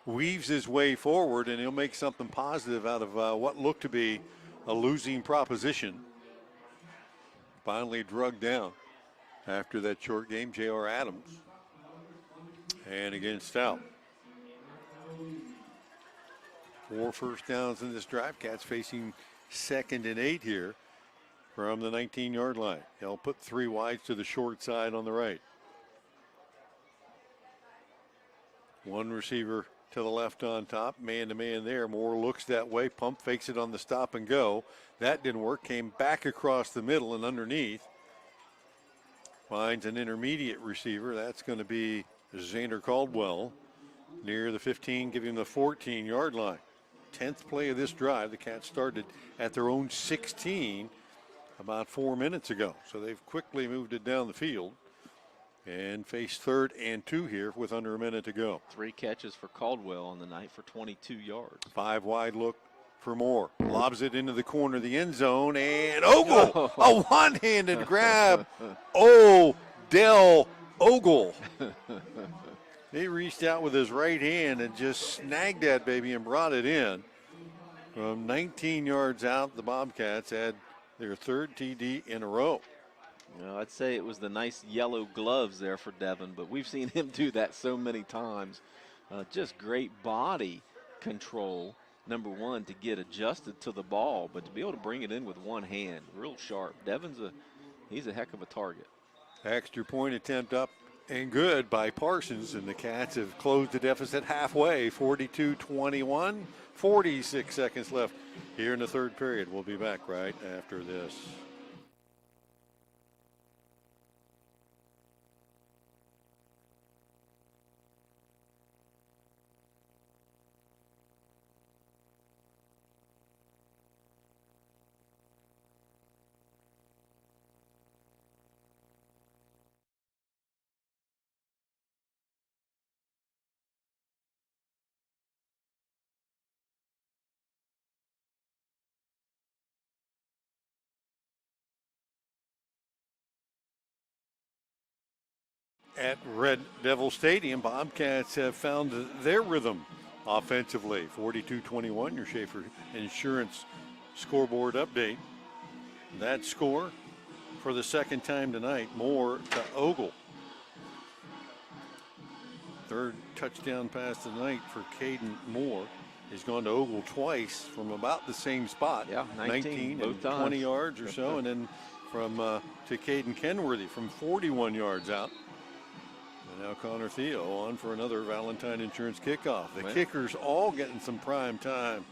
weaves his way forward, and he'll make something positive out of what looked to be a losing proposition. Finally drugged down after that short game, J.R. Adams. And again, Stout. 4 first downs in this drive. Cats facing 2nd and 8 here from the 19-yard line. They'll put 3 wides to the short side on the right. 1 receiver to the left on top, man-to-man there. Moore looks that way, pump fakes it on the stop and go. That didn't work, came back across the middle and underneath. Finds an intermediate receiver. That's going to be Xander Caldwell near the 15, giving him the 14-yard line. 10th play of this drive. The Cats started at their own 16 about 4 minutes ago. So they've quickly moved it down the field and face 3rd and 2 here with under a minute to go. 3 catches for Caldwell on the night for 22 yards. 5 wide look for Moore. Lobs it into the corner of the end zone, and Ogle, a one-handed grab. Odell Ogle. He reached out with his right hand and just snagged that baby and brought it in. From 19 yards out, the Bobcats had their 3rd TD in a row. Well, I'd say it was the nice yellow gloves there for Devin, but we've seen him do that so many times. Just great body control, number one, to get adjusted to the ball, but to be able to bring it in with one hand, real sharp. Devin's he's a heck of a target. Extra point attempt up and good by Parsons, and the Cats have closed the deficit halfway, 42-21, 46 seconds left here in the 3rd period. We'll be back right after this. At Red Devil Stadium, Bobcats have found their rhythm offensively. 42-21, your Schaefer Insurance scoreboard update. That score for the 2nd time tonight, Moore to Ogle. 3rd touchdown pass tonight for Caden Moore. He's gone to Ogle twice from about the same spot. Yeah, 19 and 20 yards or so, and then from to Caden Kenworthy from 41 yards out. And now Connor Theo on for another Valentine Insurance kickoff. The kickers all getting some prime time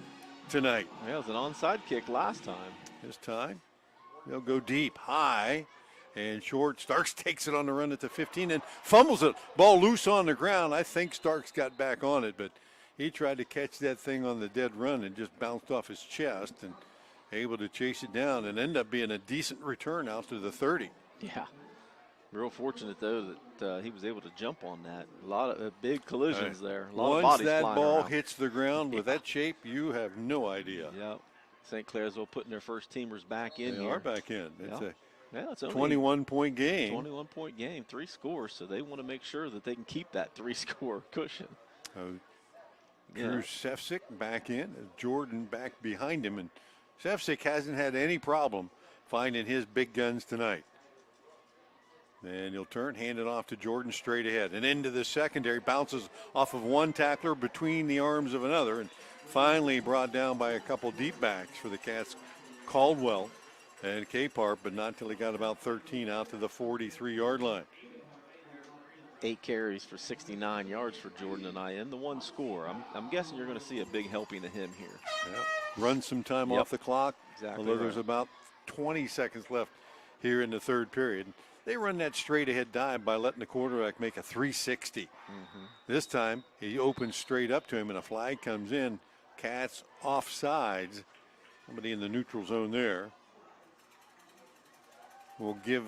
tonight. Yeah, it was an onside kick last time. This time, they'll go deep, high, and short. Starks takes it on the run at the 15 and fumbles it. Ball loose on the ground. I think Starks got back on it, but he tried to catch that thing on the dead run and just bounced off his chest and able to chase it down and end up being a decent return out to the 30. Yeah. Real fortunate, though, that he was able to jump on that. A lot of big collisions there. A lot of bodies flying around. Once that ball hits the ground with that shape, you have no idea. Yeah. St. Clairsville putting their first teamers back in here. They are back in. It's it's a 21-point game. 21-point game, 3 scores, so they want to make sure that they can keep that 3-score cushion. Drew Sefcik back in, Jordan back behind him, and Sefcik hasn't had any problem finding his big guns tonight. And he'll turn, hand it off to Jordan straight ahead. And into the secondary, bounces off of one tackler between the arms of another, and finally brought down by a couple deep backs for the Cats, Caldwell and Capart, but not till he got about 13 out to the 43-yard line. 8 carries for 69 yards for Jordan and and the 1 score. I'm guessing you're going to see a big helping of him here. Yeah. Run some time off the clock. Exactly. Although there's about 20 seconds left here in the 3rd period. They run that straight ahead dive by letting the quarterback make a 360. This time he opens straight up to him and a flag comes in Cats offsides. Somebody in the neutral zone there will give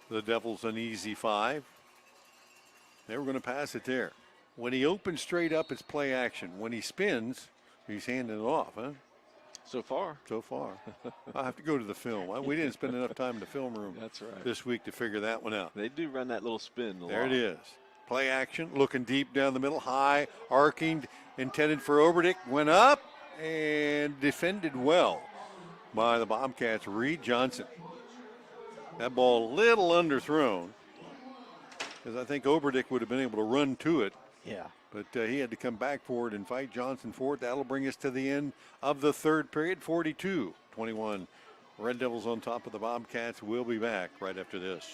the Devils an easy 5. They were going to pass it there. When he opens straight up, it's play action. When he spins, he's handing it off, huh? So far. So far. I'll have to go to the film. We didn't spend enough time in the film room That's right. this week to figure that one out. They do run that little spin a lot. There it is. Play action, looking deep down the middle, high, arcing, intended for Oberdick, went up and defended well by the Bobcats. Reed Johnson. That ball a little underthrown, because I think Oberdick would have been able to run to it. Yeah. But he had to come back for it and fight Johnson for it. That'll bring us to the end of the third period, 42-21. Red Devils on top of the Bobcats. We'll be back right after this.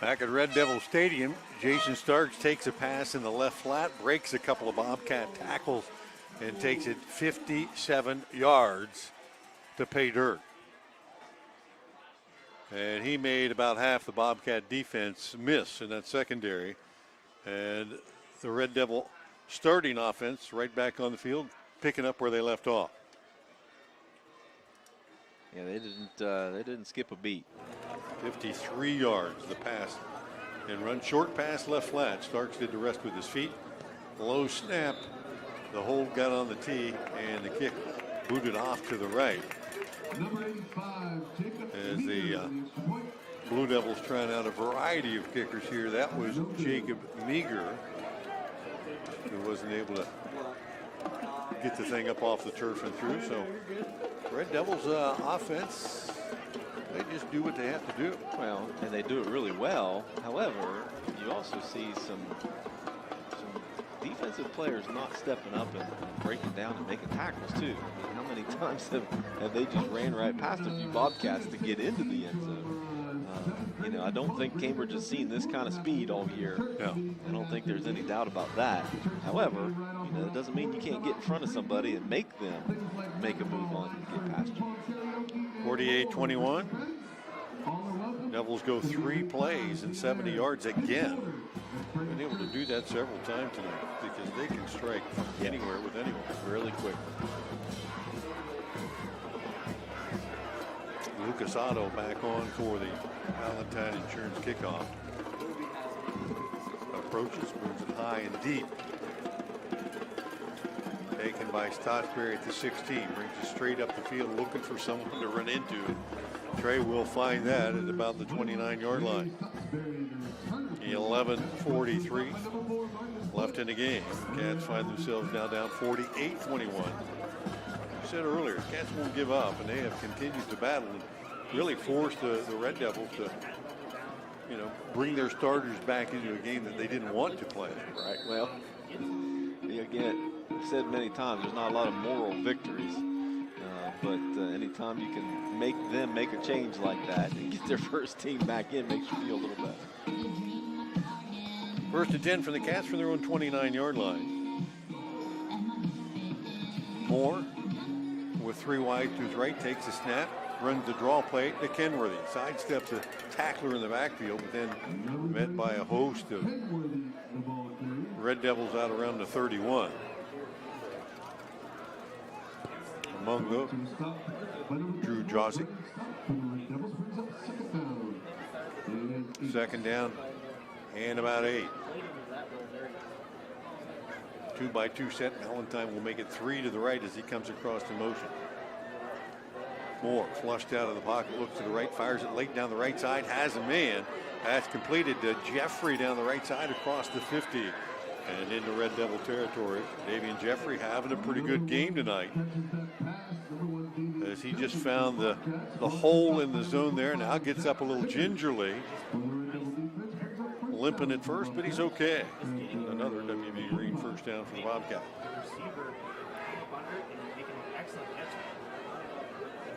Back at Red Devil Stadium, Jason Starks takes a pass in the left flat, breaks a couple of Bobcat tackles, and takes it 57 yards to pay dirt. And he made about half the Bobcat defense miss in that secondary. And the Red Devil starting offense right back on the field, picking up where they left off. Yeah, they didn't skip a beat. 53 yards the pass and run, short pass left flat. Starks did the rest with his feet. Low snap, the hold got on the tee, and the kick booted off to the right. As the Blue Devils trying out a variety of kickers here. That was Jacob Meager, who wasn't able to get the thing up off the turf and through. So Red Devils offense, they just do what they have to do. Well, and they do it really well. However, you also see some defensive players not stepping up and breaking down and making tackles too. I mean, how many times have they just ran right past a few Bobcats to get into the end zone? You know, I don't think Cambridge has seen this kind of speed all year. No. I don't think there's any doubt about that. However, you know, it doesn't mean you can't get in front of somebody and make them make a move on and get past you. 48-21. Devils go 3 plays and 70 yards again. Been able to do that several times tonight because they can strike from anywhere with anyone really quick. Lucas Otto back on for the Valentine Insurance kickoff. Approaches, moves it high and deep. Taken by Stottsbury at the 16. Brings it straight up the field, looking for someone to run into. Trey will find that at about the 29-yard line. 11:43 left in the game. Cats find themselves now down 48-21. I said earlier, Cats won't give up, and they have continued to battle and really forced the Red Devils to, you know, bring their starters back into a game that they didn't want to play. Right. Well, again, I've said many times, there's not a lot of moral victories, but anytime you can make them make a change like that and get their first team back in, makes you feel a little better. First and 10 for the Cats from their own 29-yard line. Moore with 3 wide to his right, takes a snap, runs the draw play to Kenworthy. Sidesteps a tackler in the backfield, but then met by a host of Red Devils out around the 31. Among those, Drew Josic. Second down and about 8. 2-by-2 set. Valentine will make it 3 to the right as he comes across in motion. Moore flushed out of the pocket, looks to the right, fires it late down the right side, has a man. That's completed to Jeffrey down the right side across the 50 and into Red Devil territory. Davian Jeffrey having a pretty good game tonight, as he just found the hole in the zone there. Now gets up a little gingerly, limping at first, but he's okay. Another WB Green first down for the Bobcats.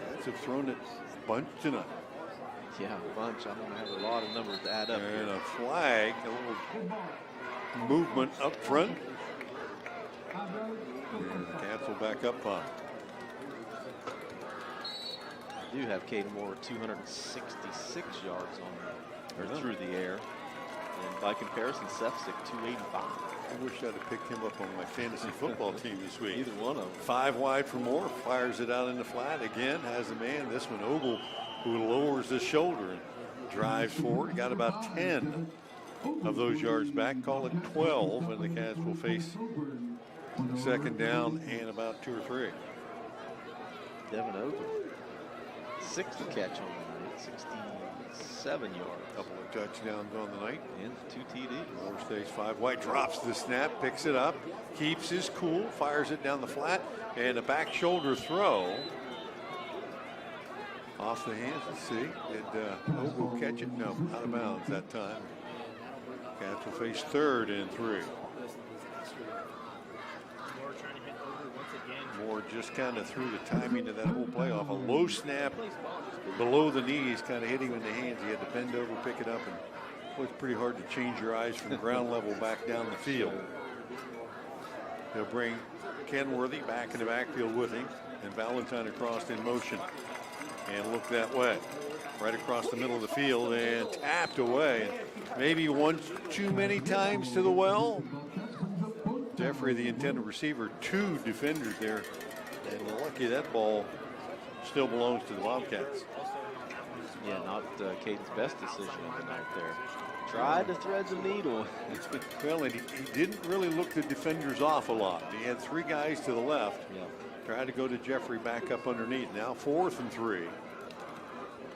Cats have thrown it a bunch tonight. Yeah, a bunch. I don't have a lot of numbers to add up. And here. a flag, a little movement up front. And the Cats will back up on. I do have Caden Moore 266 yards on or through the air. And by comparison, Sefcik 285. I wish I'd have picked him up on my fantasy football team this week. Either one of them. 5 wide for Moore, fires it out in the flat again, has a man. This one, Ogle, who lowers his shoulder and drives forward. Got about 10 of those yards back, call it 12, and the Cats will face second down and about 2 or 3. Devin Ogle, 6th catch on the night, 67 yards. Couple of touchdowns on the night. And 2 TDs. Moore stays 5 wide, drops the snap, picks it up, keeps his cool, fires it down the flat, and a back shoulder throw. Off the hands, let's see. Did Ogle catch it? No, out of bounds that time. Cats will face 3rd and 3. Moore just kind of threw the timing of that whole play off. A low snap below the knees kind of hit him in the hands. He had to bend over, pick it up, and it was pretty hard to change your eyes from ground level back down the field. They'll bring Kenworthy back in the backfield with him, and Valentine across in motion. And look that way. Right across the middle of the field and tapped away. Maybe one too many times to the well. Jeffrey, the intended receiver, 2 defenders there. And lucky that ball still belongs to the Bobcats. Yeah, not Caden's best decision of the night there. Tried to thread the needle. Well, and he didn't really look the defenders off a lot. He had 3 guys to the left. Yeah. Tried to go to Jeffrey back up underneath. Now 4th and 3.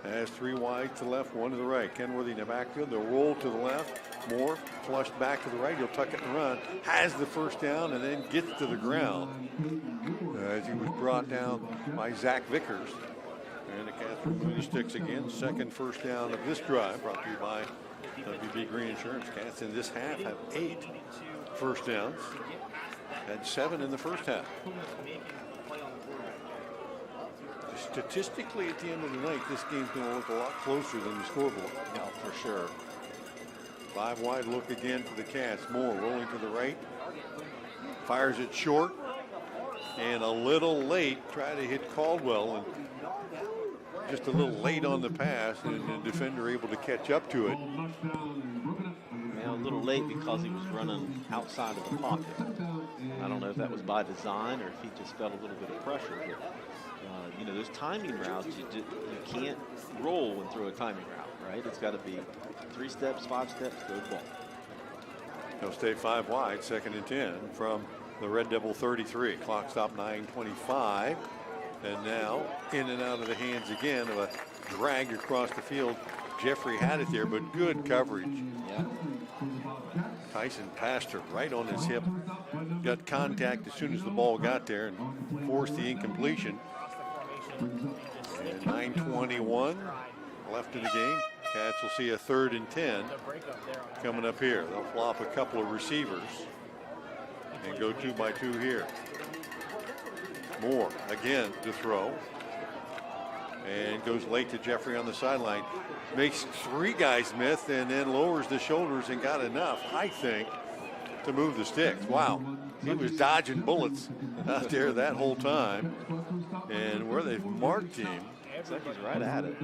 Has 3 wide to the left, 1 to the right. Kenworthy in the backfield. They'll roll to the left. Moore flushed back to the right. He'll tuck it and run. Has the first down and then gets to the ground as he was brought down by Zach Vickers. And the Cats remove the sticks again. Second first down of this drive, brought to you by WB Green Insurance. Cats in this half have 8 first downs. Had 7 in the first half. Statistically, at the end of the night, this game's going to look a lot closer than the scoreboard. No, for sure. 5 wide look again for the Cats. Moore rolling to the right. Fires it short. And a little late. Try to hit Caldwell. And just a little late on the pass. And the defender able to catch up to it. Yeah, a little late because he was running outside of the pocket. I don't know if that was by design or if he just felt a little bit of pressure. But, you know, those timing routes, you can't roll and throw a timing route, right? It's got to be 3 steps, 5 steps, go ball. They'll stay 5 wide, 2nd and 10 from the Red Devil 33. Clock stop 9:25. And now in and out of the hands again of a drag across the field. Jeffrey had it there, but good coverage. Yeah. Tyson passed her right on his hip. Got contact as soon as the ball got there and forced the incompletion. And 9:21 left in the game. Cats will see a 3rd and 10 coming up here. They'll flop a couple of receivers and go 2-by-2 here. Moore again to throw. And goes late to Jeffrey on the sideline. Makes 3 guys miss and then lowers the shoulders and got enough, I think, to move the sticks. Wow. He was dodging bullets out there that whole time. And where they've marked him Looks like he's right at it.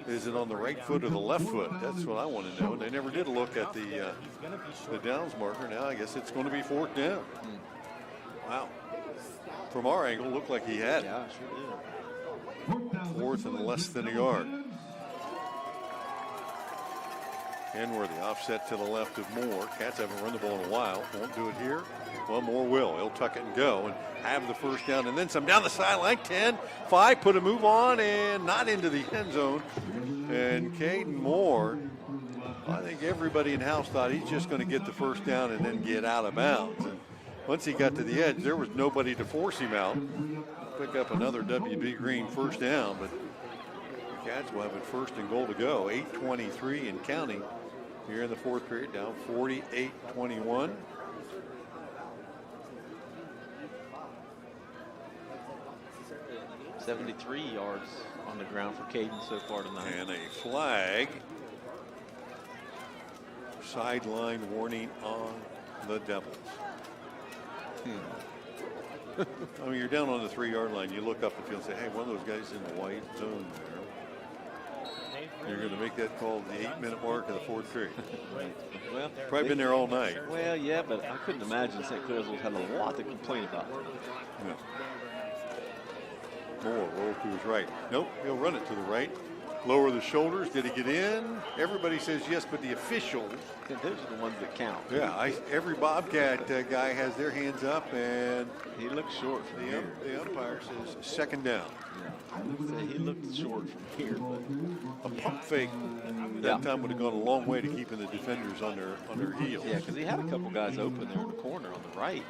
Is it on the right foot or the left foot? That's what I want to know. And they never did look at the downs marker. Now I guess it's going to be 4th down. Wow. From our angle, looked like he had it. Yeah, sure did. 4th and less than a yard. Kenworthy offset to the left of Moore. Cats haven't run the ball in a while. Won't do it here. Well, Moore will. He'll tuck it and go and have the first down and then some down the sideline. 10-5, put a move on and not into the end zone. And Caden Moore, I think everybody in house thought he's just going to get the first down and then get out of bounds. And once he got to the edge, there was nobody to force him out. Pick up another W.B. Green first down, but the Cats will have it 1st and goal to go. 8:23 and counting here in the 4th period, down 48-21. $73 yards on the ground for Caden so far tonight. And a flag. Sideline warning on the Devils. I mean, you're down on the 3-yard line. You look up the field and say, hey, one of those guys in the white zone there. You're going to make that call at the 8-minute mark of the 4th period. Well, probably been there all night. Well, yeah, but I couldn't imagine St. Clairsville had a lot to complain about. Yeah. Moore roll to his right. Nope, he'll run it to the right. Lower the shoulders. Did he get in? Everybody says yes, but the officials. Those are the ones that count. Yeah, every Bobcat guy has their hands up, and he looks short from here. The umpire says 2nd down. Yeah. He looked short from here, but a pump fake that time would have gone a long way to keeping the defenders on their heels. Yeah, because he had a couple guys open there in the corner on the right.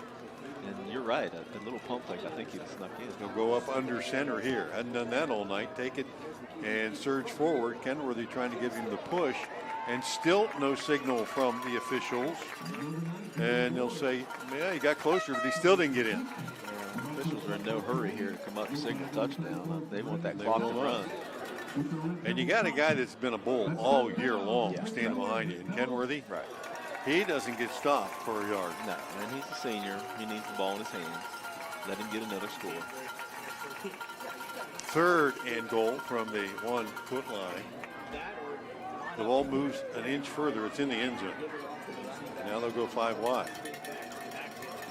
And you're right, a little pump fake, I think he'd snuck in. He'll go up under center here. Hadn't done that all night. Take it and surge forward. Kenworthy trying to give him the push, and still no signal from the officials. And they'll say, yeah, he got closer, but he still didn't get in. Officials are in no hurry here to come up and signal touchdown. They want that clock to run. And you got a guy that's been a bull all year long standing behind you. And Kenworthy, right? He doesn't get stopped for a yard. No, and he's a senior. He needs the ball in his hands. Let him get another score. 3rd and goal from the 1-foot line. The ball moves an inch further. It's in the end zone. Now they'll go 5 wide.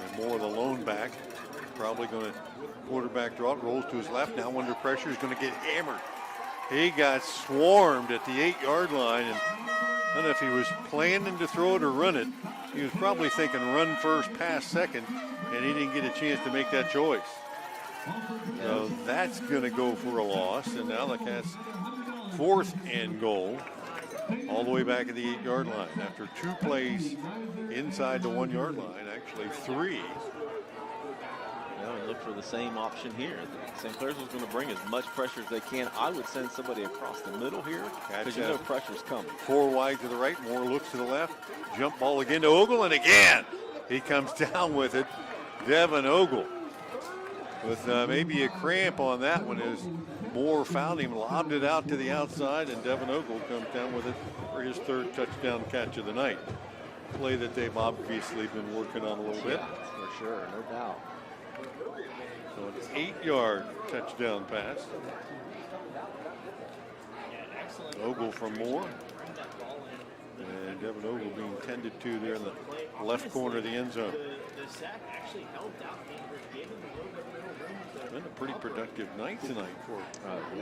And Moore, the lone back, probably going to quarterback draw. Rolls to his left. Now under pressure, is going to get hammered. He got swarmed at the 8-yard line, and I don't know if he was planning to throw it or run it. He was probably thinking run first, pass second, and he didn't get a chance to make that choice. So that's going to go for a loss, and now the Cats 4th and goal, all the way back at the 8-yard line. After 2 plays inside the 1-yard line, actually 3. And look for the same option here. St. Clairsville's going to bring as much pressure as they can. I would send somebody across the middle here because you know pressure's coming. 4 wide to the right. Moore looks to the left. Jump ball again to Ogle, and again he comes down with it. Devin Ogle with maybe a cramp on that one as Moore found him, lobbed it out to the outside, and Devin Ogle comes down with it for his 3rd touchdown catch of the night. Play that they've obviously been working on a little bit. For sure, no doubt. So an 8-yard touchdown pass. Ogle from Moore. And Devin Ogle being tended to there in the left corner of the end zone. Been a pretty productive night tonight for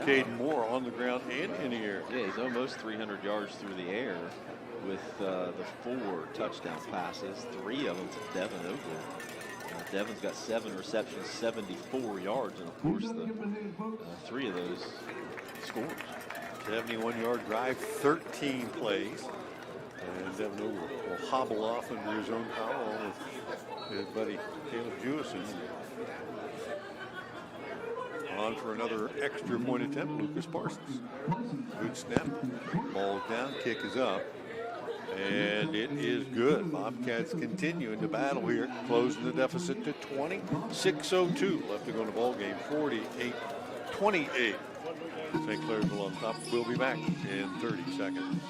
Caden Moore on the ground and in the air. Yeah, he's almost 300 yards through the air with the 4 touchdown passes, 3 of them to Devin Ogle. Devin's got 7 receptions, 74 yards, and of course the 3 of those scores. 71-yard drive, 13 plays. And Devin Ogle will hobble off under his own power along with his buddy Caleb Jewison. On for another extra point attempt, Lucas Parsons. Good snap, ball down, kick is up. And it is good. Bobcats continuing to battle here, closing the deficit to 20. 6:02 left to go in the ball game. 48-28. St. Clairsville on top. We'll be back in 30 seconds.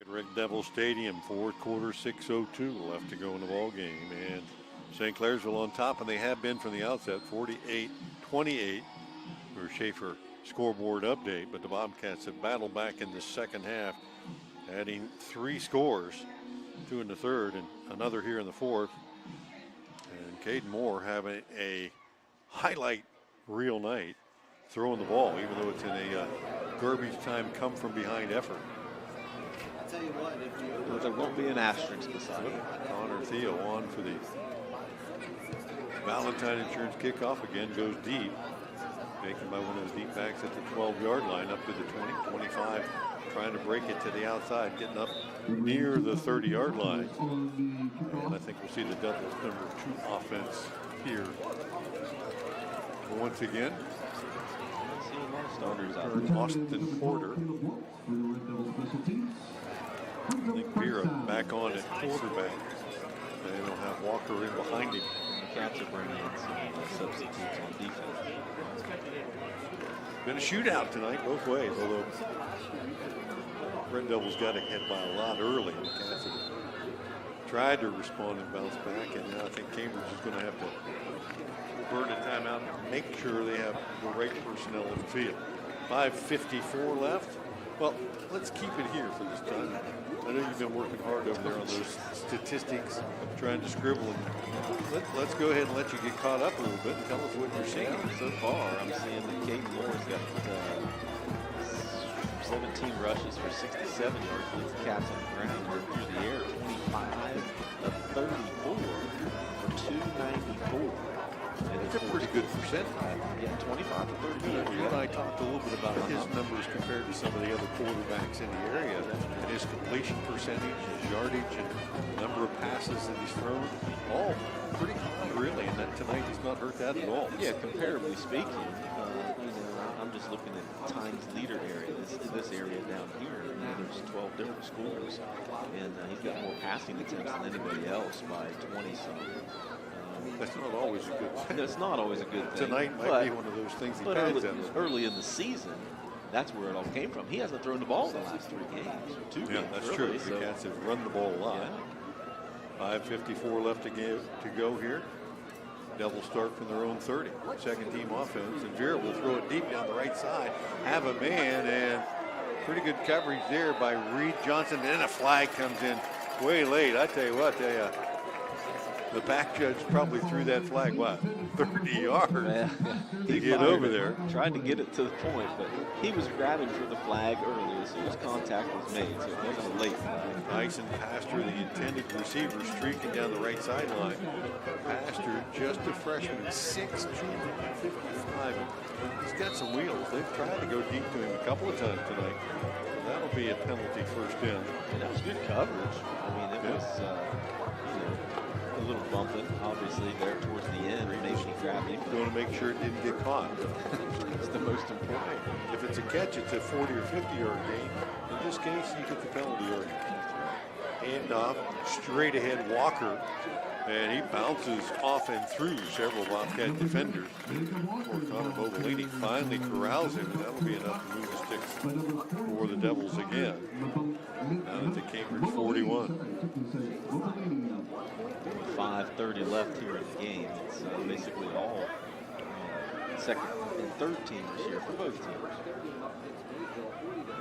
Red Devil Stadium, fourth quarter, 6:02 left to go in the ball game, and St. Clairsville on top, and they have been from the outset, 48-28 for Schaefer scoreboard update. But the Bobcats have battled back in the second half, adding 3 scores, 2 in the third and another here in the fourth. And Caden Moore having a highlight reel night, throwing the ball, even though it's in a garbage time come from behind effort. I'll tell you what, if you Well, there won't be an asterisk beside it. Connor Theo on for the Valentine Insurance kickoff. Again, goes deep. Taken by one of those deep backs at the 12-yard line up to the 20, 25. Trying to break it to the outside, getting up near the 30-yard line. And I think we'll see the Devils' number 2 offense here. Once again, Austin Porter. Nick Pira back on at quarterback. They don't have Walker in behind him. The Cats are bringing in some substitutes on defense. Been a shootout tonight both ways, although Red Devils got ahead by a lot early. The Cats have tried to respond and bounce back, and now I think Cambridge is going to have to burn a timeout and make sure they have the right personnel in the field. 5:54 left. Well, let's keep it here for this time. I know you've been working hard over there on those statistics, trying to scribble. Let's go ahead and let you get caught up a little bit and tell us what you're seeing. So far, I'm seeing that Caden Moore's got 17 rushes for 67 yards, leads the Cats on the ground. Or through the air, 25 of 34 for 294. And It's a pretty good percent. Yeah, 25 to 34. You and I talked a little bit about his numbers compared to some of the other quarterbacks in the area, and his completion percentage, his yardage, and number of passes that he's thrown, all pretty high, really. And that tonight he's not hurt that at all. Yeah, comparably speaking, I'm just looking at times leader area. This area down here, there's 12 different schools, and he's got more passing attempts than anybody else by 20-something. That's not always a good thing. It's not always a good thing. Tonight might be one of those things he pads at. Early in the season, that's where it all came from. He hasn't thrown the ball in the last 3 games. 2 games, that's really, true. The Cats have run the ball a lot. Yeah. 5:54 left to go here. Devils start from their own 30. Second team offense, and Vera will throw it deep down the right side. Have a man, and pretty good coverage there by Reed Johnson. Then a flag comes in way late. I tell you what, the back judge probably threw that flag, 30 yards to get over there. Tried to get it to the point, but he was grabbing for the flag early as soon as contact was made, so it wasn't a late flag. Tyson Pastor, the intended receiver, streaking down the right sideline. Pastor, just a freshman, 6'2", 255. He's got some wheels. They've tried to go deep to him a couple of times tonight. That'll be a penalty first down. And that was good coverage. I mean, it was a little bumping, obviously, there towards the end. Maybe he grabbed him. Going to make sure it didn't get caught. That's the most important. If it's a catch, it's a 40 or 50-yard gain. In this case, you get the penalty yard. Hand off, straight ahead Walker, and he bounces off and through several Bobcat defenders. Before Connor Bobolini finally corrals him, and that'll be enough to move the sticks for the Devils again. Down at the Cambridge 41. 5:30 left here in the game. It's basically all second and third teamers here for both teams.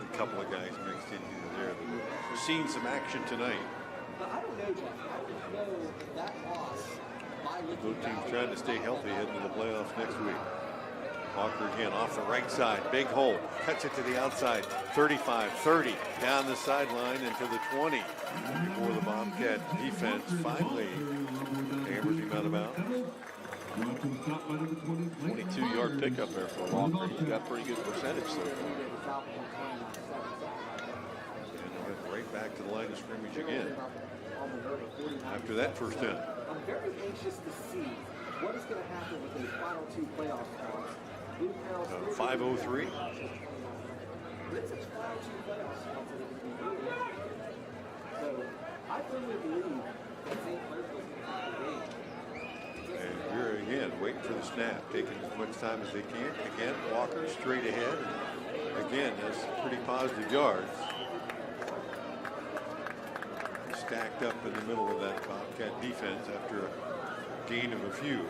A couple of guys mixed in here and there. We've seen some action tonight. Both teams trying to stay healthy heading to the playoffs next week. Walker again off the right side. Big hole. Cuts it to the outside. 35, 30. Down the sideline and to the 20. Before the Bobcat defense finally hammers him out of bounds. 22-yard pickup there for Walker. He's got pretty good percentage so far. And right back to the line of scrimmage again. After that first down. I'm very anxious to see what is going to happen with these final 2 playoff spots. 5:03. So I firmly believe that St. Clairsville can have the game. And here again, waiting for the snap, taking as much time as they can. Again, Walker straight ahead. And again, that's pretty positive yards. stacked up in the middle of that Bobcat defense after a gain of a few.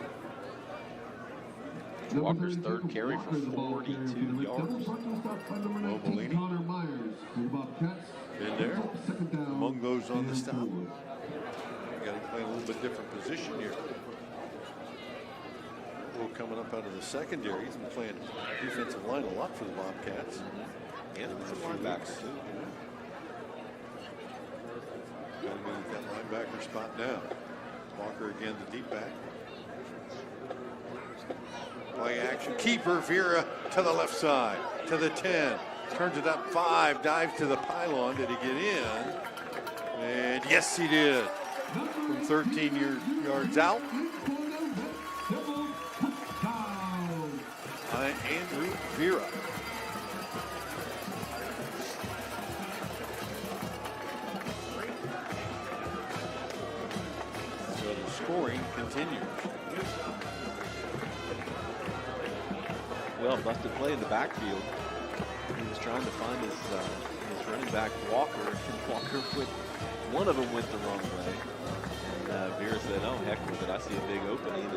Walker's third carry for 42 yards. Mobilini in there, among those on the stop. You got to play a little bit different position here. Will coming up out of the secondary. He's been playing defensive line a lot for the Bobcats. And some linebackers too. Got to move that linebacker spot now. Walker again, the deep back. Play action. Keeper Vera to the left side, to the 10. Turns it up 5, dives to the pylon. Did he get in? And yes, he did. From 13 yards out. By Andrew Vera. So the scoring continues. Well, busted play in the backfield. He was trying to find his running back Walker, and Walker one of them went the wrong way. And Vera said, "Oh, heck with it! I see a big opening,"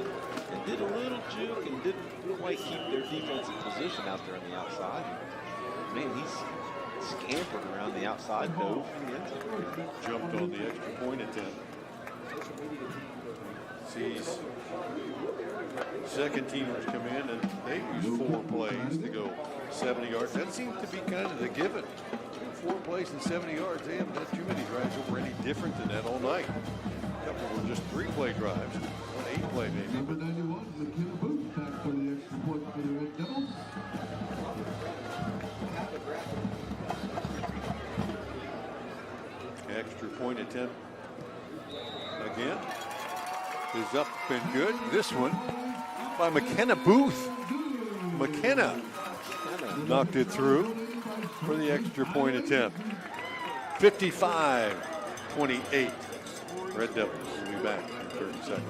and did a little juke and didn't quite keep their defensive position out there on the outside. Man, he's scampered around the outside, dove in the end zone. Jumped on the extra point attempt. Sees second teamers come in and they use 4 plays to go 70 yards. That seems to be kind of the given. 4 plays and 70 yards. They haven't had too many drives over any different than that all night. A couple were just 3-play drives. 1 8-play maybe. Number 91, McKenna Booth, back for the extra point for the Red Devils. Extra point attempt again is up and good. This one by McKenna Booth. McKenna knocked it through for the extra point attempt. 55-28. Red Devils will be back in 30 seconds.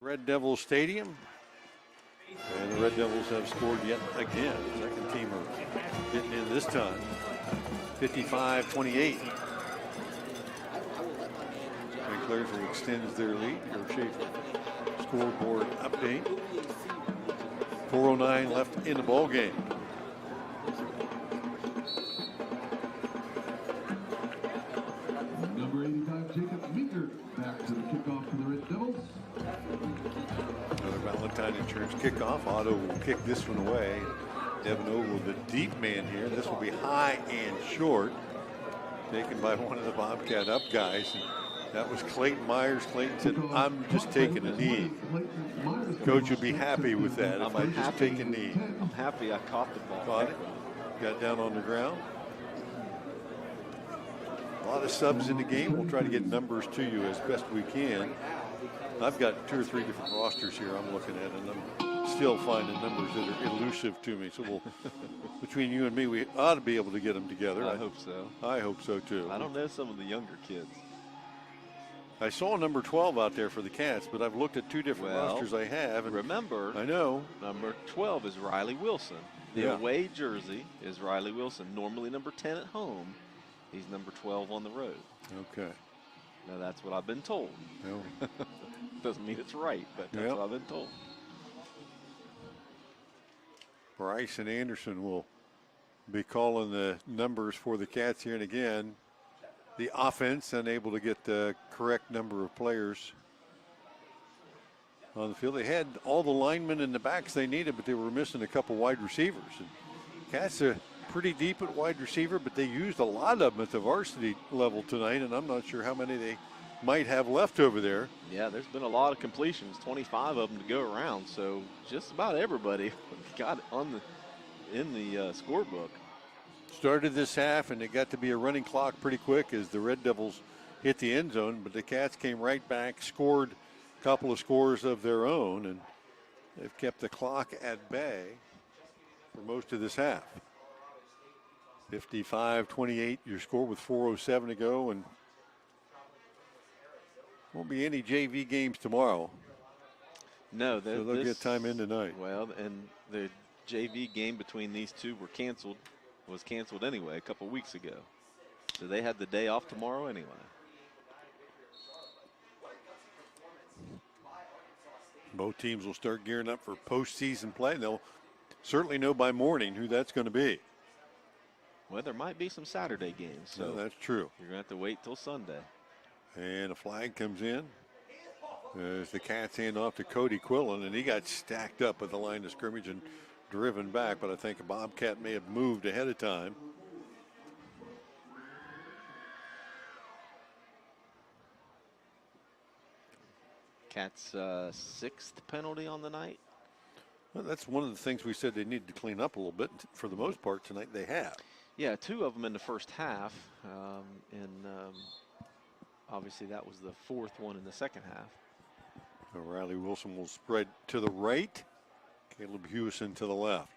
Red Devils Stadium, and the Red Devils have scored yet again. Second teamer getting in this time. 55-28. And Clairsville extends their lead. Your Schaefer scoreboard update. 4:09 left in the ball game. Number 85, Jacob Meeker, back to the kickoff for the Red Devils. Another Valentine Insurance kickoff. Otto will kick this one away. Devin Ogle, the deep man here. This will be high and short. Taken by one of the Bobcat up guys. And that was Clayton Myers. Clayton said, "I'm just taking a knee." Coach would be happy with that if I just take a knee. I'm happy I caught the ball. Caught it. Got down on the ground. A lot of subs in the game. We'll try to get numbers to you as best we can. I've got 2 or 3 different rosters here I'm looking at, and I'm still finding numbers that are elusive to me. So we'll, between you and me, we ought to be able to get them together. I hope so. I hope so too. I don't know some of the younger kids. I saw number 12 out there for the Cats, but I've looked at 2 different rosters I have. And remember, I know. Number 12 is Riley Wilson. The away jersey is Riley Wilson. Normally number 10 at home. He's number 12 on the road. Okay. Now that's what I've been told. No. Doesn't mean it's right, but that's what I've been told. Bryce and Anderson will be calling the numbers for the Cats here, and again, the offense unable to get the correct number of players on the field. They had all the linemen in the backs they needed, but they were missing a couple wide receivers. And Cats are pretty deep at wide receiver, but they used a lot of them at the varsity level tonight, and I'm not sure how many they might have left over there. Yeah, there's been a lot of completions, 25 of them to go around, so just about everybody got on in the scorebook. started this half, and it got to be a running clock pretty quick as the Red Devils hit the end zone, but the Cats came right back, scored a couple of scores of their own, and they've kept the clock at bay for most of this half. 55-28, your score with 4:07 to go, and won't be any JV games tomorrow. No, so they'll get time in tonight. Well, and the JV game between these two was canceled anyway a couple weeks ago. So they had the day off tomorrow anyway. Both teams will start gearing up for postseason play. They'll certainly know by morning who that's going to be. Well, there might be some Saturday games. So no, that's true. You're going to have to wait till Sunday. And a flag comes in as the Cats hand off to Cody Quillen, and he got stacked up at the line of scrimmage and driven back, but I think a Bobcat may have moved ahead of time. Cats' sixth penalty on the night. Well, that's one of the things we said they needed to clean up a little bit. For the most part tonight, they have. Yeah, 2 of them in the first half, obviously that was the 4th one in the second half. Riley Wilson will spread to the right. Caleb Hewison to the left.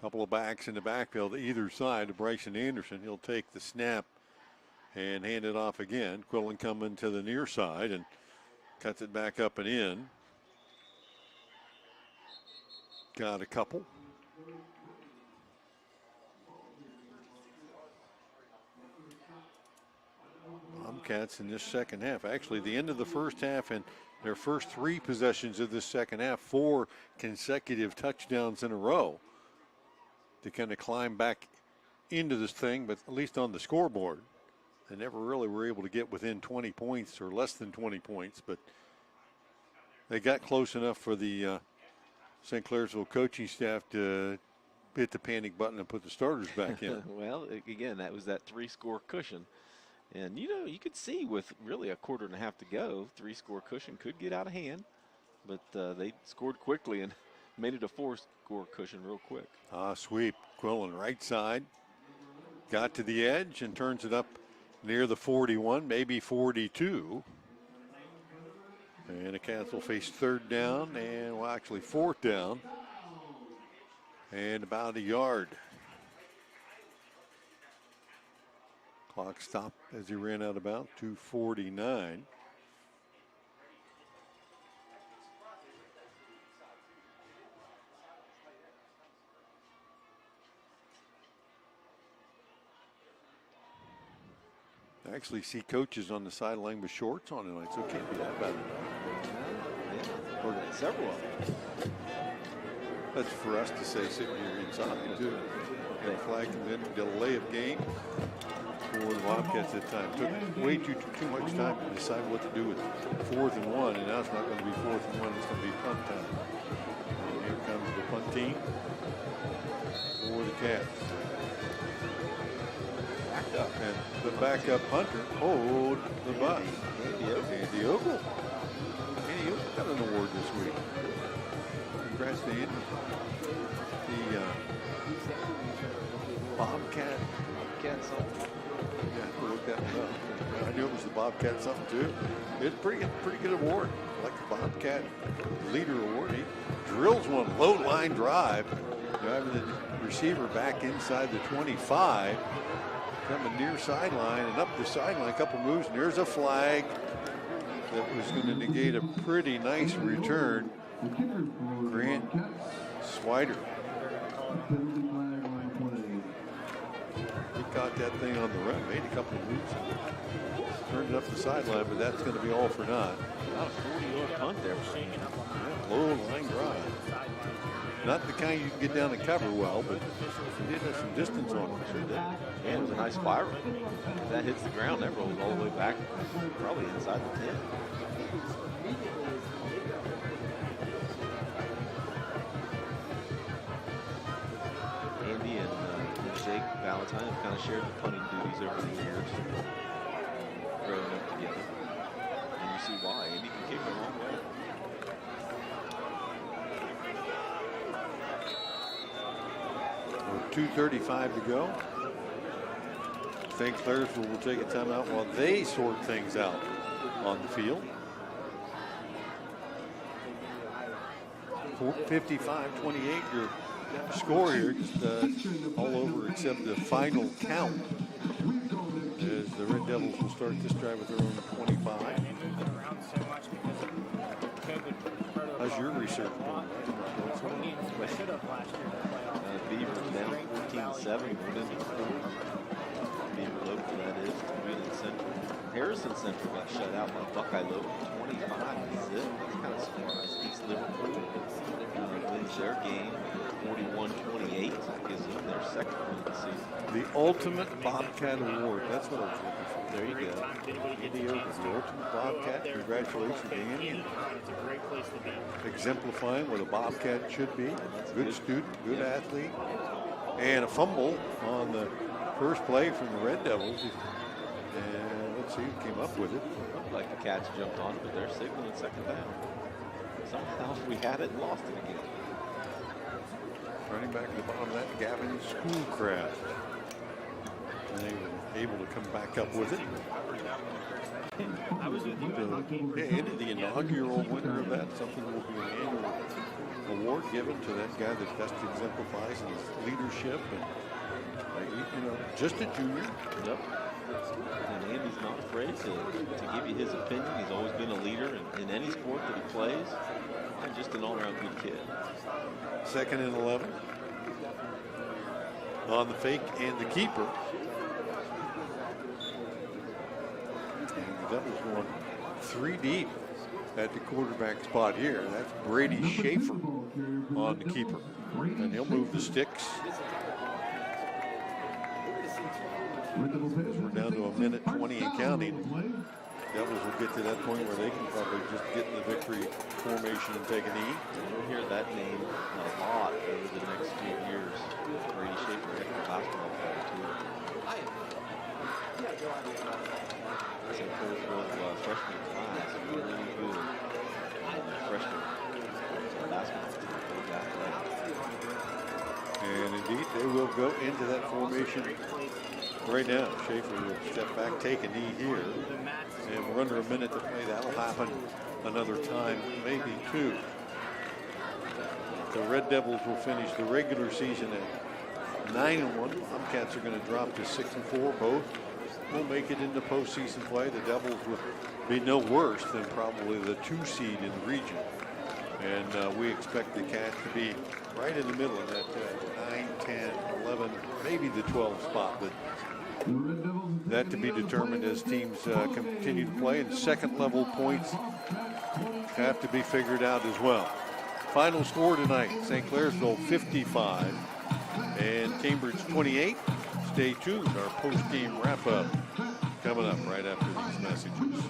Couple of backs in the backfield either side to Bryson Anderson. He'll take the snap and hand it off again. Quillen coming to the near side and cuts it back up and in. Got a couple. Bobcats in this second half. Actually, the end of the first half and their first 3 possessions of this second half, 4 consecutive touchdowns in a row to kind of climb back into this thing, but at least on the scoreboard. They never really were able to get within 20 points or less than 20 points, but they got close enough for the St. Clairsville coaching staff to hit the panic button and put the starters back in. Well, again, that was that 3-score cushion. And, you know, you could see with really a quarter and a half to go, 3-score cushion could get out of hand. But they scored quickly and made it a 4-score cushion real quick. Sweep. Quillen right side. Got to the edge and turns it up near the 41, maybe 42. And the Cats will face 3rd down and, well, actually 4th down. And about a yard. Clock stopped as he ran out about 2:49. I actually see coaches on the sideline with shorts on tonight, so it can't be that bad. Yeah, or several of them. That's for us to say sitting here inside, too. And the flag comes in, delay of game for the Bobcats at the time. Took way too much time to decide what to do with 4th and 1, and now it's not going to be 4th and 1, it's going to be punt time. And here comes the punt team for the Cats. And the backup punter hold the bus. Andy Ogle. Andy Ogle got an award this week. Congrats to Andy. The Bobcat something. Yeah, I have to look that one up. I knew it was the Bobcat something too. It's pretty good award. Like the Bobcat Leader Award. He drills one low line drive, driving the receiver back inside the 25. Coming near sideline and up the sideline, a couple moves, and there's a flag that was going to negate a pretty nice return. Grant Swider. He caught that thing on the run, made a couple of moves, and turned it up the sideline, but that's going to be all for naught. About a 40-yard punt there. Yeah, low line drive. Not the kind you can get down and cover well, but he did have some distance on it. Sure did. Yeah, it was a nice spiral. If that hits the ground, that rolls all the way back, probably inside the 10. Andy and Jake Valentine have kind of shared the punting duties over the years, growing up together. And you see why. Andy can kick a long way. 2:35 to go. St. Clairsville will take a timeout while they sort things out on the field. 55-28 your score here, just all over except the final count, as the Red Devils will start this drive with their own 25. How's your research going? Beavers down 14-7 going into the fourth. Beaver local, that is, Wheeling Central. Harrison Central got shut out by Buckeye local 25-0. That's kind of surprising. East Liverpool wins their game 41-28. That gives them their second win of the season. The ultimate Bobcat award. That's what I was looking for. There you go. Andy Oakes, the ultimate Bobcat. Congratulations, Andy. Exemplifying what a Bobcat should be. Good student, good athlete. And a fumble on the first play from the Red Devils. And let's see who came up with it. Looked like the Cats jumped on it, but they're signaling second down. Somehow we had it and lost it again. Running back at the bottom of that, Gavin Schoolcraft. And they were able to come back up with it. Andy, the inaugural winner of that, something will be an annual award given to that guy that best exemplifies his leadership and, just a junior. Yep. And Andy's not afraid to give you his opinion. He's always been a leader in any sport that he plays. And just an all-around good kid. 2nd and 11. On the fake and the keeper. And the Devils going 3 deep at the quarterback spot here. That's Brady Schaefer on the keeper. And he'll move the sticks. We're down to 1:20 and counting. Devils will get to that point where they can probably just get in the victory formation and take a knee. We'll hear that name a lot over the next few years. Brady Schaefer, heck of a basketball player, too. St. Clairsville freshman class, really good freshman basketball team. And indeed, they will go into that formation right now. Schaefer will step back, take a knee here. And we're under a minute to play. That'll happen another time, maybe 2. The Red Devils will finish the regular season at 9-1. Bobcats are going to drop to 6-4. Both will make it into postseason play. The Devils would be no worse than probably the 2 seed in the region. And we expect the Cats to be right in the middle of that 9, 10, 11, maybe the 12 spot. But that to be determined as teams continue to play. And second level points have to be figured out as well. Final score tonight, St. Clairsville 55 and Cambridge 28. Stay tuned. Our post-game wrap-up coming up right after these messages.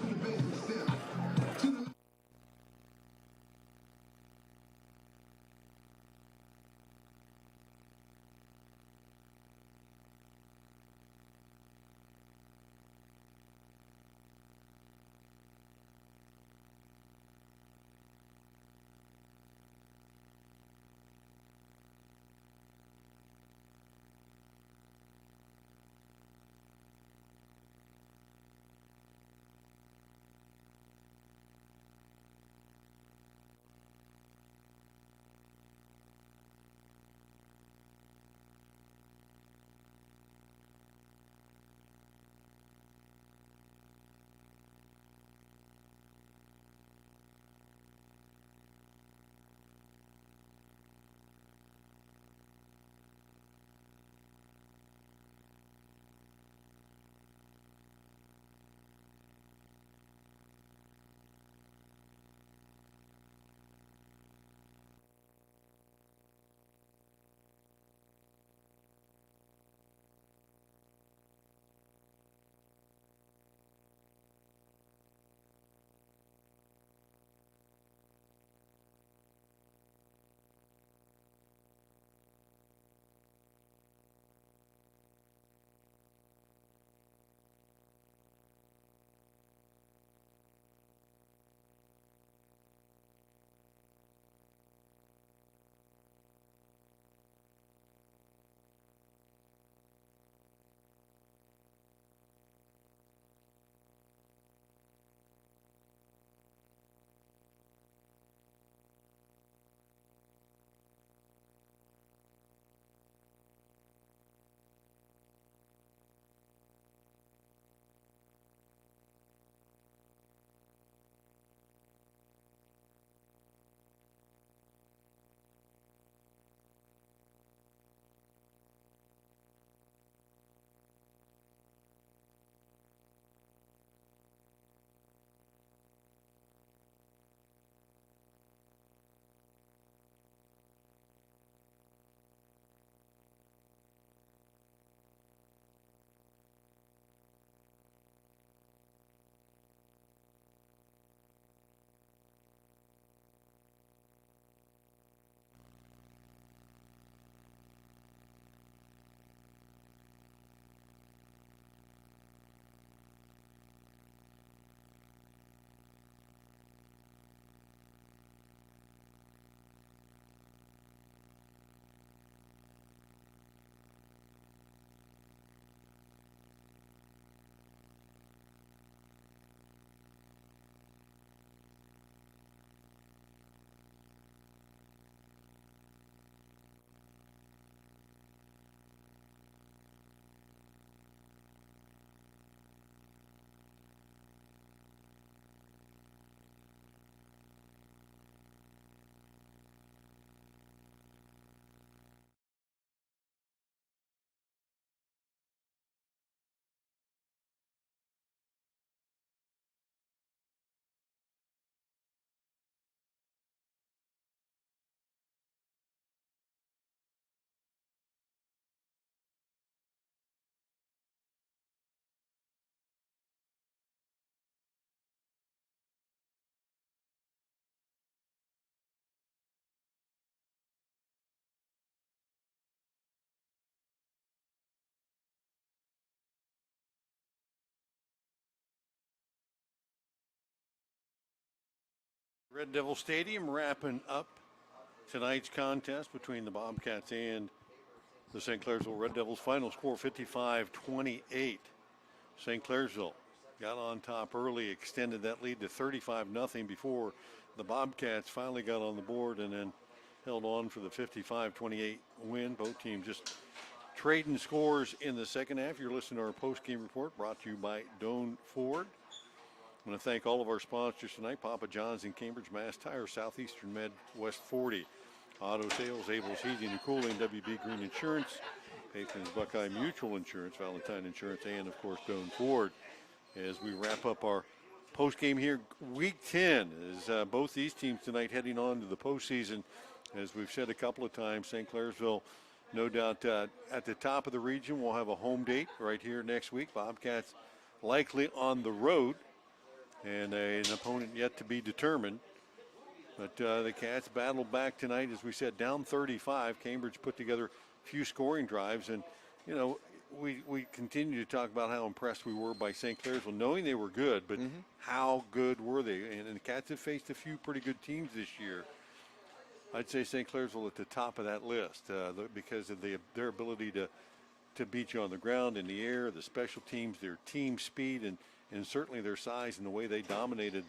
Red Devil Stadium wrapping up tonight's contest between the Bobcats and the St. Clairsville Red Devils. Final score 55-28. St. Clairsville got on top early, extended that lead to 35-0 before the Bobcats finally got on the board and then held on for the 55-28 win. Both teams just trading scores in the second half. You're listening to our post-game report brought to you by Doan Ford. I want to thank all of our sponsors tonight: Papa John's in Cambridge, Mass Tire, Southeastern Med, West 40, Auto Sales, Abel's Heating and Cooling, WB Green Insurance, Patrons Buckeye Mutual Insurance, Valentine Insurance, and of course Doan Ford. As we wrap up our post-game here, Week 10, as both these teams tonight heading on to the postseason. As we've said a couple of times, St. Clairsville, no doubt at the top of the region. We'll have a home date right here next week. Bobcats likely on the road, and an opponent yet to be determined. But the Cats battled back tonight, as we said, down 35. Cambridge put together a few scoring drives, and you know, we continue to talk about how impressed we were by St. Clairsville, knowing they were good, but how good were they? And the Cats have faced a few pretty good teams this year. I'd say St. Clairsville at the top of that list because of their ability to beat you on the ground, in the air, the special teams, their team speed, and certainly their size and the way they dominated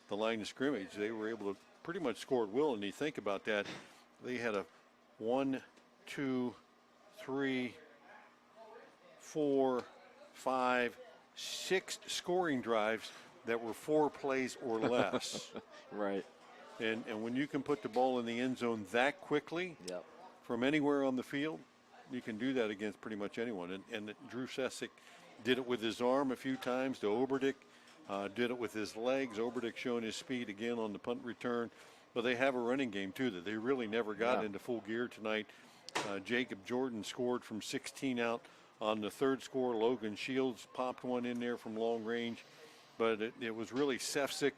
the line of scrimmage. They were able to pretty much score at will, and you think about that, they had a 1, 2, 3, 4, 5, 6 scoring drives that were 4 plays or less. Right. And when you can put the ball in the end zone that quickly from anywhere on the field, you can do that against pretty much anyone. And Drew Sessick did it with his arm a few times to Oberdick, did it with his legs. Oberdick showing his speed again on the punt return. But they have a running game, too, that they really never got into full gear tonight. Jacob Jordan scored from 16 out on the third score. Logan Shields popped one in there from long range. But it was really Sessick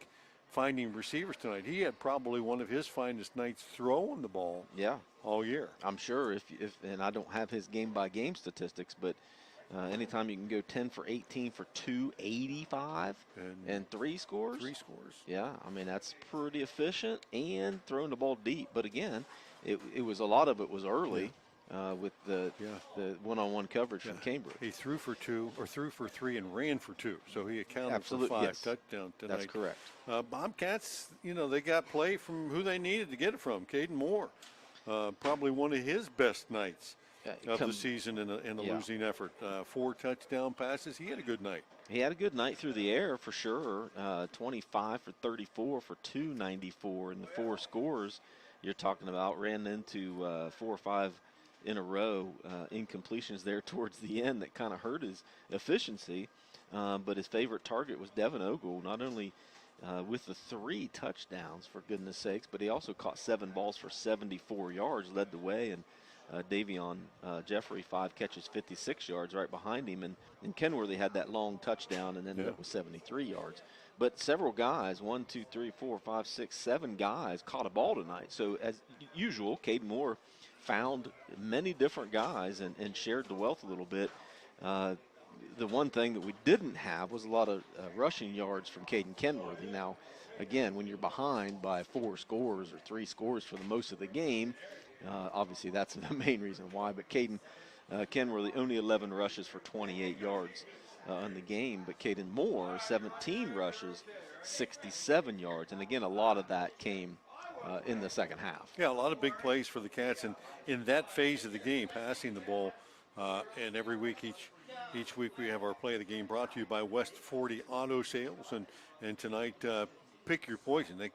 finding receivers tonight. He had probably one of his finest nights throwing the ball all year. I'm sure if and I don't have his game-by-game statistics, but anytime you can go 10 for 18 for 285 and 3 scores. 3 scores. Yeah, I mean, that's pretty efficient and throwing the ball deep. But again, it was a lot of it was early. With the one-on-one coverage from Cambridge. He threw for 2 or threw for 3 and ran for 2, so he accounted for 5 touchdowns tonight. That's correct. Bobcats, you know, they got play from who they needed to get it from. Caden Moore, probably one of his best nights of the season in a losing effort. 4 touchdown passes. He had a good night. He had a good night through the air for sure. 25 for 34 for 294 in the 4 scores you're talking about. Ran into 4 or 5 in a row incompletions there towards the end that kind of hurt his efficiency. But his favorite target was Devin Ogle, not only with the 3 touchdowns, for goodness sakes, but he also caught 7 balls for 74 yards, led the way, and Davion Jeffrey, 5 catches, 56 yards right behind him, and Kenworthy had that long touchdown and ended up with 73 yards. But several guys, 1, 2, 3, 4, 5, 6, 7 guys caught a ball tonight. So as usual, Caden Moore found many different guys and shared the wealth a little bit. The one thing that we didn't have was a lot of rushing yards from Caden Kenworthy. Now, again, when you're behind by 4 scores or 3 scores for the most of the game, obviously that's the main reason why. But Caden Kenworthy only 11 rushes for 28 yards in the game. But Caden Moore, 17 rushes, 67 yards. And again, a lot of that came in the second half. Yeah, a lot of big plays for the Cats, and in that phase of the game, passing the ball. And every week, each week, we have our play of the game brought to you by West 40 Auto Sales, and tonight, pick your poison.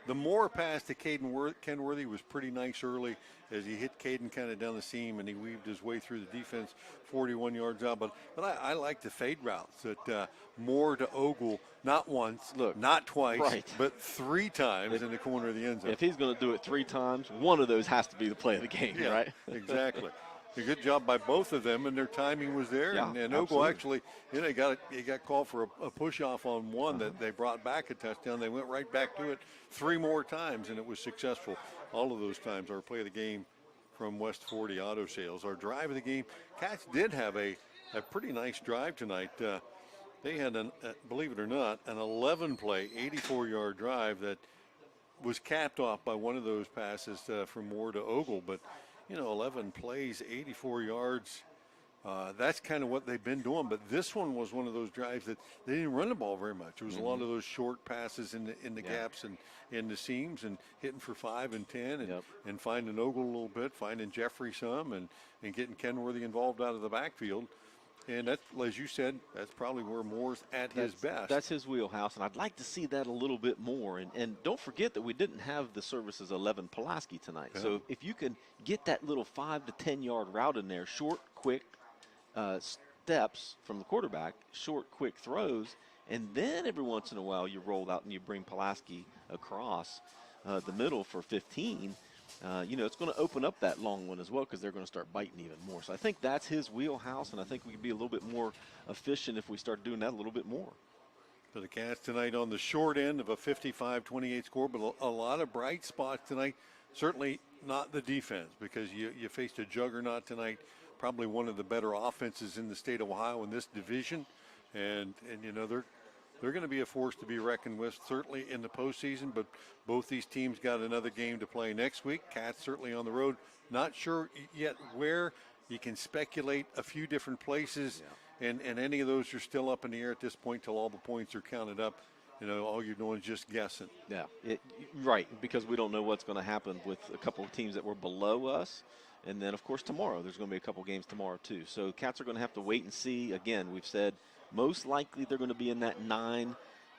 The Moore pass to Kenworthy was pretty nice early as he hit Caden kind of down the seam, and he weaved his way through the defense 41 yards out. But I like the fade routes that Moore to Ogle, not once, not twice, but 3 times in the corner of the end zone. If he's going to do it 3 times, one of those has to be the play of the game, right? Exactly. A good job by both of them, and their timing was there. Yeah, and Ogle actually, you know, he got called for a push-off on one that they brought back a touchdown. They went right back to it 3 more times, and it was successful all of those times. Our play of the game from West 40 Auto Sales. Our drive of the game, Cats did have a pretty nice drive tonight. They had, believe it or not, an 11-play, 84-yard drive that was capped off by one of those passes from Moore to Ogle, but 11 plays, 84 yards. That's kind of what they've been doing, but this one was one of those drives that they didn't run the ball very much. It was a lot of those short passes in the gaps and in the seams, and hitting for 5 and 10, and finding Ogle a little bit, finding Jeffrey some, and getting Kenworthy involved out of the backfield. And that's, as you said, that's probably where Moore's at his best. That's his wheelhouse, and I'd like to see that a little bit more. And don't forget that we didn't have the services 11 Pulaski tonight. Yeah. So if you can get that little 5 to 10 yard route in there, short, quick steps from the quarterback, short, quick throws, and then every once in a while you roll out and you bring Pulaski across the middle for 15. It's going to open up that long one as well, because they're going to start biting even more. So I think that's his wheelhouse, and I think we can be a little bit more efficient if we start doing that a little bit more. For the Cats tonight on the short end of a 55-28 score, but a lot of bright spots tonight. Certainly not the defense, because you faced a juggernaut tonight, probably one of the better offenses in the state of Ohio in this division, and they're going to be a force to be reckoned with, certainly in the postseason. But both these teams got another game to play next week. Cats certainly on the road. Not sure yet where. You can speculate a few different places, and any of those are still up in the air at this point till all the points are counted up. All you're doing is just guessing. Yeah, right, because we don't know what's going to happen with a couple of teams that were below us. And then, of course, tomorrow, there's going to be a couple games tomorrow, too. So Cats are going to have to wait and see. Again, we've said most likely they're going to be in that 9,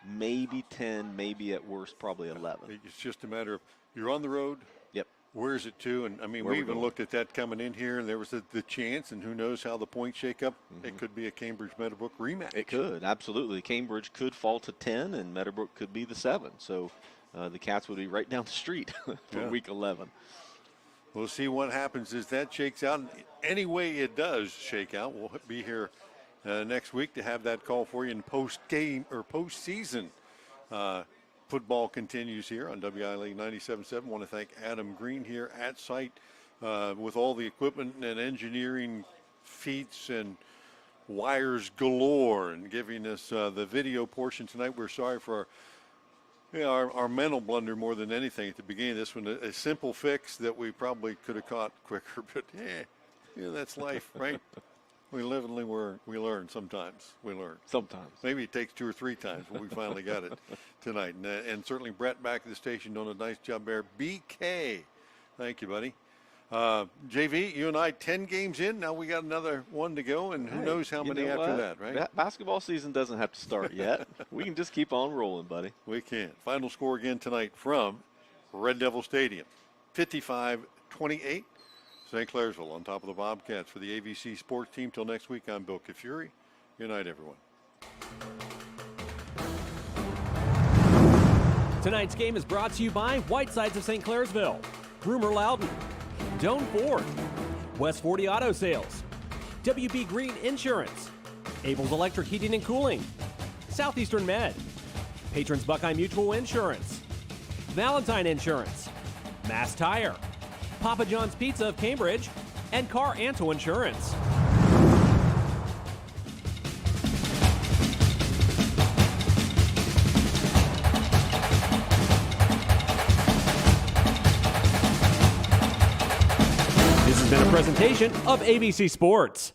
maybe 10, maybe at worst probably 11. It's just a matter of you're on the road. Yep. Where's it to? And, we even looked at that coming in here, and there was the chance, and who knows how the points shake up. It could be a Cambridge-Meadowbrook rematch. It could, absolutely. Cambridge could fall to 10, and Meadowbrook could be the 7. So the Cats would be right down the street for Week 11. We'll see what happens as that shakes out. Any way it does shake out, we'll be here next week to have that call for you in post-game or postseason. Football continues here on WILE 97.7. Want to thank Adam Green here at site with all the equipment and engineering feats and wires galore, and giving us the video portion tonight. We're sorry for our mental blunder more than anything at the beginning of this one. A simple fix that we probably could have caught quicker, but that's life, right? We live and we learn sometimes. Sometimes. Maybe it takes 2 or 3 times, but we finally got it tonight. And certainly Brett back at the station doing a nice job there. BK, thank you, buddy. JV, you and I 10 games in. Now we got another one to go, and who knows how many after that, right? Basketball season doesn't have to start yet. We can just keep on rolling, buddy. We can. Final score again tonight from Red Devil Stadium, 55-28. St. Clairsville on top of the Bobcats for the AVC Sports Team. Till next week, I'm Bill Kafuri. Good night, everyone. Tonight's game is brought to you by Whitesides of St. Clairsville, Rumor Loudon, Doan Ford, West 40 Auto Sales, WB Green Insurance, Abel's Electric Heating and Cooling, Southeastern Med, Patrons Buckeye Mutual Insurance, Valentine Insurance, Mass Tire, Papa John's Pizza of Cambridge, and Car Anto Insurance. This has been a presentation of ABC Sports.